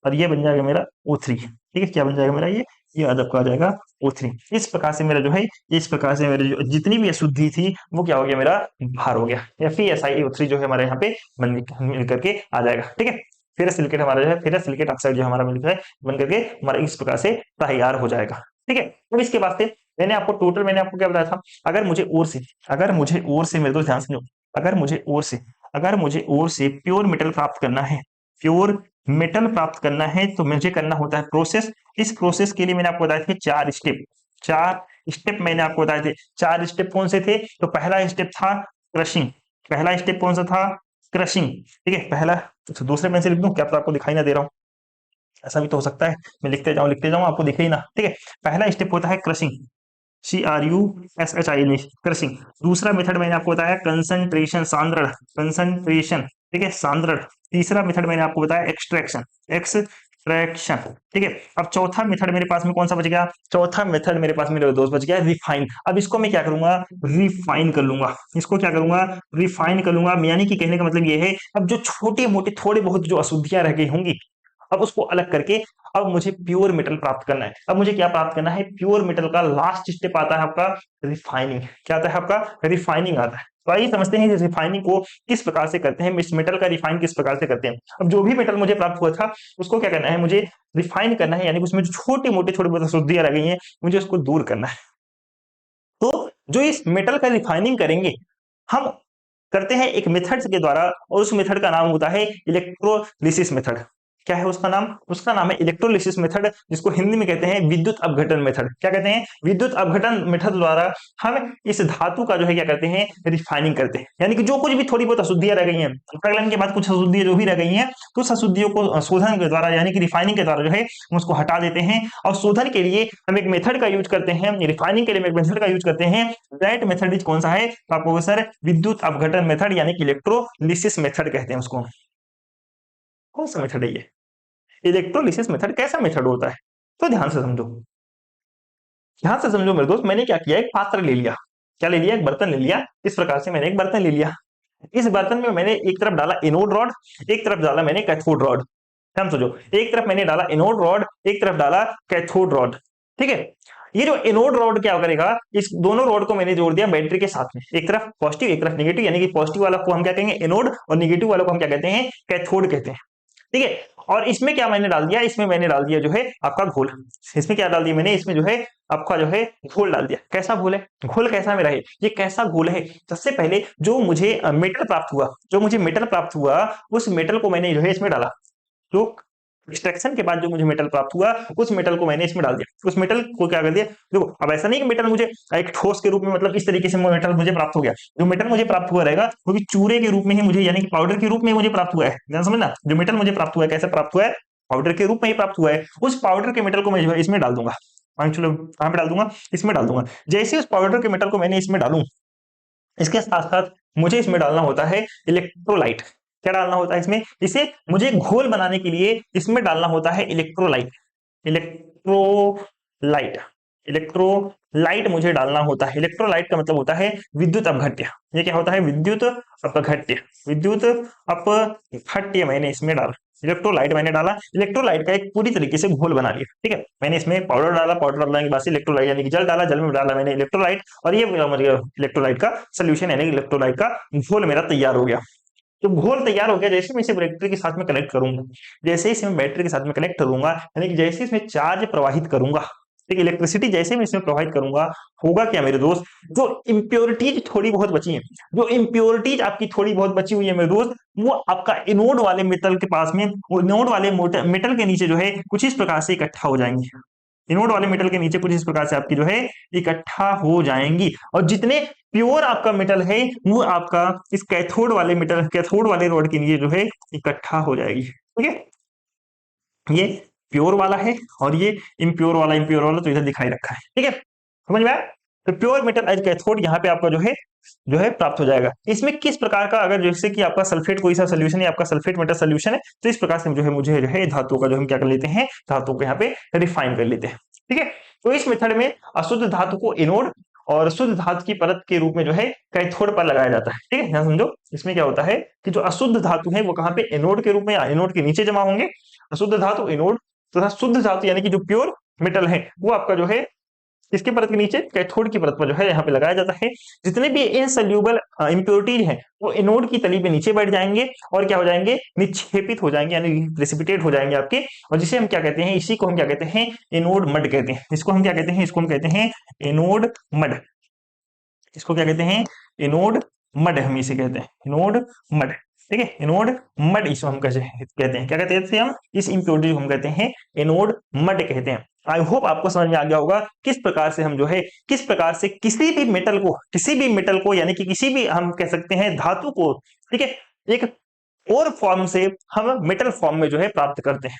और ये बन जाएगा मेरा O3, ठीक है, क्या बन जाएगा मेरा ये अदब का आ जाएगा O3। इस प्रकार से मेरा जो है, इस प्रकार से मेरे जो जितनी भी अशुद्धि थी वो क्या हो गया, मेरा बाहर हो गया। FeSiO3 जो है हमारे यहाँ पे मिल करके आ जाएगा, ठीक है। फेरस सिलिकेट हमारा जो है, फेरस सिलिकेट ऑक्साइड जो हमारा मिलकर बन करके हमारा इस प्रकार से तैयार हो जाएगा, ठीक है। अब इसके बाद से मैंने आपको टोटल, मैंने आपको क्या बताया था, अगर मुझे और से, अगर मुझे और से, मेरे दोस्त ध्यान समझो, अगर मुझे और से, अगर मुझे और से प्योर मेटल प्राप्त करना है, प्योर मेटल प्राप्त करना है, तो मुझे करना होता है प्रोसेस। इस प्रोसेस के लिए मैंने आपको बताए थे 4 स्टेप, 4 स्टेप मैंने आपको बताए थे। 4 स्टेप कौन से थे, तो पहला स्टेप था क्रशिंग, पहला स्टेप कौन सा था, क्रशिंग, ठीक है, पहला। तो दूसरे पेन से लिख दूं क्या, तो आपको दिखाई ना दे रहा हूं, ऐसा भी तो हो सकता है, मैं लिखते जाऊं आपको दिखे ही ना, ठीक है। पहला स्टेप होता है क्रशिंग, CRUSHING, क्रशिंग। दूसरा मेथड मैंने आपको बताया कंसंट्रेशन, सांद्रण, कंसंट्रेशन, ठीक है, सांद्रण। तीसरा मेथड मैंने आपको बताया एक्सट्रैक्शन, एक्सट्रैक्शन, ठीक है। अब चौथा मेथड मेरे पास में कौन सा बच गया, चौथा मेथड मेरे पास मेरे दोस्त बच गया रिफाइन। अब इसको मैं क्या करूंगा, रिफाइन कर लूंगा, इसको क्या करूंगा, रिफाइन कर लूंगा। यानी कि कहने का मतलब ये है, अब जो छोटे मोटे थोड़े बहुत जो अशुद्धियां रह गई होंगी, अब उसको अलग करके अब मुझे प्योर मेटल प्राप्त करना है। अब मुझे क्या प्राप्त करना है, प्योर मेटल का लास्ट स्टेप आता है आपका रिफाइनिंग। क्या आता है आपका, रिफाइनिंग आता है। तो आइए समझते हैं इस रिफाइनिंग को किस प्रकार से करते हैं, इस मेटल का रिफाइन किस प्रकार से करते हैं। अब जो भी मेटल मुझे प्राप्त हुआ था उसको क्या करना है, मुझे रिफाइन करना है, यानी कि उसमें जो छोटे मोटे छोटे बहुत अशुद्धियां रह गई हैं मुझे उसको दूर करना है। तो जो इस मेटल का रिफाइनिंग करेंगे हम, करते हैं एक मेथड के द्वारा, और उस मेथड का नाम होता है इलेक्ट्रोलिसिस मेथड। क्या है उसका नाम, उसका नाम है इलेक्ट्रोलिसिस मेथड, जिसको हिंदी में कहते हैं विद्युत अपघटन मेथड। क्या कहते हैं, विद्युत अपघटन मेथड द्वारा हम इस धातु का जो है क्या करते हैं, रिफाइनिंग करते हैं। यानी कि जो कुछ भी थोड़ी बहुत अशुद्धियां रह गई हैं, प्रगलन के बाद कुछ अशुद्धियां जो भी रह गई हैं, तो उस अशुद्धियों को शोधन के द्वारा यानी कि रिफाइनिंग के द्वारा जो है उसको हटा देते हैं। और शोधन के लिए हम एक मेथड का यूज करते हैं, रिफाइनिंग के लिए एक मेथड का यूज करते हैं। दैट मेथड इज कौन सा है, तो आपको सर विद्युत अपघटन मेथड यानी कि इलेक्ट्रोलिसिस मेथड कहते हैं उसको। कौन सा मेथड है ये, इलेक्ट्रोलिसिस मेथड कैसा मेथड होता है, तो ध्यान से समझो, ध्यान से समझो मेरे दोस्त। मैंने क्या किया, एक पात्र ले लिया, क्या ले लिया, एक बर्तन ले लिया। इस प्रकार से मैंने एक बर्तन ले लिया, इस बर्तन में मैंने एक तरफ डाला एनोड रॉड, एक तरफ डाला मैंने कैथोड रॉड। ध्यान समझो, एक तरफ मैंने डाला एनोड रॉड, एक तरफ डाला कैथोड रॉड, ठीक है। ये जो एनोड रॉड क्या करेगा, इस दोनों रॉड को मैंने जोड़ दिया बैटरी के साथ में, एक तरफ पॉजिटिव एक तरफ नेगेटिव, यानी कि पॉजिटिव वाला को हम क्या कहेंगे एनोड, और नेगेटिव वाला को हम क्या कहते हैं, कैथोड कहते हैं, ठीक है। और इसमें क्या मैंने डाल दिया, इसमें मैंने डाल दिया जो है आपका घोल। इसमें क्या डाल दिया मैंने, इसमें जो है आपका जो है घोल डाल दिया। कैसा घोल है, घोल कैसा मेरा है, ये कैसा घोल है। सबसे पहले जो मुझे मेटल प्राप्त हुआ, जो मुझे मेटल प्राप्त हुआ, उस मेटल को मैंने जो है इसमें डाला। जो एक्सट्रैक्शन के बाद जो मुझे मेटल प्राप्त हुआ, उस मेटल को मैंने इसमें डाल दिया। उस मेटल को क्या कर दिया, देखो अब ऐसा नहीं कि मेटल मुझे एक ठोस के रूप में, मतलब इस तरीके से मेटल मुझे प्राप्त हो गया। जो मेटल मुझे प्राप्त हुआ रहेगा वो भी चूरे के रूप में ही मुझे, यानी कि पाउडर के रूप में मुझे प्राप्त हुआ है। ध्यान समझना, जो मेटल मुझे प्राप्त हुआ है कैसे प्राप्त हुआ है, पाउडर के रूप में ही प्राप्त हुआ है। उस पाउडर के मेटल को मैं जो है इसमें डाल दूंगा। चलो कहां पे डाल दूंगा, इसमें डाल दूंगा। जैसे उस पाउडर के मेटल को मैंने इसमें डालूं, इसके साथ साथ मुझे इसमें डालना होता है इलेक्ट्रोलाइट। क्या डालना होता है इसमें, इसे मुझे घोल बनाने के लिए इसमें डालना होता है इलेक्ट्रोलाइट। इलेक्ट्रोलाइट, इलेक्ट्रोलाइट मुझे डालना होता है। इलेक्ट्रोलाइट का मतलब होता है विद्युत अपघट्य। ये क्या होता है, विद्युत अपघट्य, विद्युत अपघट्य मैंने इसमें डाला, इलेक्ट्रोलाइट मैंने डाला। इलेक्ट्रोलाइट का एक पूरी तरीके से घोल बना लिया, ठीक है। मैंने इसमें पाउडर डाला, पाउडर डालने के बाद इलेक्ट्रोलाइट यानी कि जल डाला, जल में डाला मैंने इलेक्ट्रोलाइट, और ये इलेक्ट्रोलाइट का सोल्यूशन यानी इलेक्ट्रोलाइट का घोल मेरा तैयार हो गया। जब घोल तैयार हो गया, जैसे मैं इसे बैटरी के साथ में कनेक्ट करूंगा, जैसे ही इसमें बैटरी के साथ में कनेक्ट करूंगा, यानी कि जैसे इसमें चार्ज प्रवाहित करूंगा, ठीक, इलेक्ट्रिसिटी जैसे मैं इसमें प्रवाहित करूंगा, होगा क्या मेरे दोस्त, जो इम्प्योरिटीज थोड़ी बहुत बची हैं, जो इम्प्योरिटीज आपकी थोड़ी बहुत बची हुई है मेरे दोस्त, वो आपका एनोड वाले मेटल के पास में, वो एनोड वाले मेटल के नीचे जो है कुछ इस प्रकार से इकट्ठा हो जाएंगी। एनोड वाले मेटल के नीचे कुछ इस प्रकार से आपकी जो है इकट्ठा हो जाएंगी, और जितने प्योर आपका मेटल है वो आपका इस कैथोड वाले मेटल, कैथोड वाले रॉड के नीचे जो है इकट्ठा हो जाएगी, ठीक है। ये प्योर वाला है और ये इम्प्योर वाला, इम्प्योर वाला तो इधर दिखाई रखा है, ठीक है, समझ में आया। तो प्योर मेटल एज कैथोड यहाँ पे आपका जो है प्राप्त हो जाएगा। इसमें किस प्रकार का, अगर जैसे कि आपका सल्फेट कोई सा सोल्यूशन है, आपका सल्फेट मेटल सोल्यूशन है, तो इस प्रकार से जो है मुझे जो है धातु का जो हम क्या कर लेते हैं, धातु को यहाँ पे रिफाइन कर लेते हैं। ठीक है, तो इस मेथड में अशुद्ध धातु को एनोड और शुद्ध धातु की परत के रूप में जो है कैथोड पर लगाया जाता है। ठीक है, यहाँ समझो इसमें क्या होता है कि जो अशुद्ध धातु है वो कहाँ पे, एनोड के रूप में या एनोड के नीचे जमा होंगे, अशुद्ध धातु एनोड तथा शुद्ध धातु यानी कि जो प्योर मेटल है वो आपका जो है इसके परत के नीचे कैथोड की परत पर जो है यहाँ पे लगाया जाता है। जितने भी इनसोल्यूबल इंप्योरिटीज हैं वो एनोड की तली पे नीचे बैठ जाएंगे और क्या हो जाएंगे, निक्षेपित हो जाएंगे, यानी प्रेसिपिटेट हो जाएंगे आपके, और जिसे हम क्या कहते हैं, इसी को हम क्या कहते हैं, एनोड मड कहते हैं। इसको हम क्या कहते हैं, इसको हम कहते हैं एनोड मड। इसको क्या कहते हैं, एनोड मड, हम इसे कहते हैं एनोड मड। ठीक है, एनोड मड इसको हम कहते हैं, क्या कहते हैं हम, इस इंप्योरिटी को हम कहते हैं एनोड मड कहते हैं। आई होप आपको समझ में आ गया होगा किस प्रकार से हम जो है, किस प्रकार से किसी भी मेटल को यानी कि किसी भी हम कह सकते हैं धातु को, ठीक है, एक और फॉर्म से हम मेटल फॉर्म में जो है प्राप्त करते हैं।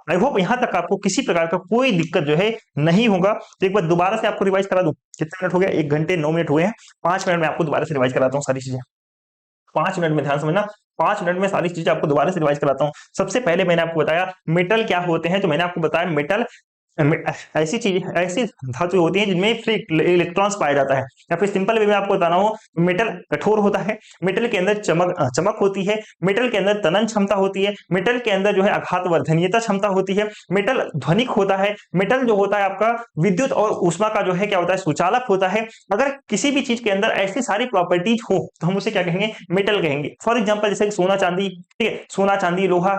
आई होप यहां तक आपको किसी प्रकार का कोई दिक्कत जो है नहीं होगा। तो एक बार दोबारा से आपको रिवाइज करा दूं, कितने मिनट हो गया, 1 घंटे 9 मिनट हुए हैं, 5 मिनट में आपको दोबारा से रिवाइज कराता हूँ सारी चीजें। 5 मिनट में ध्यान समझना, 5 मिनट में सारी चीजें आपको दोबारा से रिवाइज कराता हूँ। सबसे पहले मैंने आपको बताया मेटल क्या होते हैं, तो मैंने आपको बताया मेटल ऐसी चीज, ऐसी धातु होती है जिनमें फ्री इलेक्ट्रॉन्स पाया जाता है, या फिर सिंपल वे में आपको बताना हो, मेटल कठोर होता है, मेटल के अंदर चमक होती है, मेटल के अंदर तनन क्षमता होती है, मेटल के अंदर जो है आघात वर्धनीयता क्षमता होती है, मेटल ध्वनिक होता है, मेटल जो होता है आपका विद्युत और ऊष्मा का जो है क्या होता है, सुचालक होता है। अगर किसी भी चीज के अंदर ऐसी सारी प्रॉपर्टीज हो तो हम उसे क्या कहेंगे, मेटल कहेंगे। फॉर एग्जाम्पल जैसे सोना चांदी, ठीक है, सोना चांदी लोहा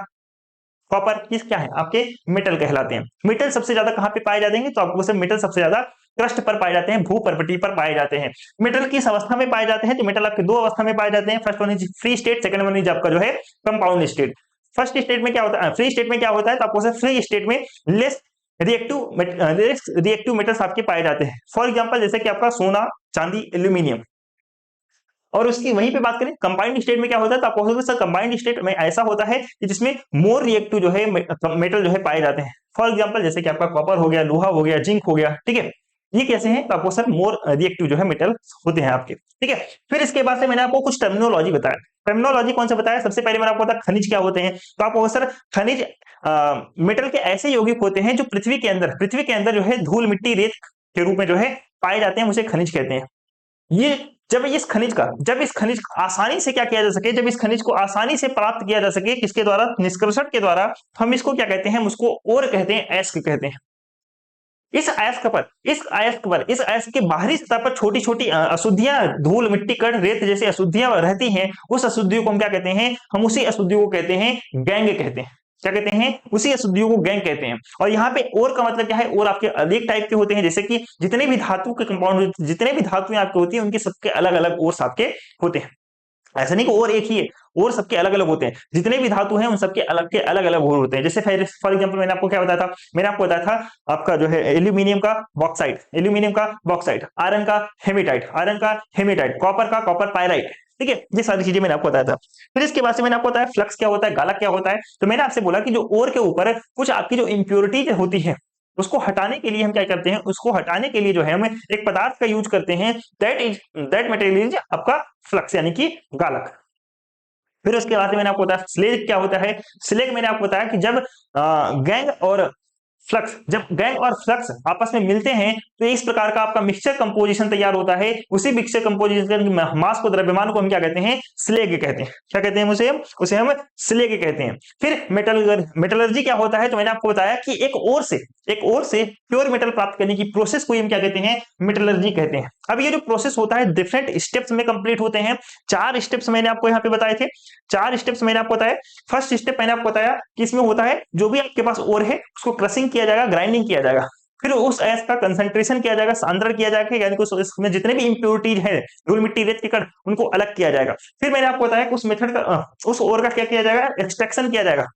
कॉपर, किस क्या है आपके मेटल कहलाते हैं। मेटल सबसे ज्यादा कहां पे पाए जाते हैं, तो आपको मेटल सबसे ज्यादा क्रस्ट पर पाए जाते हैं, भू परपटी पर पाए जाते हैं। मेटल किस अवस्था में पाए जाते हैं, तो मेटल आपके 2 अवस्था में पाए जाते हैं। First one is free state, second one is आपका जो है कंपाउंड स्टेट। फर्स्ट स्टेट में क्या होता है, फ्री स्टेट में क्या होता है, तो आपको फ्री स्टेट में लेस रिएक्टिव मेटल्स आपके पाए जाते हैं। फॉर एग्जाम्पल जैसे कि आपका सोना चांदी एल्यूमिनियम। और उसकी वहीं पे बात करें कंबाइंड स्टेट में क्या होता है, तो आपको सर कंबाइंड स्टेट में ऐसा होता है कि जिसमें मोर रिएक्टिव जो है मेटल जो है पाए जाते हैं। फॉर एग्जांपल जैसे कि आपका कॉपर हो गया, लोहा हो गया, जिंक हो गया, ठीक है, ये कैसे हैं, तो आपको सर मोर रिएक्टिव जो है मेटल होते हैं आपके। ठीक है, फिर इसके बाद से मैंने आपको कुछ टर्मिनोलॉजी बताया। टर्मिनोलॉजी कौन सा बताया, सबसे पहले मैंने आपको बताया खनिज क्या होते हैं, तो आपको सर खनिज मेटल के ऐसे यौगिक होते हैं जो पृथ्वी के अंदर जो है धूल मिट्टी रेत के रूप में जो है पाए जाते हैं, उसे खनिज कहते हैं। ये जब इस खनिज का आसानी से क्या किया जा सके, जब इस खनिज को आसानी से प्राप्त किया जा सके, किसके द्वारा, निष्कर्षण के द्वारा, तो हम इसको क्या कहते हैं, उसको ओर कहते हैं, एस्क कहते हैं। इस अयस्क के बाहरी सतह पर छोटी छोटी अशुद्धियां, धूल मिट्टी कण रेत जैसी अशुद्धियां रहती हैं। उस अशुद्धियों को हम क्या कहते हैं, हम उसी अशुद्धियों को कहते हैं गैंग कहते हैं। क्या कहते हैं, उसी अशुद्धियों को गैंग कहते हैं। और यहाँ पे और का मतलब क्या है, और आपके अनेक टाइप के होते हैं, जैसे कि जितने भी धातु के कंपाउंड, जितने भी धातुएं आपके होती हैं, उनके सबके अलग अलग और आपके होते हैं। ऐसा नहीं कि और एक ही है, और सबके अलग अलग होते हैं। जितने भी धातु हैं उन सबके अलग अलग और होते हैं। जैसे फॉर एग्जांपल मैंने आपको क्या बताया था, मैंने आपको बताया था आपका जो है एल्यूमिनियम का बॉक्साइट, आयरन का हेमेटाइट, कॉपर का कॉपर पायराइट। ठीक है, ये सारी चीजें मैंने आपको बताया था। फिर इसके बाद से मैंने आपको बताया फ्लक्स क्या होता है, गालक क्या होता है। तो मैंने आपसे बोला कि जो ओर के ऊपर कुछ आपकी जो इंप्योरिटीज होती है, उसको हटाने के लिए हम क्या करते हैं, उसको हटाने के लिए जो है हम एक पदार्थ का यूज करते हैं, दैट मटेरियल इज आपका फ्लक्स यानी कि गालक। फिर उसके बाद मैंने आपको बताया स्लेग क्या होता है। स्लेग मैंने आपको बताया कि जब गैंग और फ्लक्स आपस में मिलते हैं तो इस प्रकार का आपका मिक्सचर कंपोजिशन तैयार होता है। उसी मिक्सचर कंपोजिशन मास को, द्रव्यमान को हम क्या कहते हैं, स्लेग कहते हैं। क्या कहते हैं उसे हम स्लेग कहते हैं। फिर मेटलर्जी क्या होता है, तो मैंने आपको बताया कि एक और से प्योर मेटल प्राप्त करने की प्रोसेस को हम क्या कहते हैं, मेटलर्जी कहते हैं। अब ये जो प्रोसेस होता है डिफरेंट स्टेप्स में कंप्लीट होते हैं। 4 स्टेप्स मैंने आपको यहाँ पे बताए थे, 4 स्टेप्स मैंने आपको बताया। फर्स्ट स्टेप मैंने आपको बताया कि इसमें होता है जो भी आपके पास ओर है उसको क्रशिंग किया जाएगा, ग्राइंडिंग किया जाएगा, फिर उस अयस्क का कंसंट्रेशन किया जाएगा, सांद्रण किया जाएगा, यानी कि उसमें जितने भी इंप्योरिटीज है, धूल मिट्टी रेत के कण, उनको अलग किया जाएगा। फिर मैंने आपको बताया कि उस मेथड का, उस ओर का क्या किया जाएगा, एक्सट्रैक्शन किया जाएगा।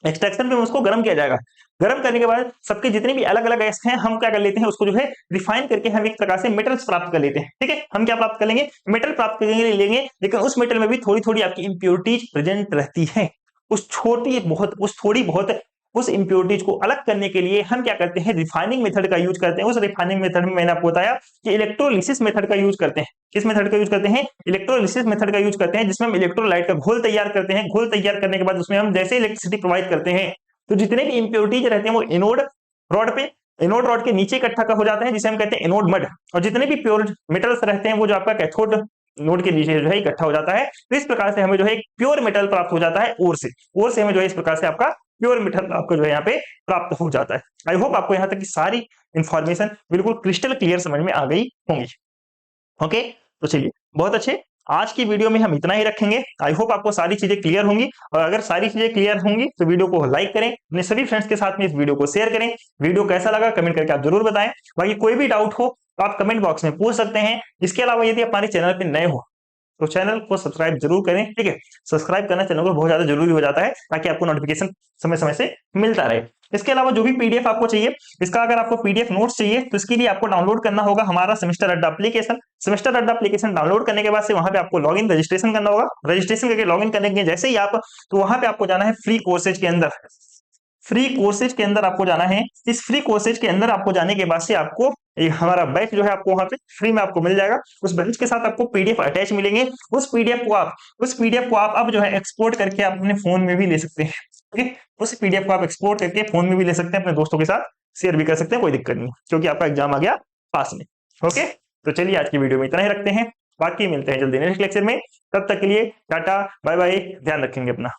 एक्सट्रैक्शन में उसको गर्म किया जाएगा। गर्म करने के बाद सबके जितने भी अलग अलग अयस्क हैं हम क्या कर लेते हैं, उसको जो है रिफाइन करके हम एक प्रकार से मेटल्स प्राप्त कर लेते हैं। ठीक है, हम क्या प्राप्त कर लेंगे, मेटल प्राप्त करेंगे, लेंगे, लेकिन उस मेटल में भी थोड़ी थोड़ी आपकी इंप्योरिटीज प्रेजेंट रहती है। उस थोड़ी बहुत उस इंप्योरिटीज को अलग करने के लिए हम क्या करते हैं, रिफाइनिंग मेथड का यूज करते हैं। उस रिफाइनिंग मेथड में मैंने आपको बताया कि इलेक्ट्रोलिसिस मेथड का यूज करते हैं। किस मेथड का यूज करते हैं, इलेक्ट्रोलिसिस मेथड का यूज करते हैं, जिसमें हम इलेक्ट्रोलाइट का घोल तैयार करते हैं। घोल तैयार करने के बाद उसमें हम जैसे इलेक्ट्रिसिटी प्रोवाइड करते हैं तो जितने भी इंप्योरिटीज रहते हैं वो एनोड रॉड पे, एनोड रॉड के नीचे इकट्ठा का हो जाते हैं, जिसे हम कहते हैं एनोड मड। और जितने भी प्योर मेटल्स रहते हैं वो जो आपका कैथोड नोड के नीचे जो है इकट्ठा हो जाता है। तो इस प्रकार से हमें जो है एक प्योर मेटल प्राप्त हो जाता है ओर से। ओर से हमें जो है इस प्रकार से आपका प्योर मेटल आपको जो है यहाँ पे प्राप्त हो जाता है। आई होप आपको यहाँ तक की सारी इंफॉर्मेशन बिल्कुल क्रिस्टल क्लियर समझ में आ गई होंगी। ओके, तो चलिए बहुत अच्छे, आज की वीडियो में हम इतना ही रखेंगे। आई होप आपको सारी चीजें क्लियर होंगी, और अगर सारी चीजें क्लियर होंगी तो वीडियो को लाइक करें, अपने सभी फ्रेंड्स के साथ में इस वीडियो को शेयर करें। वीडियो कैसा लगा कमेंट करके आप जरूर बताएं। बाकी कोई भी डाउट हो तो आप कमेंट बॉक्स में पूछ सकते हैं। इसके अलावा यदि आप हमारे चैनल पर नए हो तो चैनल को सब्सक्राइब जरूर करें, ठीक है। सब्सक्राइब करना चैनल को बहुत ज्यादा जरूरी हो जाता है ताकि आपको नोटिफिकेशन समय समय से मिलता रहे। इसके अलावा जो भी पीडीएफ आपको चाहिए, इसका अगर आपको पीडीएफ नोट्स चाहिए तो इसके लिए आपको डाउनलोड करना होगा हमारा सेमेस्टर अड्डा एप्लीकेशन। सेमेस्टर अड्डा एप्लीकेशन डाउनलोड करने के बाद से वहां पे आपको लॉगिन रजिस्ट्रेशन करना होगा। रजिस्ट्रेशन करके लॉगिन करने के जैसे ही आप, तो वहां पे आपको जाना है फ्री कोर्सेज के अंदर। फ्री कोर्सेज के अंदर आपको जाना है। इस फ्री कोर्सेज के अंदर आपको जाने के बाद से आपको हमारा बैच जो है आपको वहां पे फ्री में आपको मिल जाएगा। उस बैच के साथ आपको पीडीएफ अटैच मिलेंगे। उस पीडीएफ को आप अब जो है एक्सपोर्ट करके आप अपने फोन में भी ले सकते हैं। ओके, उस पीडीएफ को आप एक्सपोर्ट करके फोन में भी ले सकते हैं, अपने दोस्तों के साथ शेयर भी कर सकते हैं, कोई दिक्कत नहीं, क्योंकि आपका एग्जाम आ गया पास में। ओके, तो चलिए आज की वीडियो में इतना ही रखते हैं, बाकी मिलते हैं जल्दी नेक्स्ट लेक्चर में। तब तक के लिए टाटा बाय बाय, ध्यान रखेंगे अपना।